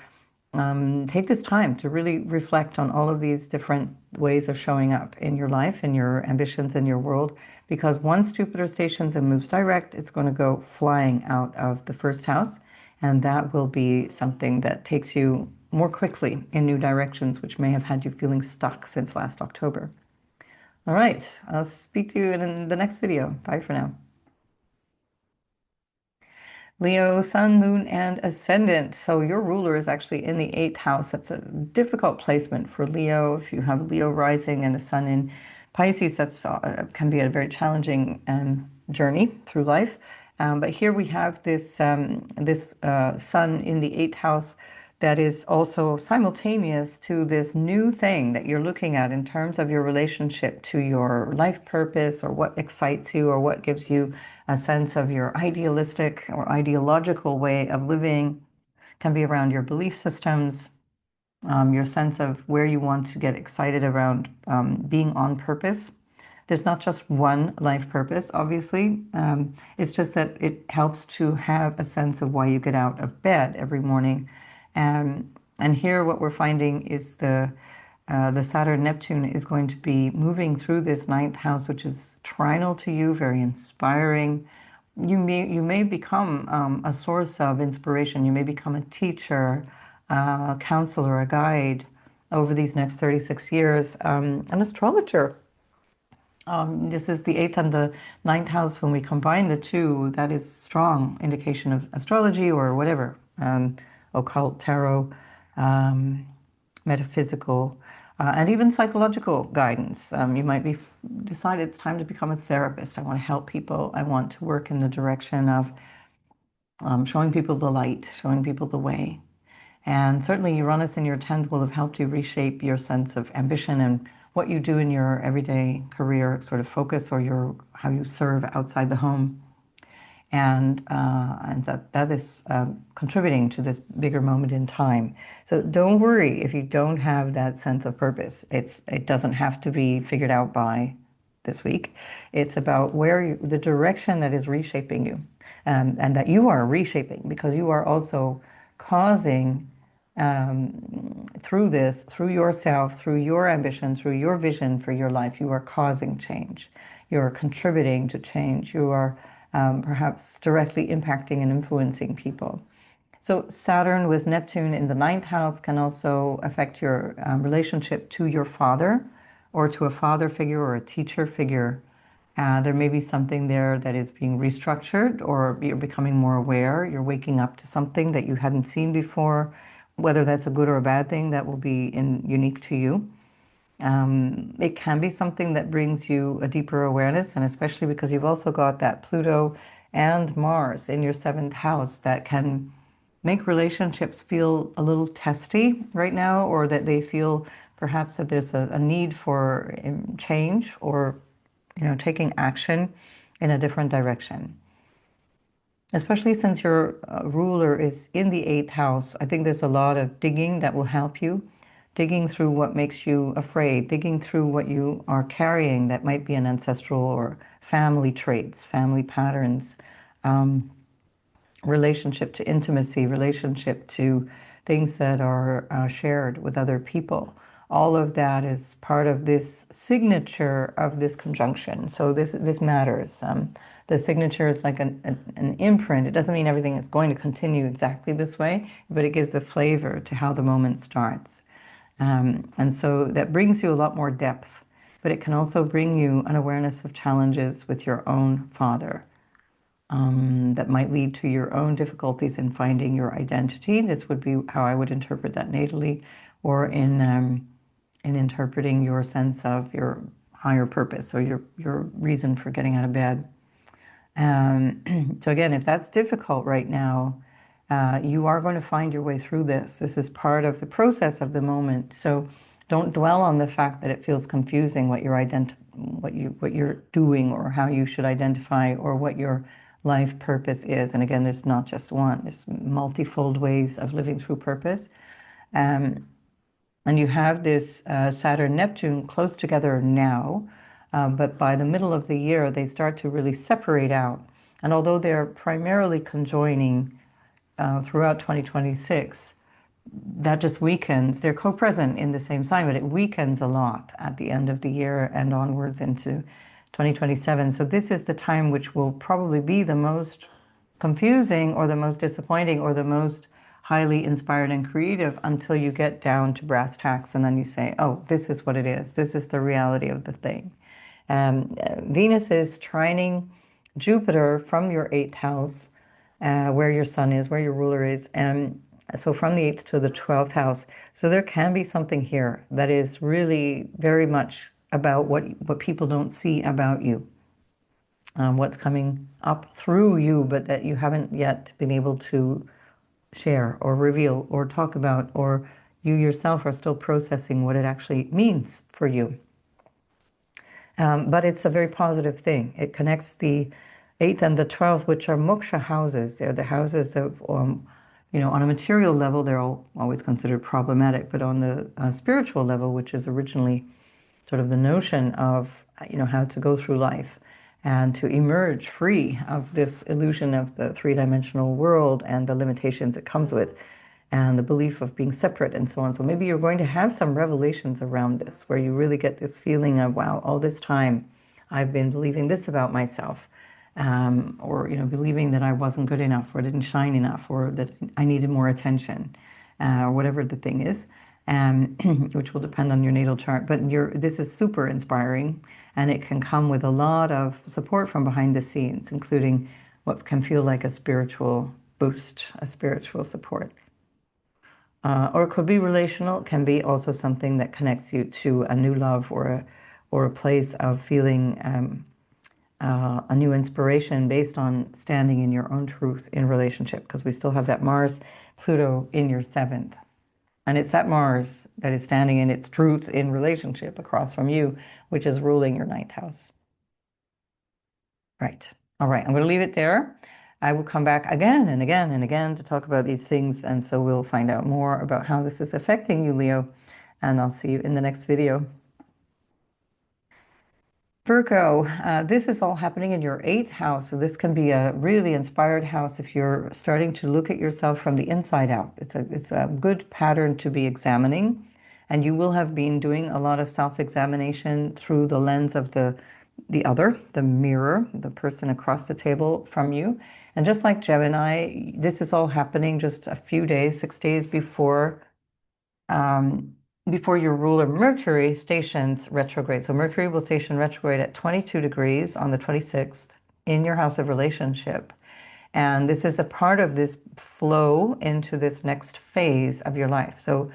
take this time to really reflect on all of these different ways of showing up in your life, in your ambitions, in your world, because once Jupiter stations and moves direct, it's going to go flying out of the first house, and that will be something that takes you more quickly in new directions, which may have had you feeling stuck since last October. All right, I'll speak to you in the next video. Bye for now. Leo, Sun, Moon, and Ascendant. So your ruler is actually in the 8th house. That's a difficult placement for Leo. If you have Leo rising and a Sun in Pisces, that's can be a very challenging journey through life. But here we have this Sun in the 8th house that is also simultaneous to this new thing that you're looking at in terms of your relationship to your life purpose, or what excites you, or what gives you a sense of your idealistic or ideological way of living. Can be around your belief systems, your sense of where you want to get excited around being on purpose. There's not just one life purpose, obviously. It's just that it helps to have a sense of why you get out of bed every morning. And here what we're finding is the Saturn-Neptune is going to be moving through this 9th house, which is trinal to you, very inspiring. You may become a source of inspiration. You may become a teacher, a counselor, a guide over these next 36 years, an astrologer. This is the 8th and the 9th house. When we combine the two, that is strong indication of astrology or whatever, occult, tarot, metaphysical, and even psychological guidance. You might decide it's time to become a therapist. I want to help people. I want to work in the direction of showing people the light, showing people the way. And certainly Uranus in your 10th will have helped you reshape your sense of ambition and what you do in your everyday career sort of focus, or how you serve outside the home. And that is contributing to this bigger moment in time. So don't worry if you don't have that sense of purpose. It doesn't have to be figured out by this week. It's about the direction that is reshaping you, and that you are reshaping, because you are also causing, through this, through yourself, through your ambition, through your vision for your life, you are causing change. You are contributing to change. You are perhaps directly impacting and influencing people. So Saturn with Neptune in the ninth house can also affect your relationship to your father, or to a father figure or a teacher figure. There may be something there that is being restructured, or you're becoming more aware. You're waking up to something that you hadn't seen before. Whether that's a good or a bad thing, that will be unique to you. It can be something that brings you a deeper awareness, and especially because you've also got that Pluto and Mars in your seventh house, that can make relationships feel a little testy right now, or that they feel perhaps that there's a need for change, or taking action in a different direction. Especially since your ruler is in the eighth house, I think there's a lot of digging that will help you. Digging through what makes you afraid, digging through what you are carrying that might be an ancestral or family traits, family patterns, relationship to intimacy, relationship to things that are shared with other people. All of that is part of this signature of this conjunction. So this matters. The signature is like an imprint. It doesn't mean everything is going to continue exactly this way, but it gives the flavor to how the moment starts. And so that brings you a lot more depth, but it can also bring you an awareness of challenges with your own father, that might lead to your own difficulties in finding your identity. This would be how I would interpret that natally, or in interpreting your sense of your higher purpose, or your reason for getting out of bed. So again, if that's difficult right now, you are going to find your way through this. This is part of the process of the moment. So don't dwell on the fact that it feels confusing what you're doing, or how you should identify, or what your life purpose is. And again, there's not just one. There's multifold ways of living through purpose. And you have this Saturn Neptune close together now, but by the middle of the year, they start to really separate out. And although they're primarily conjoining throughout 2026, that just weakens. They're co-present in the same sign, but it weakens a lot at the end of the year and onwards into 2027. So this is the time which will probably be the most confusing, or the most disappointing, or the most highly inspired and creative, until you get down to brass tacks, and then you say, oh, this is what it is. This is the reality of the thing. Venus is trining Jupiter from your eighth house, where your sun is, where your ruler is, and so from the 8th to the 12th house. So there can be something here that is really very much about what people don't see about you, what's coming up through you, but that you haven't yet been able to share or reveal or talk about, or you yourself are still processing what it actually means for you. But it's a very positive thing. It connects the 8th and the 12th, which are moksha houses. They're the houses of, on a material level, they're always considered problematic, but on the spiritual level, which is originally sort of the notion of, how to go through life and to emerge free of this illusion of the three-dimensional world and the limitations it comes with, and the belief of being separate and so on. So maybe you're going to have some revelations around this, where you really get this feeling of, wow, all this time I've been believing this about myself, or believing that I wasn't good enough, or didn't shine enough, or that I needed more attention, or whatever the thing is, which will depend on your natal chart. But this is super inspiring, and it can come with a lot of support from behind the scenes, including what can feel like a spiritual boost, a spiritual support. Or it could be relational. It can be also something that connects you to a new love, or a place of feeling a new inspiration based on standing in your own truth in relationship, because we still have that Mars Pluto in your 7th, and it's that Mars that is standing in its truth in relationship across from you, which is ruling your 9th house. Right. All right, I'm going to leave it there. I will come back again and again and again to talk about these things, and so we'll find out more about how this is affecting you, Leo, and I'll see you in the next video. Virgo, this is all happening in your eighth house. So this can be a really inspired house if you're starting to look at yourself from the inside out. It's a good pattern to be examining. And you will have been doing a lot of self-examination through the lens of the other, the mirror, the person across the table from you. And just like Gemini, this is all happening just a few days, 6 days um, before your ruler Mercury stations retrograde. So Mercury will station retrograde at 22 degrees on the 26th in your house of relationship. And this is a part of this flow into this next phase of your life. So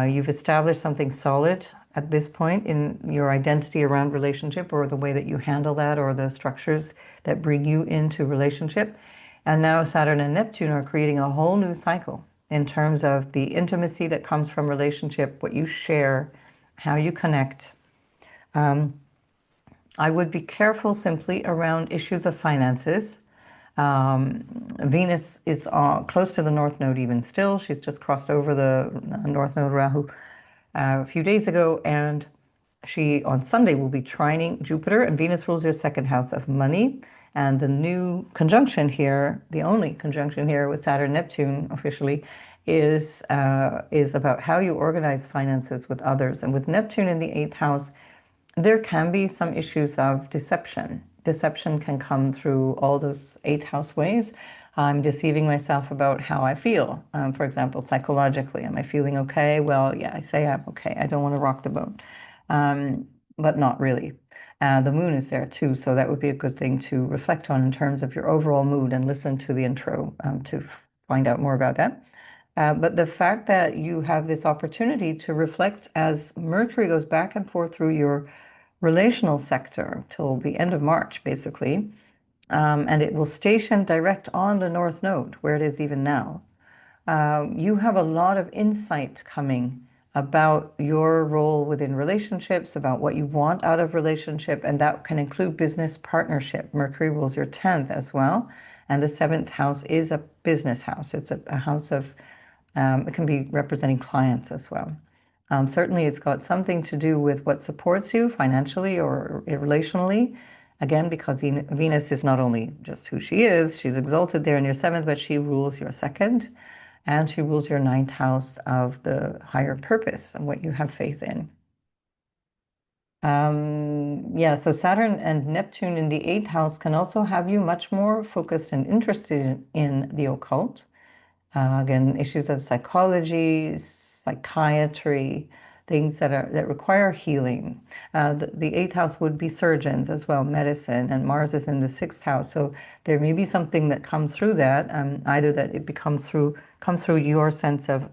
you've established something solid at this point in your identity around relationship, or the way that you handle that, or the structures that bring you into relationship. And now Saturn and Neptune are creating a whole new cycle in terms of the intimacy that comes from relationship, what you share, how you connect. I would be careful simply around issues of finances. Venus is close to the North Node even still. She's just crossed over the North Node Rahu a few days ago, and she on Sunday will be trining Jupiter, and Venus rules your second house of money. And the new conjunction here, the only conjunction here with Saturn Neptune officially, is about how you organize finances with others. And with Neptune in the eighth house, there can be some issues of deception. Deception can come through all those eighth house ways. I'm deceiving myself about how I feel. For example, psychologically, am I feeling okay? Well, yeah, I say I'm okay. I don't want to rock the boat, but not really. The moon is there too, so that would be a good thing to reflect on in terms of your overall mood, and listen to the intro to find out more about that. But the fact that you have this opportunity to reflect as Mercury goes back and forth through your relational sector till the end of March, basically, and it will station direct on the North Node, where it is even now. You have a lot of insight coming about your role within relationships, about what you want out of relationship, and that can include business partnership. Mercury rules your 10th as well, and the seventh house is a business house. It's a house of, it can be representing clients as well. Certainly, it's got something to do with what supports you financially or relationally. Again, because Venus is not only just who she is, she's exalted there in your seventh, but she rules your second, and she rules your ninth house of the higher purpose and what you have faith in. Yeah, so Saturn and Neptune in the eighth house can also have you much more focused and interested in the occult. Again, issues of psychology, psychiatry, things that require healing. The eighth house would be surgeons as well, medicine, and Mars is in the sixth house. So there may be something that comes through that, either that it comes through your sense of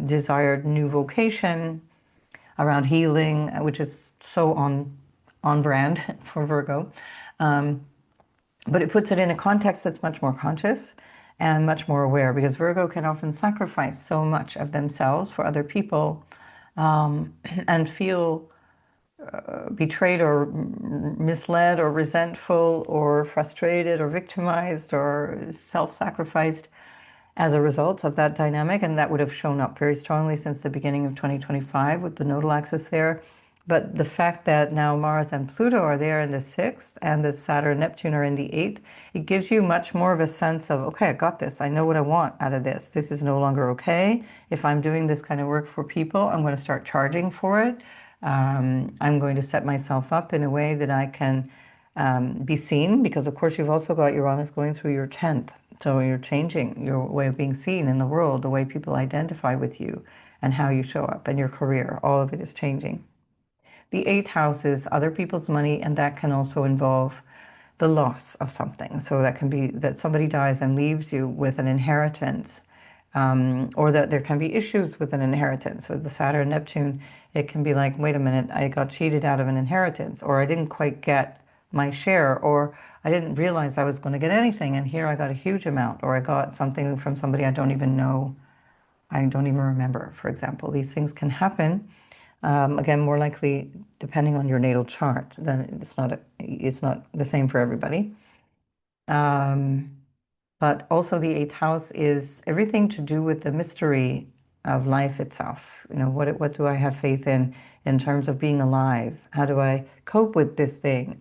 desired new vocation around healing, which is so on brand for Virgo. But it puts it in a context that's much more conscious and much more aware, because Virgo can often sacrifice so much of themselves for other people, and feel betrayed or misled or resentful or frustrated or victimized or self-sacrificed as a result of that dynamic. And that would have shown up very strongly since the beginning of 2025 with the nodal axis there. But the fact that now Mars and Pluto are there in the sixth, and the Saturn and Neptune are in the eighth, it gives you much more of a sense of, okay, I got this. I know what I want out of this. This is no longer okay. If I'm doing this kind of work for people, I'm going to start charging for it. I'm going to set myself up in a way that I can be seen, because of course you've also got Uranus going through your 10th. So you're changing your way of being seen in the world, the way people identify with you and how you show up, and your career. All of it is changing. The eighth house is other people's money, and that can also involve the loss of something. So that can be that somebody dies and leaves you with an inheritance, or that there can be issues with an inheritance. So the Saturn Neptune, it can be like, wait a minute, I got cheated out of an inheritance, or I didn't quite get my share, or I didn't realize I was going to get anything, and here I got a huge amount, or I got something from somebody I don't even know, I don't even remember, for example. These things can happen. Again, more likely depending on your natal chart. Then it's not the same for everybody. But also the eighth house is everything to do with the mystery of life itself. What do I have faith in terms of being alive? How do I cope with this thing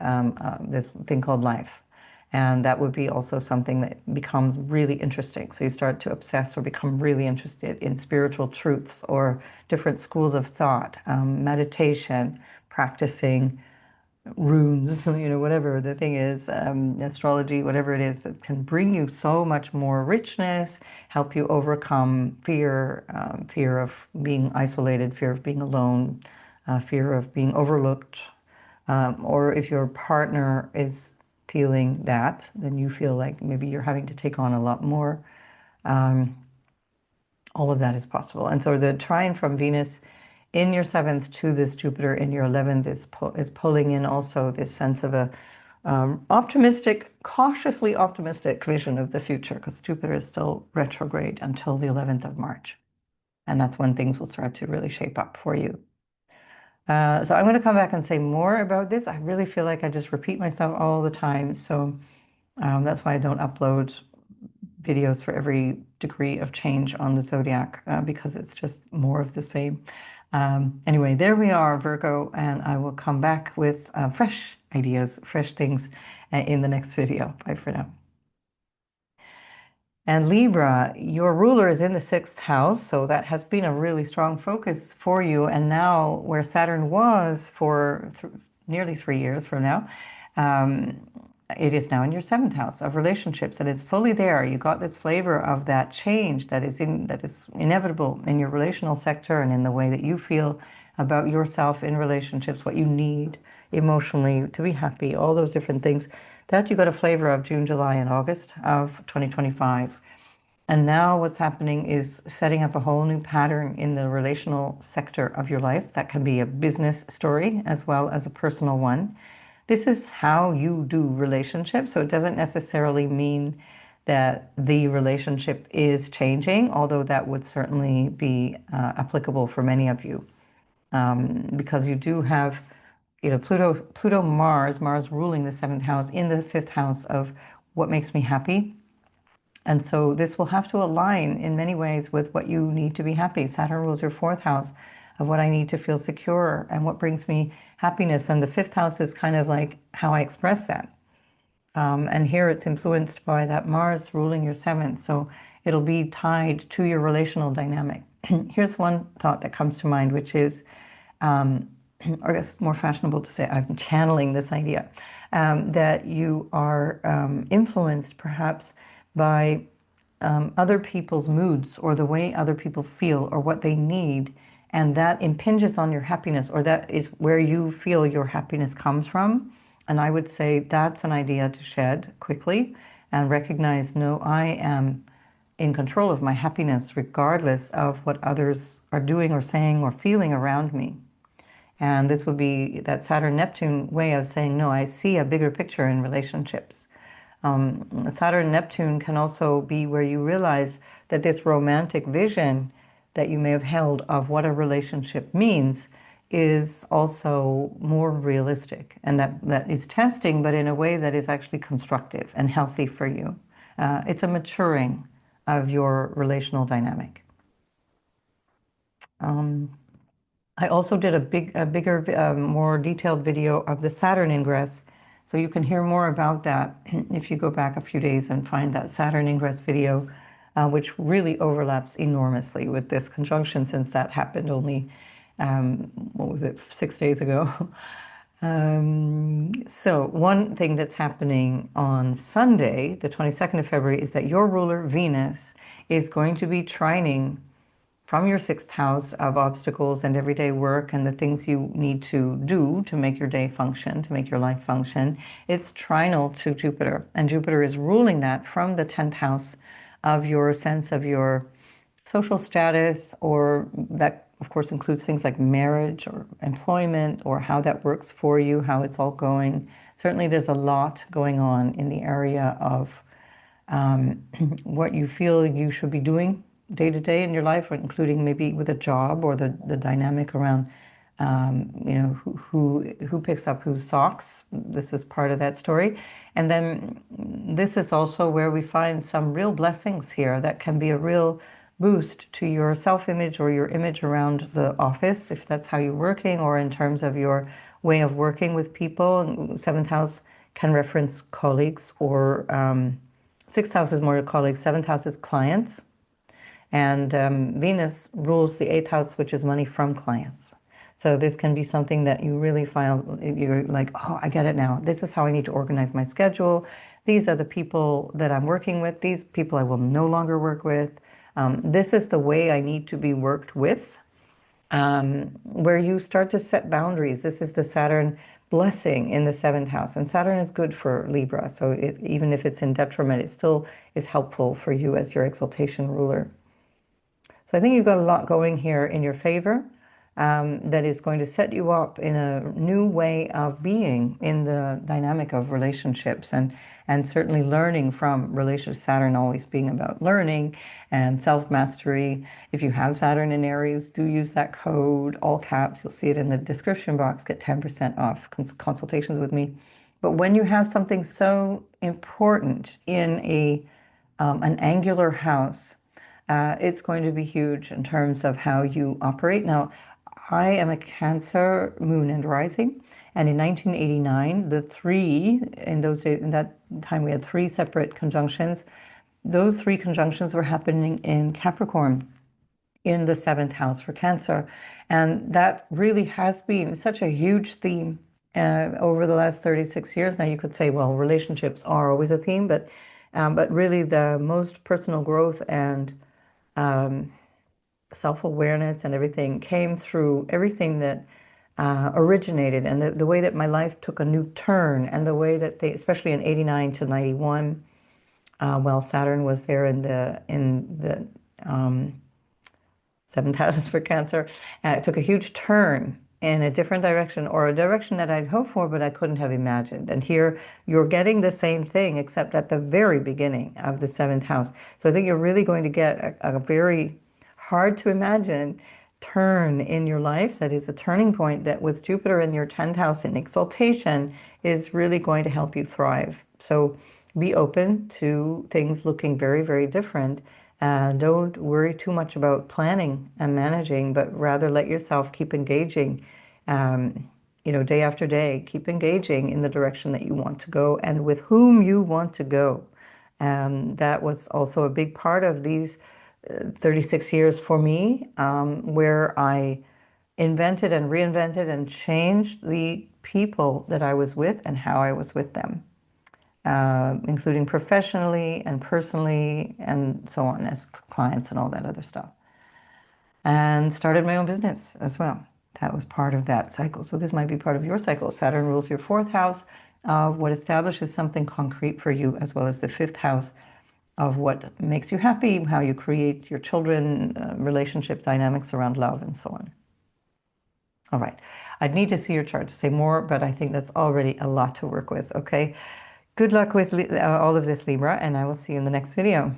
called life? And that would be also something that becomes really interesting. So you start to obsess or become really interested in spiritual truths or different schools of thought, meditation, practicing runes, whatever the thing is, astrology, whatever it is that can bring you so much more richness, help you overcome fear, fear of being isolated, fear of being alone, fear of being overlooked. Or if your partner is feeling that, then you feel like maybe you're having to take on a lot more. All of that is possible. And so the trine from Venus in your seventh to this Jupiter in your 11th is pulling in also this sense of a optimistic, cautiously optimistic vision of the future, because Jupiter is still retrograde until the 11th of March. And that's when things will start to really shape up for you. So I'm going to come back and say more about this. I really feel like I just repeat myself all the time. So that's why I don't upload videos for every degree of change on the zodiac, because it's just more of the same. Anyway, there we are, Virgo, and I will come back with fresh ideas, fresh things in the next video. Bye for now. And Libra, your ruler is in the sixth house, so that has been a really strong focus for you. And now, where Saturn was for nearly 3 years from now, it is now in your seventh house of relationships, and it's fully there. You got this flavor of that change that is inevitable in your relational sector and in the way that you feel about yourself in relationships, what you need emotionally to be happy, all those different things. That you got a flavor of June, July, and August of 2025. And now what's happening is setting up a whole new pattern in the relational sector of your life. That can be a business story as well as a personal one. This is how you do relationships. So it doesn't necessarily mean that the relationship is changing, although that would certainly be applicable for many of you. Because you do have Pluto, Mars ruling the seventh house in the fifth house of what makes me happy. And so this will have to align in many ways with what you need to be happy. Saturn rules your fourth house of what I need to feel secure and what brings me happiness. And the fifth house is kind of like how I express that. And here it's influenced by that Mars ruling your seventh. So it'll be tied to your relational dynamic. Here's one thought that comes to mind, which is, or I guess it's more fashionable to say, I'm channeling this idea, that you are influenced perhaps by other people's moods or the way other people feel or what they need, and that impinges on your happiness, or that is where you feel your happiness comes from. And I would say that's an idea to shed quickly and recognize, no, I am in control of my happiness regardless of what others are doing or saying or feeling around me. And this would be that Saturn Neptune way of saying, no, I see a bigger picture in relationships. Saturn Neptune can also be where you realize that this romantic vision that you may have held of what a relationship means is also more realistic, and that is testing, but in a way that is actually constructive and healthy for you. It's a maturing of your relational dynamic. I also did a bigger, more detailed video of the Saturn ingress, so you can hear more about that if you go back a few days and find that Saturn ingress video, which really overlaps enormously with this conjunction, since that happened only, what was it, 6 days ago. So one thing that's happening on Sunday, the 22nd of February, is that your ruler, Venus, is going to be trining from your sixth house of obstacles and everyday work and the things you need to do to make your day function, to make your life function. It's trinal to Jupiter, and Jupiter is ruling that from the 10th house of your sense of your social status, or that of course includes things like marriage or employment or how that works for you, how it's all going. Certainly there's a lot going on in the area of what you feel you should be doing day to day in your life, including maybe with a job, or the dynamic around who picks up whose socks. This is part of that story. And then this is also where we find some real blessings here that can be a real boost to your self-image or your image around the office, if that's how you're working, or in terms of your way of working with people. Seventh house can reference colleagues, or sixth house is more colleagues, seventh house is clients, and Venus rules the eighth house, which is money from clients. So this can be something that you really find, you're like, oh, I get it now. This is how I need to organize my schedule. These are the people that I'm working with. These people I will no longer work with. This is the way I need to be worked with, where you start to set boundaries. This is the Saturn blessing in the seventh house. And Saturn is good for Libra. So even if it's in detriment, it still is helpful for you as your exaltation ruler. So I think you've got a lot going here in your favor, that is going to set you up in a new way of being in the dynamic of relationships, and certainly learning from relationships. Saturn always being about learning and self-mastery. If you have Saturn in Aries, do use that code, all caps. You'll see it in the description box. Get 10% off consultations with me. But when you have something so important in an angular house, it's going to be huge in terms of how you operate. Now, I am a Cancer moon and rising, and in 1989, in those days, in that time, we had three separate conjunctions. Those three conjunctions were happening in Capricorn, in the seventh house for Cancer, and that really has been such a huge theme over the last 36 years. Now, you could say, well, relationships are always a theme, but really the most personal growth and self-awareness and everything came through everything that originated, and the way that my life took a new turn, and the way that especially in 89 to 91, well, Saturn was there in the seventh house for Cancer, it took a huge turn in a different direction, or a direction that I'd hoped for, but I couldn't have imagined. And here you're getting the same thing, except at the very beginning of the seventh house. So I think you're really going to get a very hard to imagine turn in your life. That is a turning point that, with Jupiter in your 10th house in exaltation, is really going to help you thrive. So be open to things looking very, very different. Don't worry too much about planning and managing, but rather let yourself keep engaging, day after day. Keep engaging in the direction that you want to go and with whom you want to go. That was also a big part of these 36 years for me, where I invented and reinvented and changed the people that I was with and how I was with them, including professionally and personally and so on, as clients and all that other stuff. And started my own business as well. That was part of that cycle. So this might be part of your cycle. Saturn rules your fourth house of what establishes something concrete for you, as well as the fifth house of what makes you happy, how you create your children, relationship dynamics around love, and so on. All right. I'd need to see your chart to say more, but I think that's already a lot to work with, okay? Good luck with all of this, Libra, and I will see you in the next video.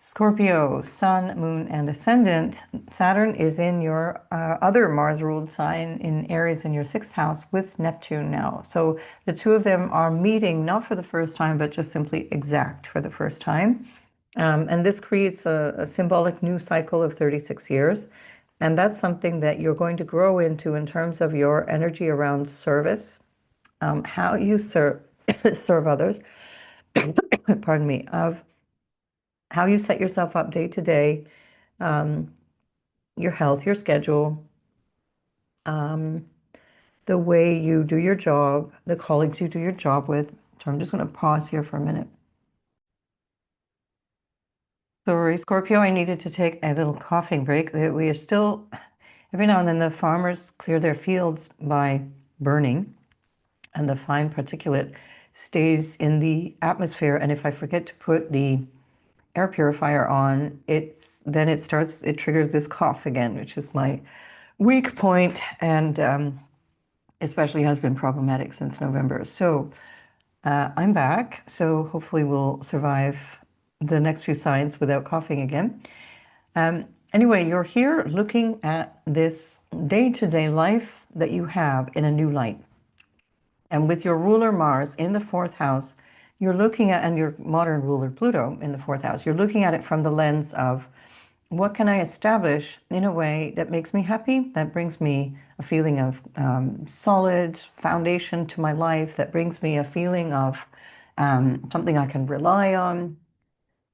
Scorpio, Sun, Moon, and Ascendant. Saturn is in your other Mars-ruled sign in Aries in your sixth house with Neptune now. So the two of them are meeting not for the first time, but just simply exact for the first time. And this creates a symbolic new cycle of 36 years. And that's something that you're going to grow into in terms of your energy around service, how you serve others, pardon me, of how you set yourself up day to day, your health, your schedule, the way you do your job, the colleagues you do your job with. So I'm just going to pause here for a minute. Sorry, Scorpio, I needed to take a little coughing break. We are still, every now and then, the farmers clear their fields by burning, and the fine particulate stays in the atmosphere. And if I forget to put the air purifier on, it triggers this cough again, which is my weak point, and especially has been problematic since November. So I'm back, so hopefully we'll survive the next few signs without coughing again. Anyway, you're here looking at this day-to-day life that you have in a new light. And with your ruler Mars in the fourth house, you're looking at, and your modern ruler Pluto in the fourth house, you're looking at it from the lens of what can I establish in a way that makes me happy, that brings me a feeling of solid foundation to my life, that brings me a feeling of something I can rely on.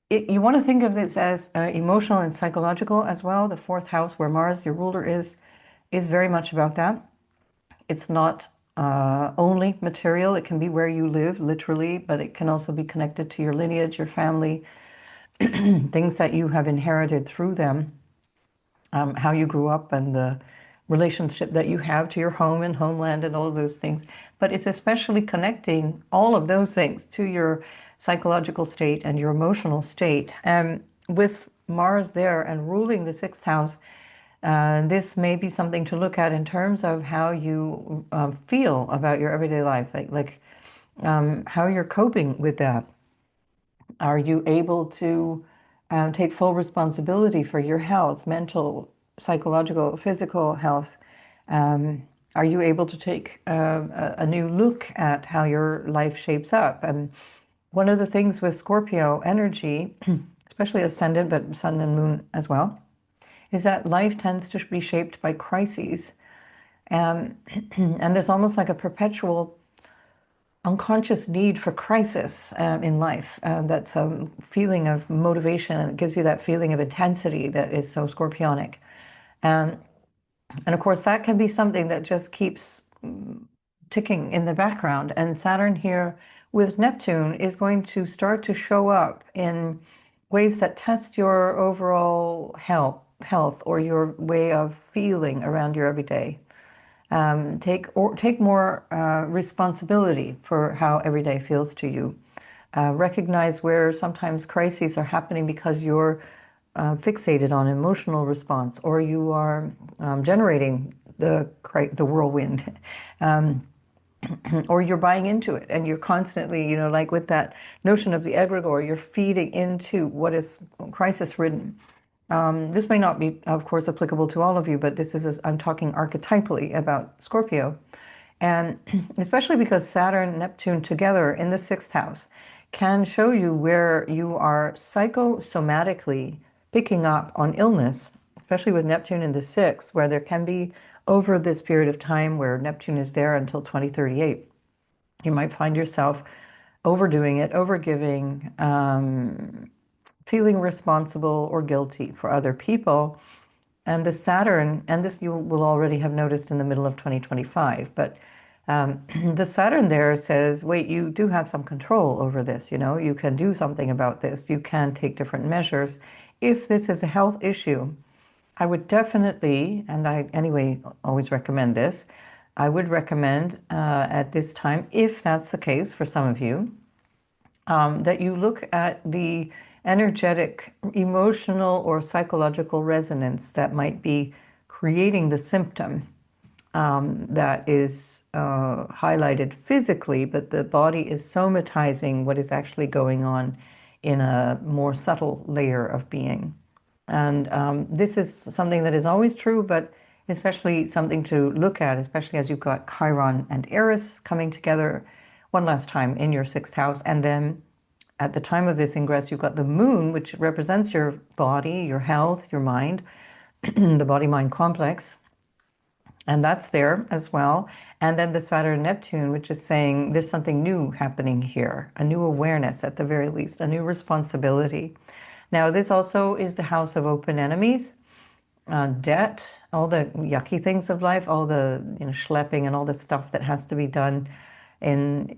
You want to think of this as emotional and psychological as well. The fourth house, where Mars, your ruler, is very much about that. It's not only material. It can be where you live, literally, but it can also be connected to your lineage, your family, things that you have inherited through them, how you grew up, and the relationship that you have to your home and homeland and all of those things. But it's especially connecting all of those things to your psychological state and your emotional state. With Mars there and ruling the sixth house, this may be something to look at in terms of how you feel about your everyday life, like how you're coping with that. Are you able to take full responsibility for your health, mental, psychological, physical health? Are you able to take a new look at how your life shapes up? And one of the things with Scorpio energy, especially ascendant, but sun and moon as well, is that life tends to be shaped by crises. And there's almost like a perpetual unconscious need for crisis in life. That's a feeling of motivation, and it gives you that feeling of intensity that is so scorpionic. And of course, that can be something that just keeps ticking in the background. And Saturn here with Neptune is going to start to show up in ways that test your overall health or your way of feeling around your everyday. Take more responsibility for how every day feels to you. Recognize where sometimes crises are happening because you're fixated on emotional response, or you are generating the whirlwind, or you're buying into it, and you're constantly, like with that notion of the egregore, you're feeding into what is crisis ridden. This may not be, of course, applicable to all of you, but I'm talking archetypally about Scorpio. And especially because Saturn and Neptune together in the sixth house can show you where you are psychosomatically picking up on illness, especially with Neptune in the sixth, where there can be, over this period of time where Neptune is there until 2038, you might find yourself overdoing it, overgiving, feeling responsible or guilty for other people. And the Saturn, and this you will already have noticed in the middle of 2025, but the Saturn there says, wait, you do have some control over this, you can do something about this, you can take different measures. If this is a health issue, I would definitely, and I anyway always recommend this, I would recommend at this time, if that's the case for some of you, that you look at the energetic, emotional, or psychological resonance that might be creating the symptom that is highlighted physically, but the body is somatizing what is actually going on in a more subtle layer of being. And this is something that is always true, but especially something to look at, especially as you've got Chiron and Eris coming together one last time in your sixth house. And then at the time of this ingress, you've got the moon, which represents your body, your health, your mind, the body-mind complex. And that's there as well. And then the Saturn Neptune, which is saying there's something new happening here, a new awareness at the very least, a new responsibility. Now, this also is the house of open enemies, debt, all the yucky things of life, all the schlepping and all the stuff that has to be done in,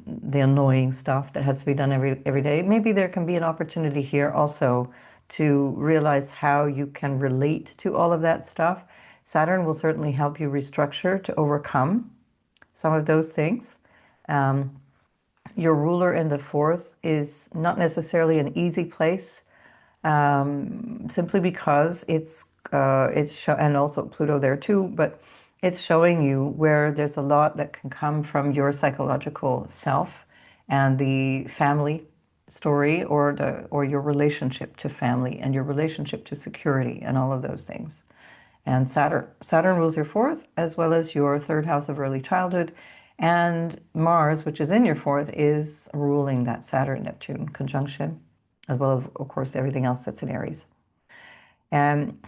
the annoying stuff that has to be done every day. Maybe there can be an opportunity here also to realize how you can relate to all of that stuff. Saturn will certainly help you restructure to overcome some of those things. Your ruler in the fourth is not necessarily an easy place, simply because and also Pluto there too, but it's showing you where there's a lot that can come from your psychological self and the family story, or your relationship to family and your relationship to security and all of those things. And Saturn rules your fourth, as well as your third house of early childhood And Mars, which is in your fourth, is ruling that Saturn-Neptune conjunction, as well as, of course, everything else that's in Aries. And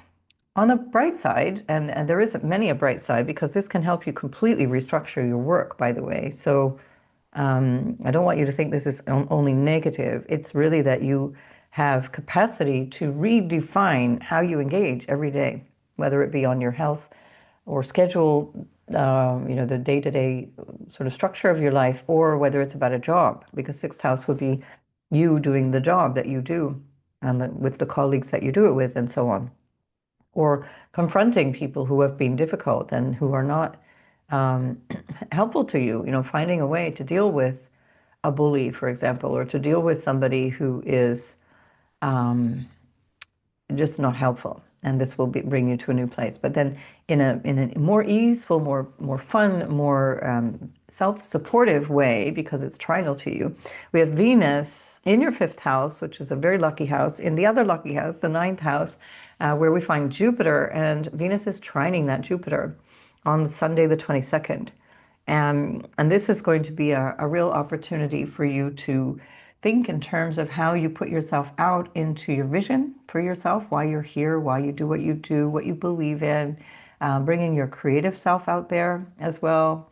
on the bright side, and there isn't many a bright side, because this can help you completely restructure your work, by the way. So I don't want you to think this is only negative. It's really that you have capacity to redefine how you engage every day, whether it be on your health or schedule, the day-to-day sort of structure of your life, or whether it's about a job, because sixth house would be you doing the job that you do and with the colleagues that you do it with and so on, or confronting people who have been difficult and who are not um, helpful to you, finding a way to deal with a bully, for example, or to deal with somebody who is um, just not helpful. And this will bring you to a new place. But then in a more easeful, more fun, more self-supportive way, because it's trinal to you, we have Venus in your fifth house, which is a very lucky house, in the other lucky house, the ninth house, where we find Jupiter, and Venus is trining that Jupiter on Sunday the 22nd. And this is going to be a real opportunity for you to think in terms of how you put yourself out into your vision for yourself, why you're here, why you do, what you believe in, bringing your creative self out there as well.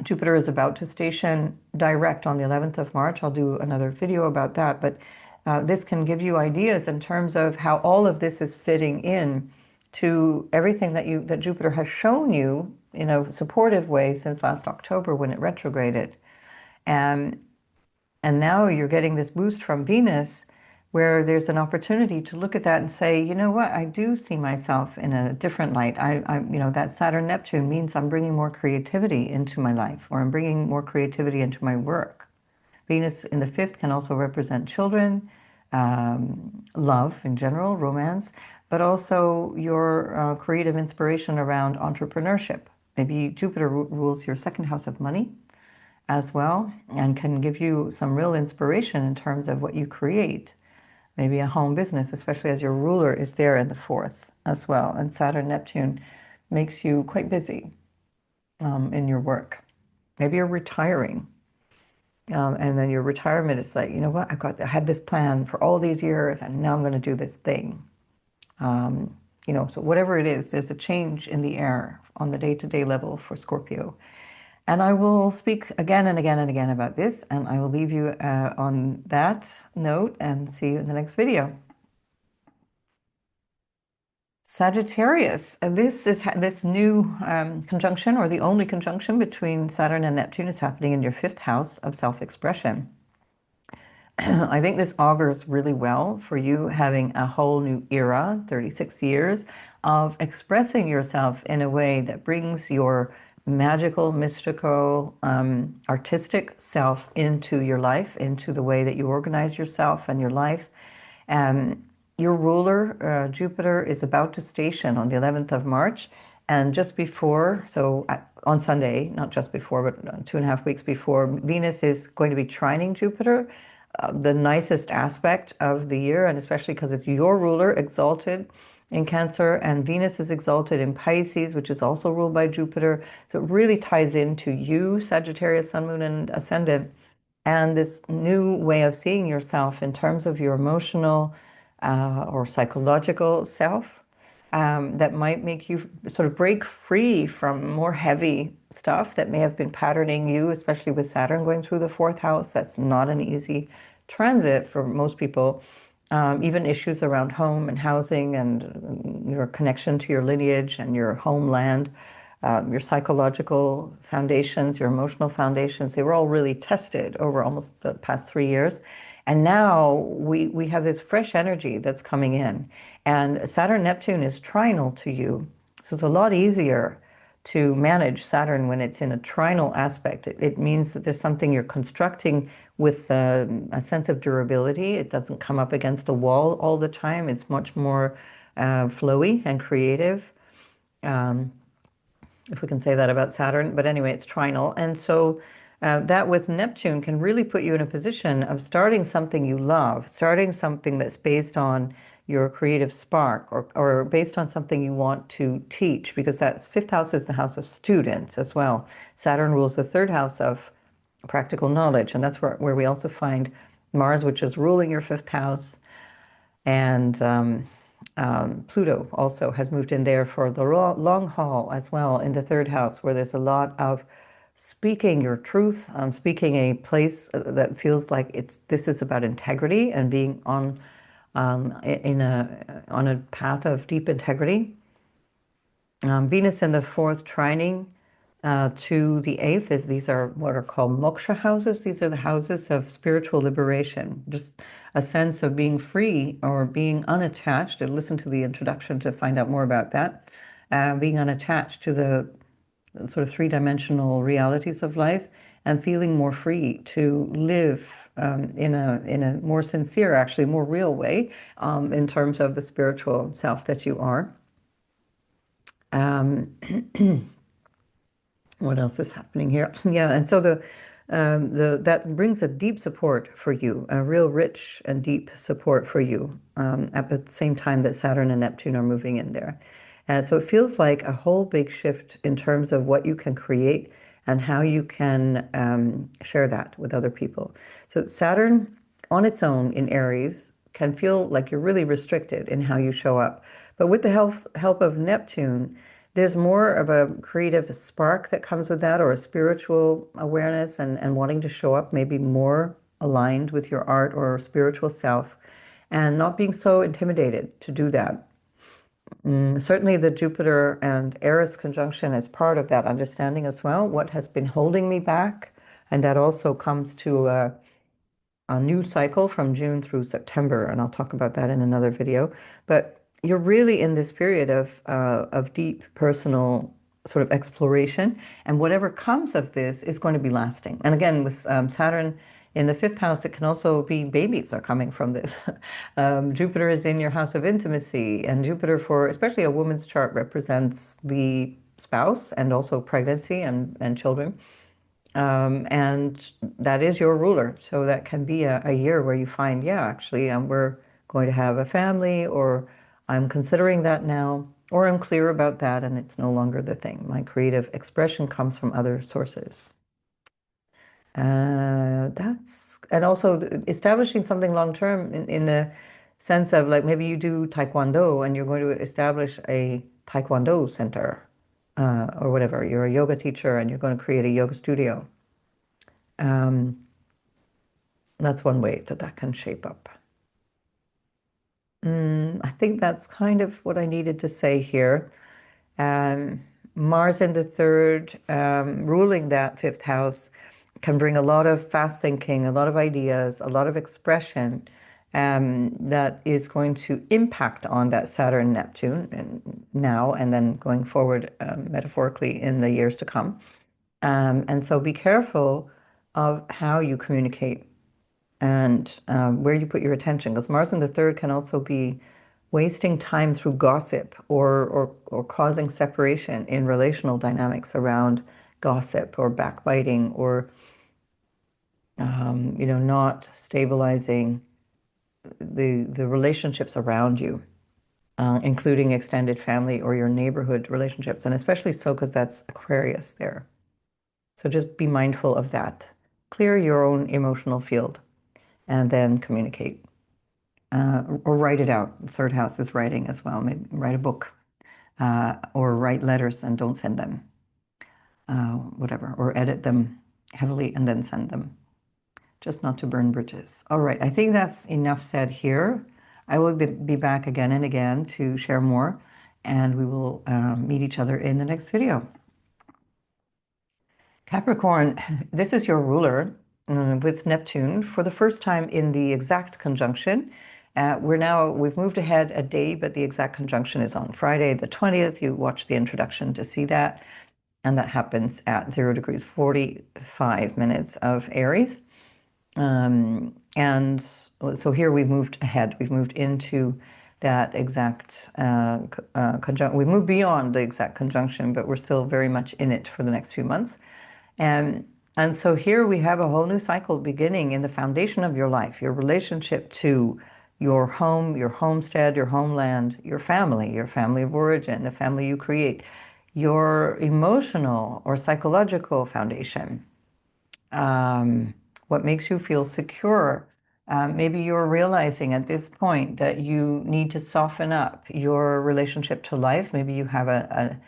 Jupiter is about to station direct on the 11th of March. I'll do another video about that, but this can give you ideas in terms of how all of this is fitting in to everything that Jupiter has shown you in a supportive way since last October when it retrograded. And now you're getting this boost from Venus where there's an opportunity to look at that and say, you know what, I do see myself in a different light. That Saturn Neptune means I'm bringing more creativity into my life, or I'm bringing more creativity into my work. Venus in the fifth can also represent children, love in general, romance, but also your creative inspiration around entrepreneurship. Maybe Jupiter rules your second house of money as well, and can give you some real inspiration in terms of what you create. Maybe a home business, especially as your ruler is there in the fourth as well. And Saturn Neptune makes you quite busy in your work. Maybe you're retiring. And then your retirement is like, you know what, I had this plan for all these years, and now I'm going to do this thing. So whatever it is, there's a change in the air on the day-to-day level for Scorpio. And I will speak again and again and again about this, and I will leave you on that note and see you in the next video. Sagittarius, this new conjunction, or the only conjunction between Saturn and Neptune, is happening in your fifth house of self-expression. I think this augurs really well for you having a whole new era, 36 years, of expressing yourself in a way that brings your magical, mystical, artistic self into your life, into the way that you organize yourself and your life. Your ruler, Jupiter, is about to station on the 11th of March. And just before, so on Sunday, not just before, but 2.5 weeks before, Venus is going to be trining Jupiter, the nicest aspect of the year, and especially because it's your ruler, exalted in Cancer, and Venus is exalted in Pisces, which is also ruled by Jupiter. So it really ties into you, Sagittarius, Sun, Moon, and Ascendant, and this new way of seeing yourself in terms of your emotional or psychological self that might make you sort of break free from more heavy stuff that may have been patterning you, especially with Saturn going through the fourth house. That's not an easy transit for most people. Even issues around home and housing and your connection to your lineage and your homeland, your psychological foundations, your emotional foundations, they were all really tested over almost the past 3 years. And now we have this fresh energy that's coming in. And Saturn Neptune is trinal to you. So it's a lot easier to manage Saturn when it's in a trinal aspect. It means that there's something you're constructing with a sense of durability. It doesn't come up against a wall all the time. It's much more flowy and creative, if we can say that about Saturn. But anyway, it's trinal. And so that with Neptune can really put you in a position of starting something you love, starting something that's based on your creative spark, or based on something you want to teach, because that's fifth house is the house of students as well. Saturn rules the third house of practical knowledge, and that's where we also find Mars, which is ruling your fifth house, and Pluto also has moved in there for the long haul as well in the third house, where there's a lot of speaking your truth, speaking a place that feels like this is about integrity and being on on a path of deep integrity. Venus in the fourth trining to the eighth these are what are called moksha houses. These are the houses of spiritual liberation, just a sense of being free or being unattached. And listen to the introduction to find out more about that. Being unattached to the sort of three-dimensional realities of life and feeling more free to live in a more sincere, actually more real way in terms of the spiritual self that you are. What else is happening here? Yeah, and so that brings a deep support for you, a real rich and deep support for you at the same time that Saturn and Neptune are moving in there. And so it feels like a whole big shift in terms of what you can create and how you can share that with other people. So Saturn on its own in Aries can feel like you're really restricted in how you show up. But with the help of Neptune, there's more of a creative spark that comes with that, or a spiritual awareness and wanting to show up maybe more aligned with your art or spiritual self, and not being so intimidated to do that. Certainly the Jupiter and Eris conjunction is part of that understanding as well. What has been holding me back? And that also comes to a new cycle from June through September, and I'll talk about that in another video. But you're really in this period of deep personal sort of exploration, and whatever comes of this is going to be lasting. And again, with Saturn in the fifth house, it can also be babies are coming from this. Jupiter is in your house of intimacy, and Jupiter, for especially a woman's chart, represents the spouse and also pregnancy and children. And that is your ruler. So that can be a year where you find, yeah, actually, we're going to have a family, or I'm considering that now, or I'm clear about that and it's no longer the thing. My creative expression comes from other sources. And also establishing something long-term in the sense of, like, maybe you do Taekwondo and you're going to establish a Taekwondo center, or whatever. You're a yoga teacher and you're going to create a yoga studio. That's one way that can shape up. I think that's kind of what I needed to say here. Mars in the third, ruling that fifth house, can bring a lot of fast thinking, a lot of ideas, a lot of expression that is going to impact on that Saturn Neptune now and then going forward, metaphorically, in the years to come. And so be careful of how you communicate and where you put your attention, because Mars in the third can also be wasting time through gossip or causing separation in relational dynamics around gossip or backbiting, or not stabilizing the relationships around you, including extended family or your neighborhood relationships, and especially so because that's Aquarius there. So just be mindful of that. Clear your own emotional field and then communicate. Or write it out. Third house is writing as well. Maybe write a book, or write letters and don't send them. Whatever. Or edit them heavily and then send them. Just not to burn bridges. All right, I think that's enough said here. I will be back again and again to share more, and we will meet each other in the next video. Capricorn, this is your ruler with Neptune for the first time in the exact conjunction. We've moved ahead a day, but the exact conjunction is on Friday the 20th. You watch the introduction to see that. And that happens at 0 degrees 45 minutes of Aries. And so here we've moved ahead. We've moved into that exact conjunction. We've moved beyond the exact conjunction, but we're still very much in it for the next few months. And so here we have a whole new cycle beginning in the foundation of your life, your relationship to your home, your homestead, your homeland, your family of origin, the family you create, your emotional or psychological foundation, um, what makes you feel secure. Maybe you're realizing at this point that you need to soften up your relationship to life. Maybe you have a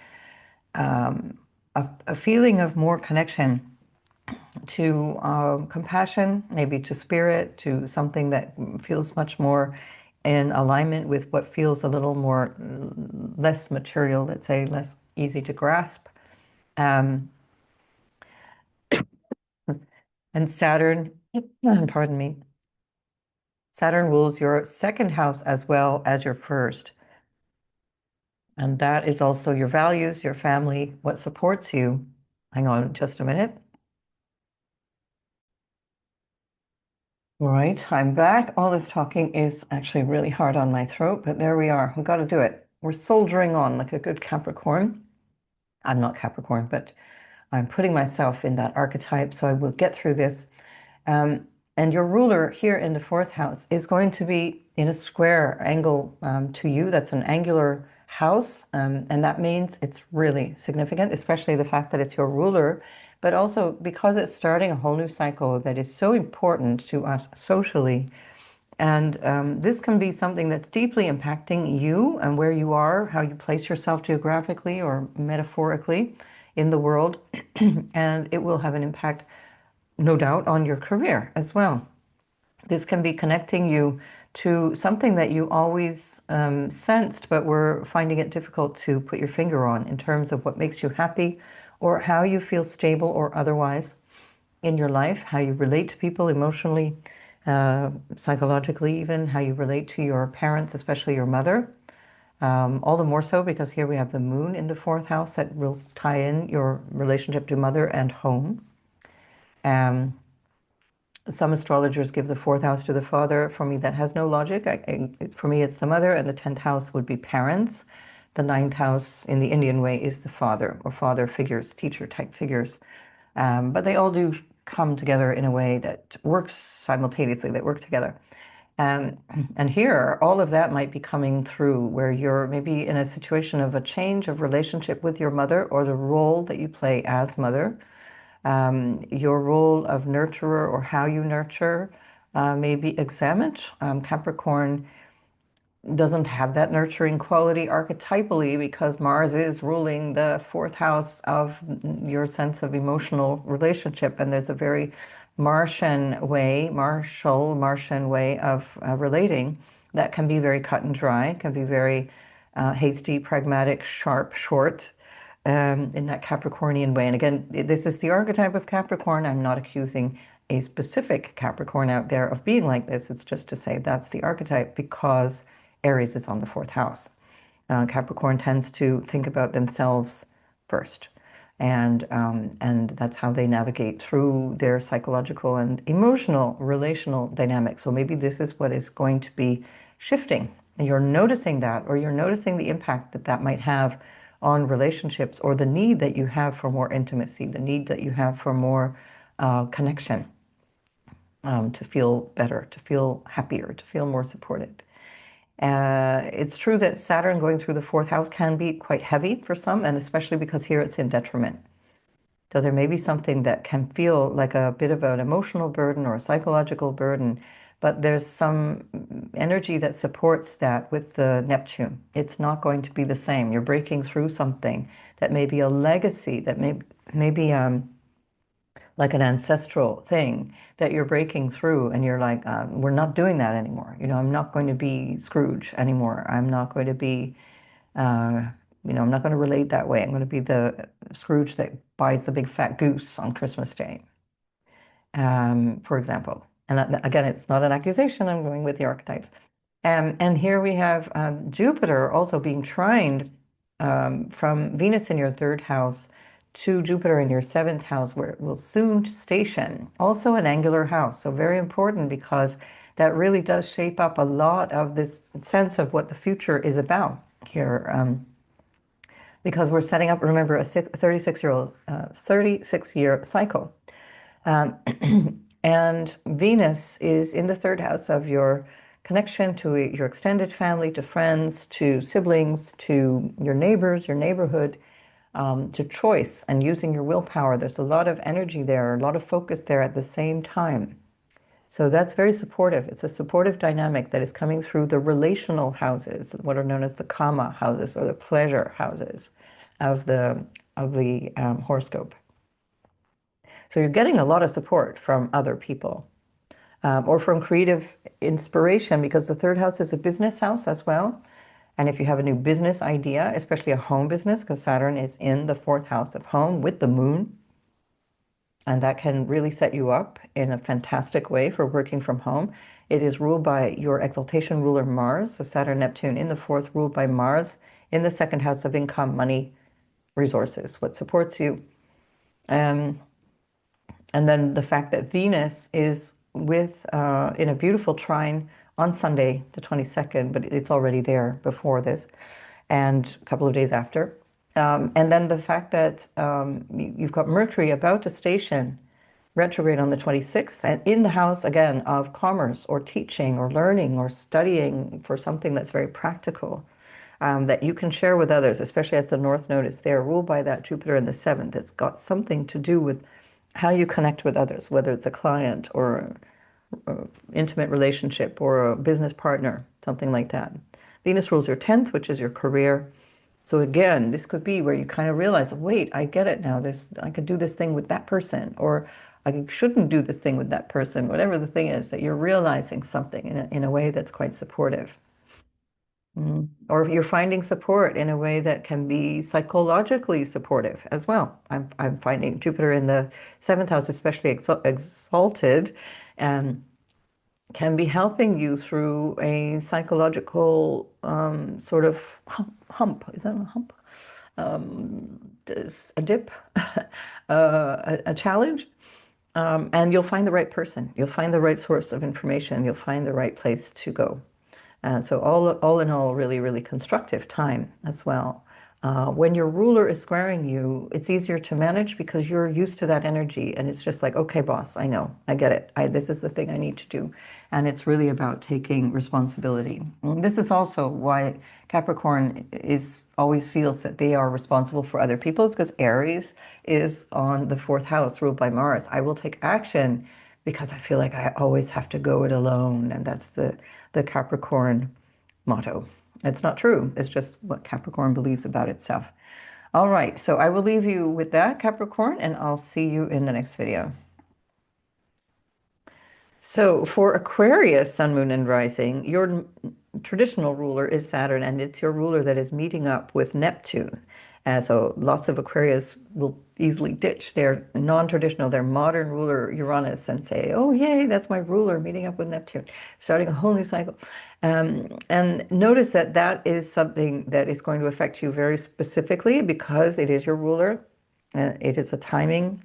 feeling of more connection to compassion, maybe to spirit, to something that feels much more in alignment with what feels a little more less material, let's say, less easy to grasp. Um, and Saturn, pardon me, Saturn rules your second house as well as your first. And that is also your values, your family, what supports you. Hang on just a minute. All right, I'm back. All this talking is actually really hard on my throat, but there we are. We've got to do it. We're soldiering on like a good Capricorn. I'm not Capricorn, but I'm putting myself in that archetype, so I will get through this. Um, and your ruler here in the fourth house is going to be in a square angle to you. That's an angular house, and that means it's really significant, especially the fact that it's your ruler, but also because it's starting a whole new cycle that is so important to us socially. And this can be something that's deeply impacting you and where you are, how you place yourself geographically or metaphorically in the world. And it will have an impact, no doubt, on your career as well. This can be connecting you to something that you always sensed, but were finding it difficult to put your finger on in terms of what makes you happy or how you feel stable or otherwise in your life, how you relate to people emotionally, psychologically, even how you relate to your parents, especially your mother. All the more so because here we have the moon in the fourth house that will tie in your relationship to mother and home. Um, some astrologers give the fourth house to the father. For me, that has no logic. For me, it's the mother, and the 10th house would be parents. The ninth house in the Indian way is the father or father figures, teacher type figures. But they all do come together in a way that works simultaneously, that work together. Um, and here, all of that might be coming through where you're maybe in a situation of a change of relationship with your mother or the role that you play as mother, your role of nurturer or how you nurture may be examined. Capricorn doesn't have that nurturing quality archetypally because Mars is ruling the fourth house of your sense of emotional relationship. And there's a very Martian way of relating that can be very cut and dry, can be very hasty, pragmatic, sharp, short. In that Capricornian way. And again, this is the archetype of Capricorn. I'm not accusing a specific Capricorn out there of being like this. It's just to say that's the archetype because Aries is on the fourth house. Capricorn tends to think about themselves first, and that's how they navigate through their psychological and emotional relational dynamics. So maybe this is what is going to be shifting, and you're noticing that, or you're noticing the impact that that might have on relationships, or the need that you have for more intimacy, the need that you have for more connection, to feel better, to feel happier, to feel more supported. It's true that Saturn going through the fourth house can be quite heavy for some, and especially because here it's in detriment. So there may be something that can feel like a bit of an emotional burden or a psychological burden, but there's some energy that supports that with the Neptune. It's not going to be the same. You're breaking through something that may be a legacy, that may be like an ancestral thing that you're breaking through, and you're like, we're not doing that anymore. I'm not going to be Scrooge anymore. I'm not going to be, I'm not going to relate that way. I'm going to be the Scrooge that buys the big fat goose on Christmas Day, for example. And again, it's not an accusation. I'm going with the archetypes. And here we have Jupiter also being trined from Venus in your third house to Jupiter in your seventh house, where it will soon station. Also an angular house, so very important because that really does shape up a lot of this sense of what the future is about here. Because we're setting up, remember, a 36-year cycle. And Venus is in the third house of your connection to your extended family, to friends, to siblings, to your neighbors, your neighborhood, to choice and using your willpower. There's a lot of energy there, a lot of focus there at the same time. So that's very supportive. It's a supportive dynamic that is coming through the relational houses, what are known as the kama houses or the pleasure houses of the horoscope. So you're getting a lot of support from other people, or from creative inspiration, because the third house is a business house as well. And if you have a new business idea, especially a home business, because Saturn is in the fourth house of home with the moon, and that can really set you up in a fantastic way for working from home. It is ruled by your exaltation ruler Mars, so Saturn Neptune in the fourth, ruled by Mars in the second house of income, money, resources, what supports you. And then the fact that Venus is with in a beautiful trine on Sunday, the 22nd, but it's already there before this, and a couple of days after. And then the fact that you've got Mercury about to station retrograde on the 26th, and in the house again of commerce or teaching or learning or studying for something that's very practical, that you can share with others, especially as the North Node is there, ruled by that Jupiter in the seventh. It's got something to do with how you connect with others, whether it's a client or an intimate relationship or a business partner, something like that. Venus rules your 10th, which is your career. So again, this could be where you kind of realize, wait, I get it now. I could do this thing with that person, or I shouldn't do this thing with that person. Whatever the thing is, that you're realizing something in a way that's quite supportive. Or you're finding support in a way that can be psychologically supportive as well. I'm finding Jupiter in the seventh house, especially exalted, can be helping you through a psychological sort of hump. Is that a hump? A dip, a challenge. And you'll find the right person. You'll find the right source of information. You'll find the right place to go. So all in all, really, really constructive time as well. When your ruler is squaring you, it's easier to manage because you're used to that energy, and it's just like, okay, boss, I know, I get it. This is the thing I need to do. And it's really about taking responsibility. And this is also why Capricorn always feels that they are responsible for other people. It's because Aries is on the fourth house, ruled by Mars. I will take action because I feel like I always have to go it alone. And that's the Capricorn motto. It's not true. It's just what Capricorn believes about itself. All right, so I will leave you with that, Capricorn, and I'll see you in the next video. So for Aquarius, Sun, Moon, and Rising, your traditional ruler is Saturn, and it's your ruler that is meeting up with Neptune. So lots of Aquarius will easily ditch their non-traditional, their modern ruler Uranus and say, oh, yay, that's my ruler meeting up with Neptune, starting a whole new cycle. And notice that that is something that is going to affect you very specifically because it is your ruler. It is a timing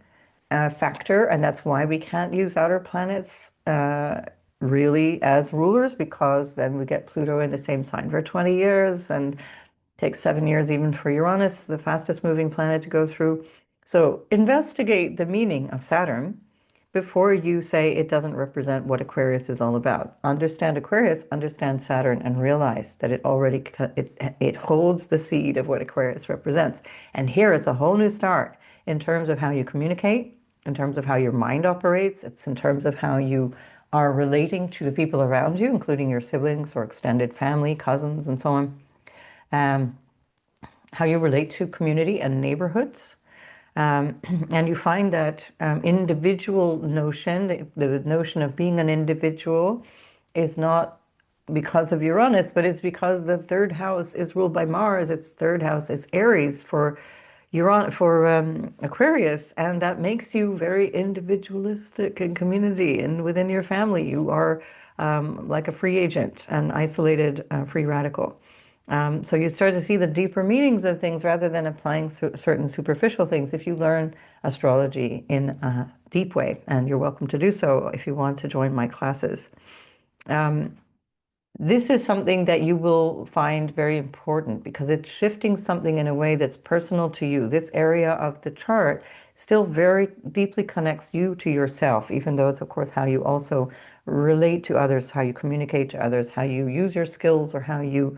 factor, and that's why we can't use outer planets really as rulers, because then we get Pluto in the same sign for 20 years, and takes 7 years even for Uranus, the fastest moving planet, to go through. So investigate the meaning of Saturn before you say it doesn't represent what Aquarius is all about. Understand Aquarius, understand Saturn, and realize that it holds the seed of what Aquarius represents. And here is a whole new start in terms of how you communicate, in terms of how your mind operates. It's in terms of how you are relating to the people around you, including your siblings or extended family, cousins, and so on. How you relate to community and neighborhoods. And you find that individual notion, the notion of being an individual, is not because of Uranus, but it's because the third house is ruled by Mars. Its third house is Aries for Aquarius, and that makes you very individualistic in community and within your family. You are like a free agent, an isolated free radical. So you start to see the deeper meanings of things rather than applying certain superficial things if you learn astrology in a deep way. And you're welcome to do so if you want to join my classes. This is something that you will find very important because it's shifting something in a way that's personal to you. This area of the chart still very deeply connects you to yourself, even though it's, of course, how you also relate to others, how you communicate to others, how you use your skills, or how you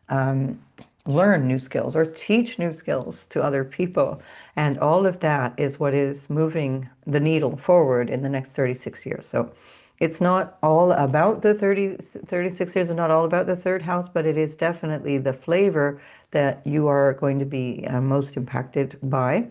um, learn new skills or teach new skills to other people. And all of that is what is moving the needle forward in the next 36 years. So it's not all about the 36 years, and not all about the third house, but it is definitely the flavor that you are going to be most impacted by,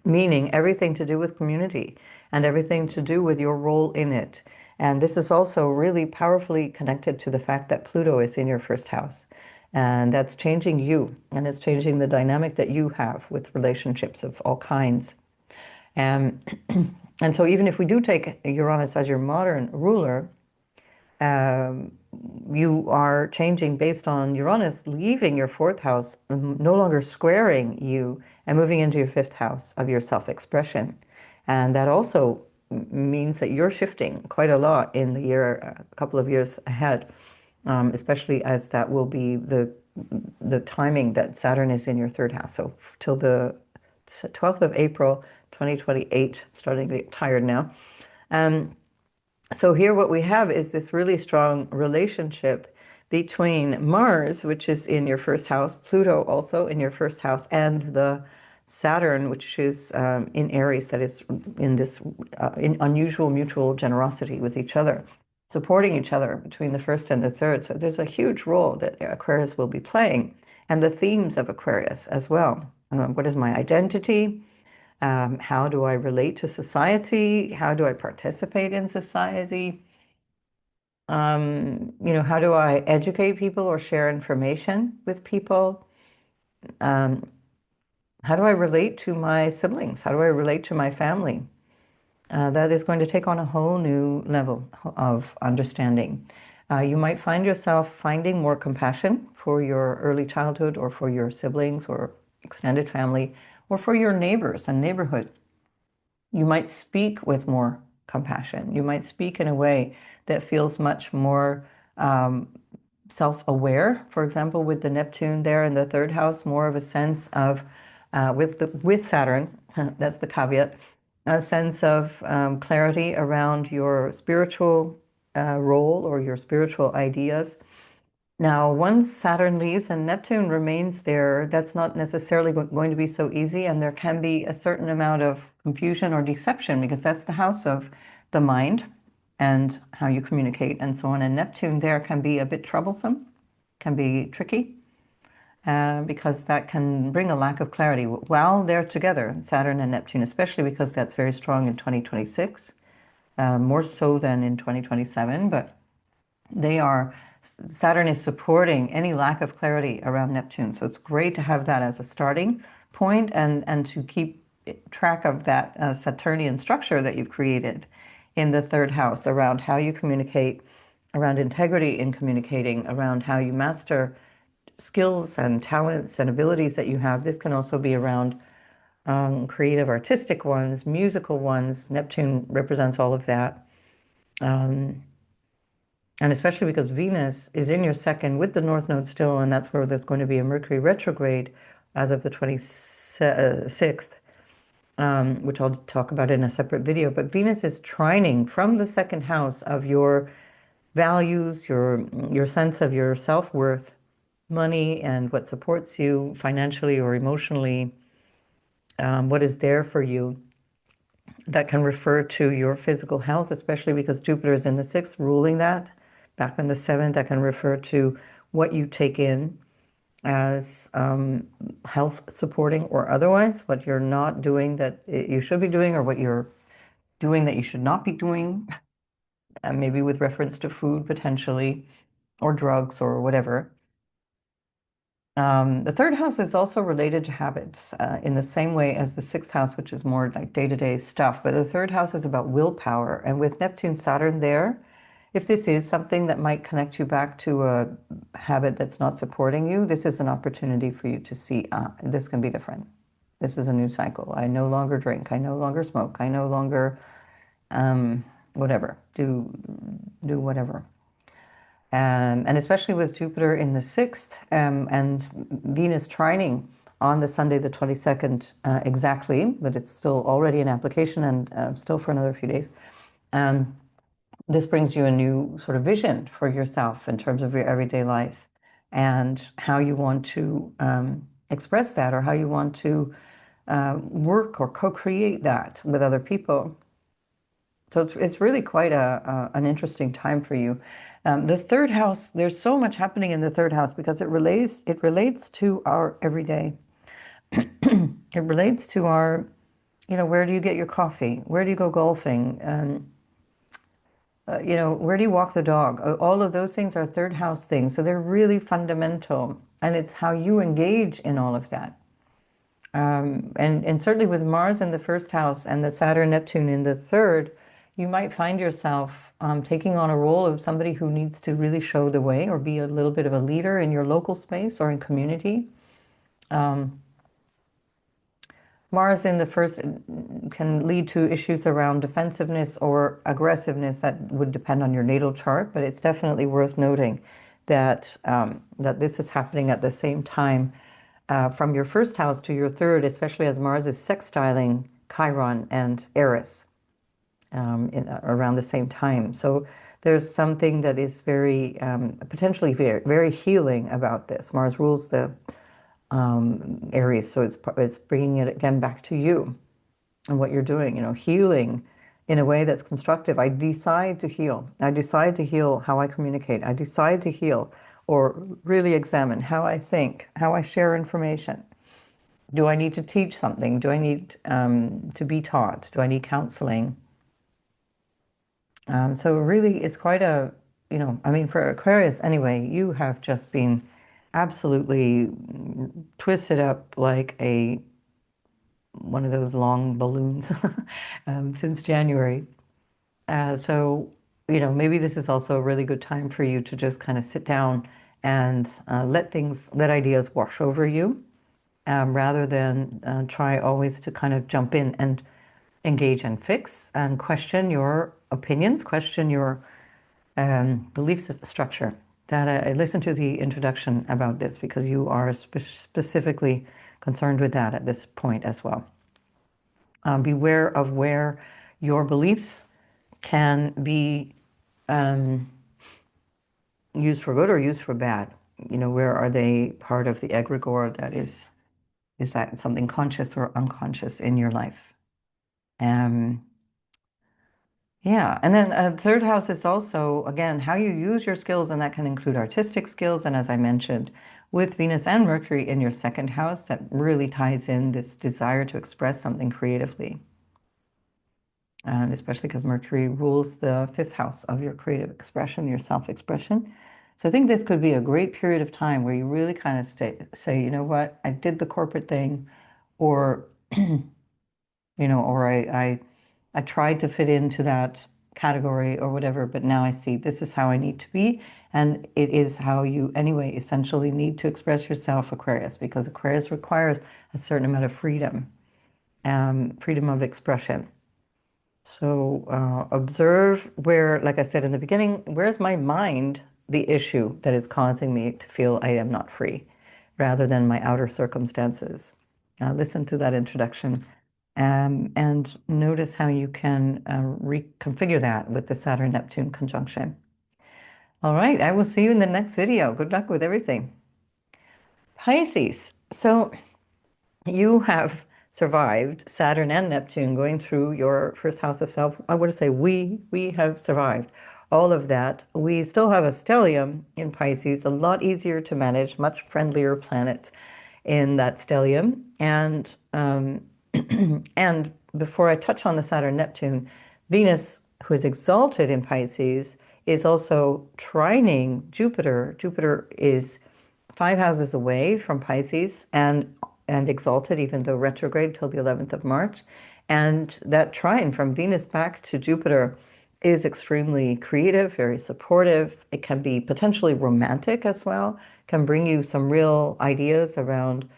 meaning everything to do with community and everything to do with your role in it. And this is also really powerfully connected to the fact that Pluto is in your first house. And that's changing you, and it's changing the dynamic that you have with relationships of all kinds. And, and so even if we do take Uranus as your modern ruler, um, you are changing based on Uranus leaving your fourth house, no longer squaring you, and moving into your fifth house of your self-expression. And that also means that you're shifting quite a lot in the year, a couple of years ahead, especially as that will be the timing that Saturn is in your third house. So till the 12th of April, 2028, starting to get tired now. So here what we have is this really strong relationship between Mars, which is in your first house, Pluto also in your first house, and the Saturn, which is in Aries, that is in this in unusual mutual generosity with each other, supporting each other between the first and the third. So there's a huge role that Aquarius will be playing, and the themes of Aquarius as well. What is my identity? How do I relate to society? How do I participate in society? How do I educate people or share information with people? Um, how do I relate to my siblings? How do I relate to my family? That is going to take on a whole new level of understanding. You might find yourself finding more compassion for your early childhood, or for your siblings or extended family, or for your neighbors and neighborhood. You might speak with more compassion. You might speak in a way that feels much more self-aware. For example, with the Neptune there in the third house, more of a sense of, with Saturn, that's the caveat, a sense of clarity around your spiritual role or your spiritual ideas. Now, once Saturn leaves and Neptune remains there, that's not necessarily going to be so easy, and there can be a certain amount of confusion or deception, because that's the house of the mind and how you communicate and so on. And Neptune there can be a bit troublesome, can be tricky, because that can bring a lack of clarity while they're together, Saturn and Neptune, especially because that's very strong in 2026, more so than in 2027, but Saturn is supporting any lack of clarity around Neptune. So it's great to have that as a starting point, and to keep track of that Saturnian structure that you've created in the third house around how you communicate, around integrity in communicating, around how you master skills and talents and abilities that you have. This can also be around creative, artistic ones, musical ones. Neptune represents all of that. And especially because Venus is in your second with the North Node still, and that's where there's going to be a Mercury retrograde as of the 26th, which I'll talk about in a separate video. But Venus is trining from the second house of your values, your sense of your self-worth, money, and what supports you financially or emotionally, what is there for you. That can refer to your physical health, especially because Jupiter is in the sixth, ruling that. Back in the seventh, that can refer to what you take in as health supporting or otherwise, what you're not doing that you should be doing, or what you're doing that you should not be doing, maybe with reference to food potentially, or drugs, or whatever. The third house is also related to habits in the same way as the sixth house, which is more like day-to-day stuff. But the third house is about willpower. And with Neptune, Saturn there, if this is something that might connect you back to a habit that's not supporting you, this is an opportunity for you to see, this can be different. This is a new cycle. I no longer drink. I no longer smoke. I no longer, whatever, do whatever. And especially with Jupiter in the sixth, and Venus trining on the Sunday, the 22nd, exactly, but it's still already in application, and still for another few days. this brings you a new sort of vision for yourself in terms of your everyday life and how you want to express that, or how you want to work or co-create that with other people. So it's really quite an interesting time for you. The third house, there's so much happening in the third house because it relates to our everyday. It relates to our, where do you get your coffee? Where do you go golfing? Where do you walk the dog? All of those things are third house things. So they're really fundamental. And it's how you engage in all of that. And certainly with Mars in the first house and the Saturn Neptune in the third, you might find yourself taking on a role of somebody who needs to really show the way or be a little bit of a leader in your local space or in community. Mars in the first can lead to issues around defensiveness or aggressiveness that would depend on your natal chart, but it's definitely worth noting that that this is happening at the same time from your first house to your third, especially as Mars is sextiling Chiron and Eris around the same time. So there's something that is very potentially very, very healing about this. Mars rules the Aries, so it's bringing it again back to you and what you're doing. Healing in a way that's constructive. I decide to heal. I decide to heal how I communicate. I decide to heal or really examine how I think, how I share information. Do I need to teach something? Do I need to be taught? Do I need counseling? So really, it's quite for Aquarius anyway, you have just been absolutely twisted up like one of those long balloons since January. So, maybe this is also a really good time for you to just kind of sit down and let ideas wash over you, rather than try always to kind of jump in and engage and fix and question your opinions, question your belief structure. That I listened to the introduction about this because you are specifically concerned with that at this point as well. Beware of where your beliefs can be used for good or used for bad. Where are they part of the egregore that is that something conscious or unconscious in your life? Yeah, and then third house is also, again, how you use your skills, and that can include artistic skills. And as I mentioned, with Venus and Mercury in your second house, that really ties in this desire to express something creatively. And especially because Mercury rules the fifth house of your creative expression, your self-expression. So I think this could be a great period of time where you really kind of say, you know what, I did the corporate thing, or or I tried to fit into that category or whatever, but now I see this is how I need to be. And it is how you, anyway, essentially need to express yourself, Aquarius, because Aquarius requires a certain amount of freedom, freedom of expression. So observe where, like I said in the beginning, where's my mind the issue that is causing me to feel I am not free, rather than my outer circumstances. Listen to that introduction. And notice how you can reconfigure that with the Saturn-Neptune conjunction. All right, I will see you in the next video. Good luck with everything. Pisces. So you have survived Saturn and Neptune going through your first house of self. I want to say we have survived all of that. We still have a stellium in Pisces, a lot easier to manage, much friendlier planets in that stellium. And and before I touch on the Saturn Neptune, Venus, who is exalted in Pisces, is also trining Jupiter. Jupiter is 5 houses away from Pisces and exalted, even though retrograde till the 11th of March. And that trine from Venus back to Jupiter is extremely creative, very supportive. It can be potentially romantic as well, can bring you some real ideas around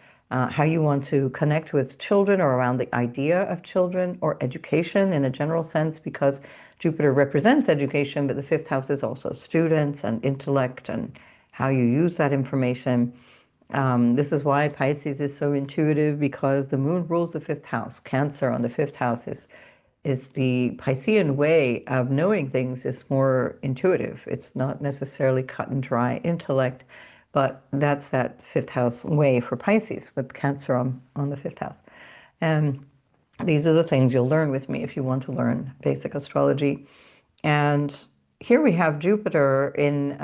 how you want to connect with children, or around the idea of children or education in a general sense, because Jupiter represents education, but the fifth house is also students and intellect and how you use that information. This is why Pisces is so intuitive, because the moon rules the fifth house. Cancer on the fifth house is is the Piscean way of knowing things is more intuitive. It's not necessarily cut and dry intellect, but that's that fifth house way for Pisces with Cancer on the fifth house. And these are the things you'll learn with me if you want to learn basic astrology. And here we have Jupiter in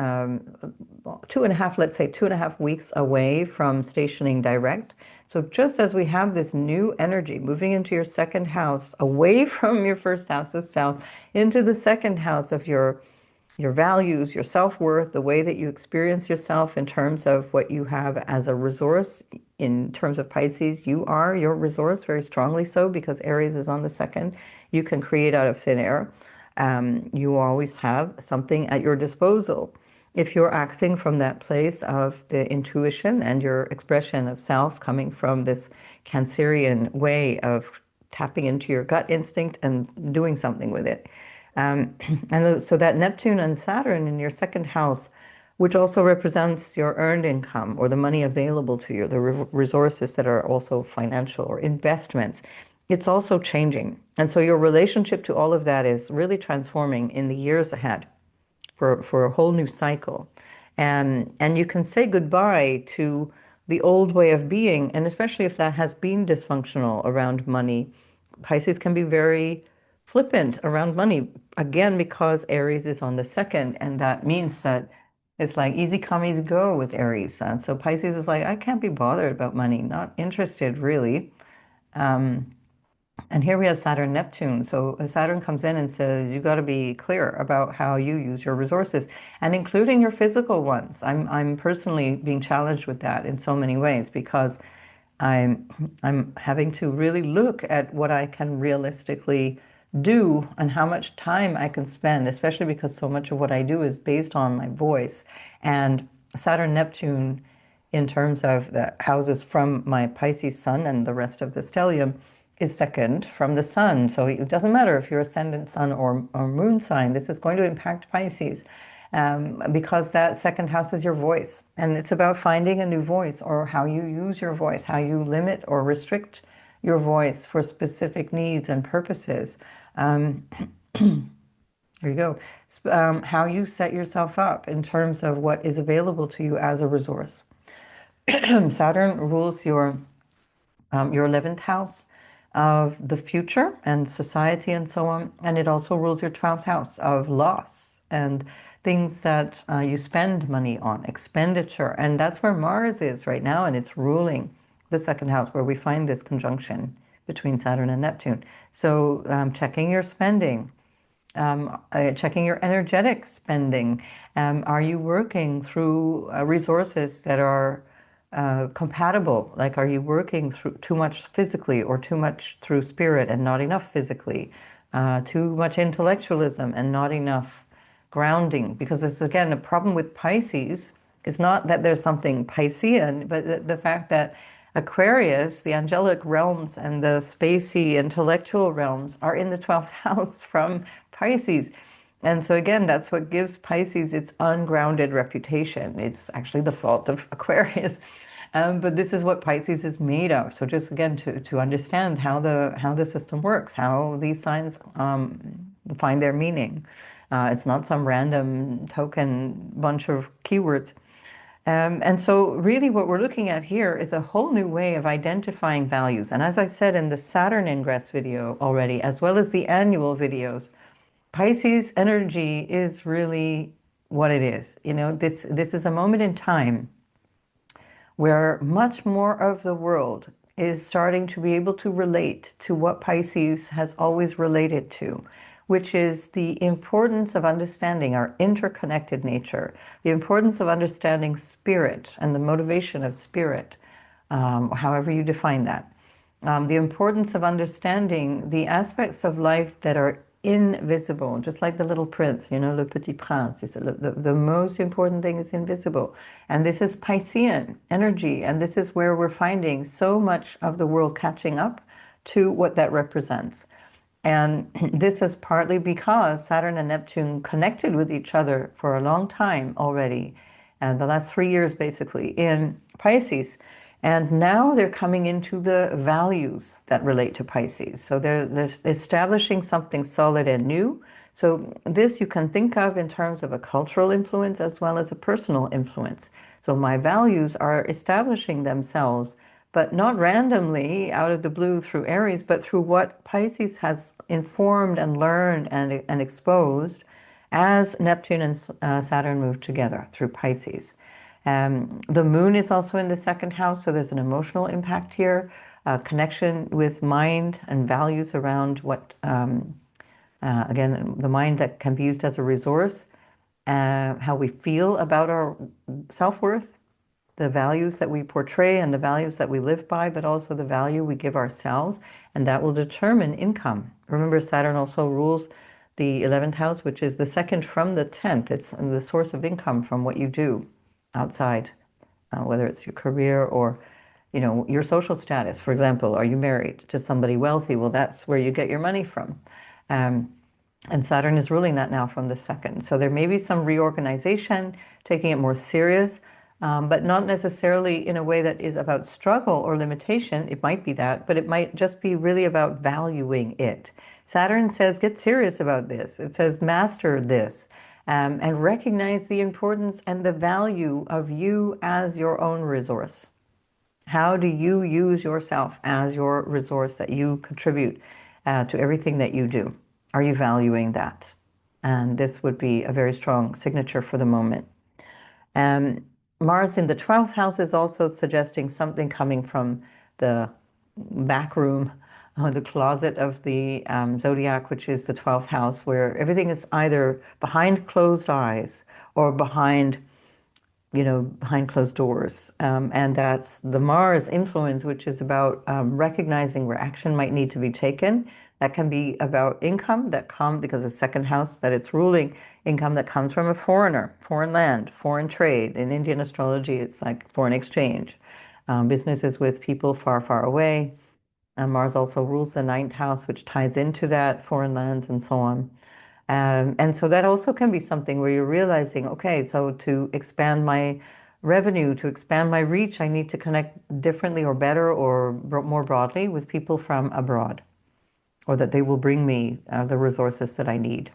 2.5, let's say 2.5 weeks away from stationing direct. So just as we have this new energy moving into your second house, away from your first house of South, into the second house of your values, your self-worth, the way that you experience yourself in terms of what you have as a resource. In terms of Pisces, you are your resource, very strongly so, because Aries is on the second. You can create out of thin air. You always have something at your disposal. If you're acting from that place of the intuition and your expression of self coming from this Cancerian way of tapping into your gut instinct and doing something with it. So that Neptune and Saturn in your second house, which also represents your earned income or the money available to you, the resources that are also financial or investments, it's also changing. And so your relationship to all of that is really transforming in the years ahead for a whole new cycle. And you can say goodbye to the old way of being, and especially if that has been dysfunctional around money. Pisces can be very flippant around money, again, because Aries is on the second, and that means that it's like easy come, easy go with Aries. And so Pisces is like, I can't be bothered about money, not interested really. And here we have Saturn Neptune. So Saturn comes in and says, you got to be clear about how you use your resources, and including your physical ones. I'm personally being challenged with that in so many ways, because I'm having to really look at what I can realistically do and how much time I can spend, especially because so much of what I do is based on my voice. And Saturn Neptune, in terms of the houses from my Pisces sun and the rest of the stellium, is second from the sun. So it doesn't matter if you're ascendant sun or moon sign, this is going to impact Pisces. Because that second house is your voice, and it's about finding a new voice, or how you use your voice, how you limit or restrict your voice for specific needs and purposes. There you go. How you set yourself up in terms of what is available to you as a resource. Saturn rules your 11th house of the future and society and so on, and it also rules your 12th house of loss and things that you spend money on, expenditure. And that's where Mars is right now, and it's ruling the second house, where we find this conjunction between Saturn and Neptune. So checking your spending, checking your energetic spending. Are you working through resources that are compatible? Like, are you working through too much physically or too much through spirit and not enough physically? Too much intellectualism and not enough grounding? Because it's, again, a problem with Pisces. It's not that there's something Piscean, but the fact that Aquarius, the angelic realms and the spacey intellectual realms, are in the 12th house from Pisces. And so again, that's what gives Pisces its ungrounded reputation. It's actually the fault of Aquarius. But this is what Pisces is made of. So just again, to understand how the system works, how these signs find their meaning. It's not some random token bunch of keywords. And so really what we're looking at here is a whole new way of identifying values. And as I said in the Saturn ingress video already, as well as the annual videos, Pisces energy is really what it is. You know, this is a moment in time where much more of the world is starting to be able to relate to what Pisces has always related to, which is the importance of understanding our interconnected nature, the importance of understanding spirit and the motivation of spirit, however you define that. The importance of understanding the aspects of life that are invisible, just like the little prince, you know, Le Petit Prince. The most important thing is invisible. And this is Piscean energy, and this is where we're finding so much of the world catching up to what that represents. And this is partly because Saturn and Neptune connected with each other for a long time already, and the last 3 years basically in Pisces. And now they're coming into the values that relate to Pisces. So they're establishing something solid and new. So this you can think of in terms of a cultural influence as well as a personal influence. So my values are establishing themselves, but not randomly out of the blue through Aries, but through what Pisces has informed and learned and exposed as Neptune and Saturn move together through Pisces. The moon is also in the second house, so there's an emotional impact here, connection with mind and values around what, again, the mind that can be used as a resource, how we feel about our self-worth, the values that we portray and the values that we live by, but also the value we give ourselves, and that will determine income. Remember, Saturn also rules the 11th house, which is the second from the 10th. It's the source of income from what you do outside, whether it's your career or, you know, your social status. For example, are you married to somebody wealthy? Well, that's where you get your money from. And Saturn is ruling that now from the second. So there may be some reorganization, taking it more serious, but not necessarily in a way that is about struggle or limitation. It might be that, but it might just be really about valuing it. Saturn says, get serious about this. It says, master this, and recognize the importance and the value of you as your own resource. How do you use yourself as your resource that you contribute to everything that you do? Are you valuing that? And this would be a very strong signature for the moment. Mars in the 12th house is also suggesting something coming from the back room, the closet of the zodiac, which is the 12th house, where everything is either behind closed eyes or behind, you know, behind closed doors. And that's the Mars influence, which is about recognizing where action might need to be taken. That can be about income that comes, because the second house that it's ruling, income that comes from a foreigner, foreign land, foreign trade. In Indian astrology, it's like foreign exchange. Businesses with people far, far away. Mars also rules the 9th house, which ties into that, foreign lands and so on. And so that also can be something where you're realizing, okay, so to expand my revenue, to expand my reach, I need to connect differently or better or more broadly with people from abroad, or that they will bring me the resources that I need.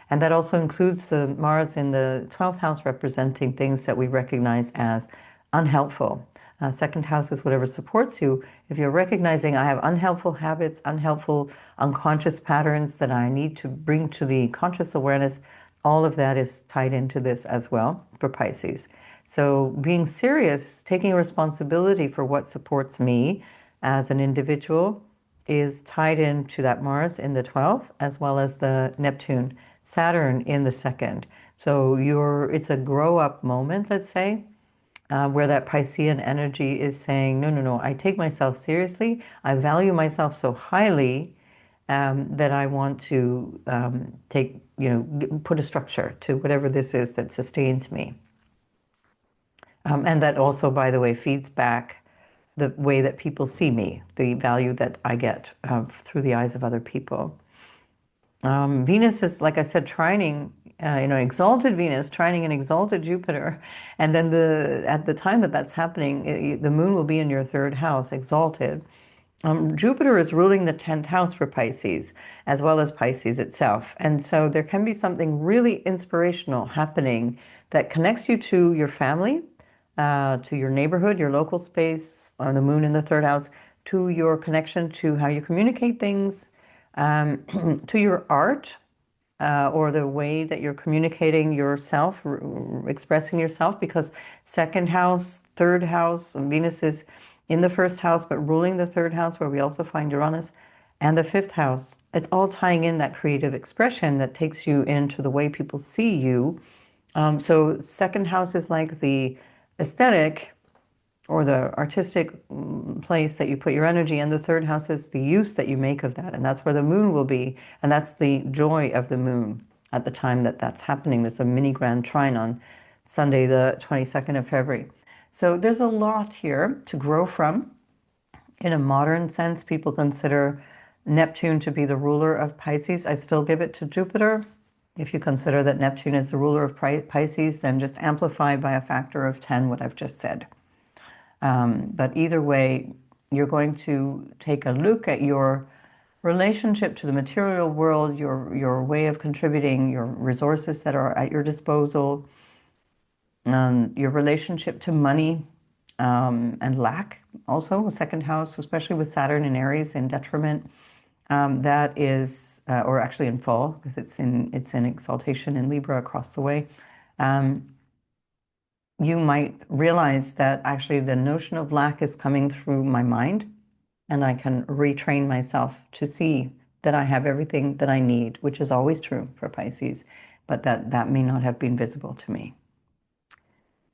And that also includes the Mars in the 12th house, representing things that we recognize as unhelpful. Second house is whatever supports you. If you're recognizing I have unhelpful habits, unhelpful unconscious patterns that I need to bring to the conscious awareness, all of that is tied into this as well for Pisces. So being serious, taking responsibility for what supports me as an individual is tied into that Mars in the 12th, as well as the Neptune, Saturn in the second. So it's a grow up moment, let's say, where that Piscean energy is saying, no, no, no, I take myself seriously. I value myself so highly that I want to put a structure to whatever this is that sustains me. And that also, by the way, feeds back the way that people see me, the value that I get through the eyes of other people. Venus is, like I said, trining, exalted Venus, trining an exalted Jupiter. And then at the time that that's happening, the moon will be in your 3rd house, exalted. Jupiter is ruling the 10th house for Pisces, as well as Pisces itself. And so there can be something really inspirational happening that connects you to your family, to your neighborhood, your local space, on the moon in the 3rd house, to your connection to how you communicate things, to your art, or the way that you're communicating yourself, expressing yourself, because 2nd house, 3rd house, Venus is in the 1st house, but ruling the 3rd house, where we also find Uranus, and the 5th house. It's all tying in that creative expression that takes you into the way people see you. So 2nd house is like the aesthetic or the artistic place that you put your energy, and the 3rd house is the use that you make of that, and that's where the moon will be, and that's the joy of the moon at the time that that's happening. There's a mini grand trine on Sunday, the 22nd of February. So there's a lot here to grow from. In a modern sense, people consider Neptune to be the ruler of Pisces. I still give it to Jupiter. If you consider that Neptune is the ruler of Pisces, then just amplify by a factor of 10 what I've just said. But either way, you're going to take a look at your relationship to the material world, your way of contributing, your resources that are at your disposal, your relationship to money, and lack. Also, a second house, especially with Saturn and Aries in detriment, that is, or actually in fall, because it's in exaltation in Libra across the way. You might realize that actually the notion of lack is coming through my mind, and I can retrain myself to see that I have everything that I need, which is always true for Pisces, but that may not have been visible to me.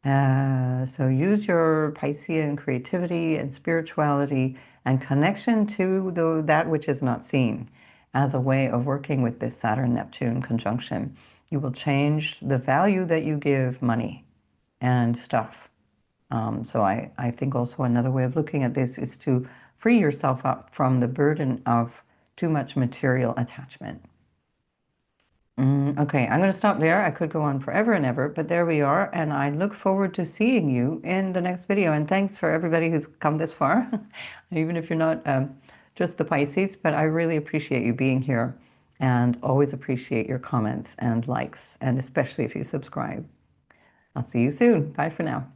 So use your Piscean creativity and spirituality and connection to that which is not seen as a way of working with this Saturn-Neptune conjunction. You will change the value that you give money and stuff. So I think also another way of looking at this is to free yourself up from the burden of too much material attachment. Okay, I'm going to stop there. I could go on forever and ever, but there we are. And I look forward to seeing you in the next video. And thanks for everybody who's come this far, even if you're not just the Pisces, but I really appreciate you being here and always appreciate your comments and likes, and especially if you subscribe. I'll see you soon. Bye for now.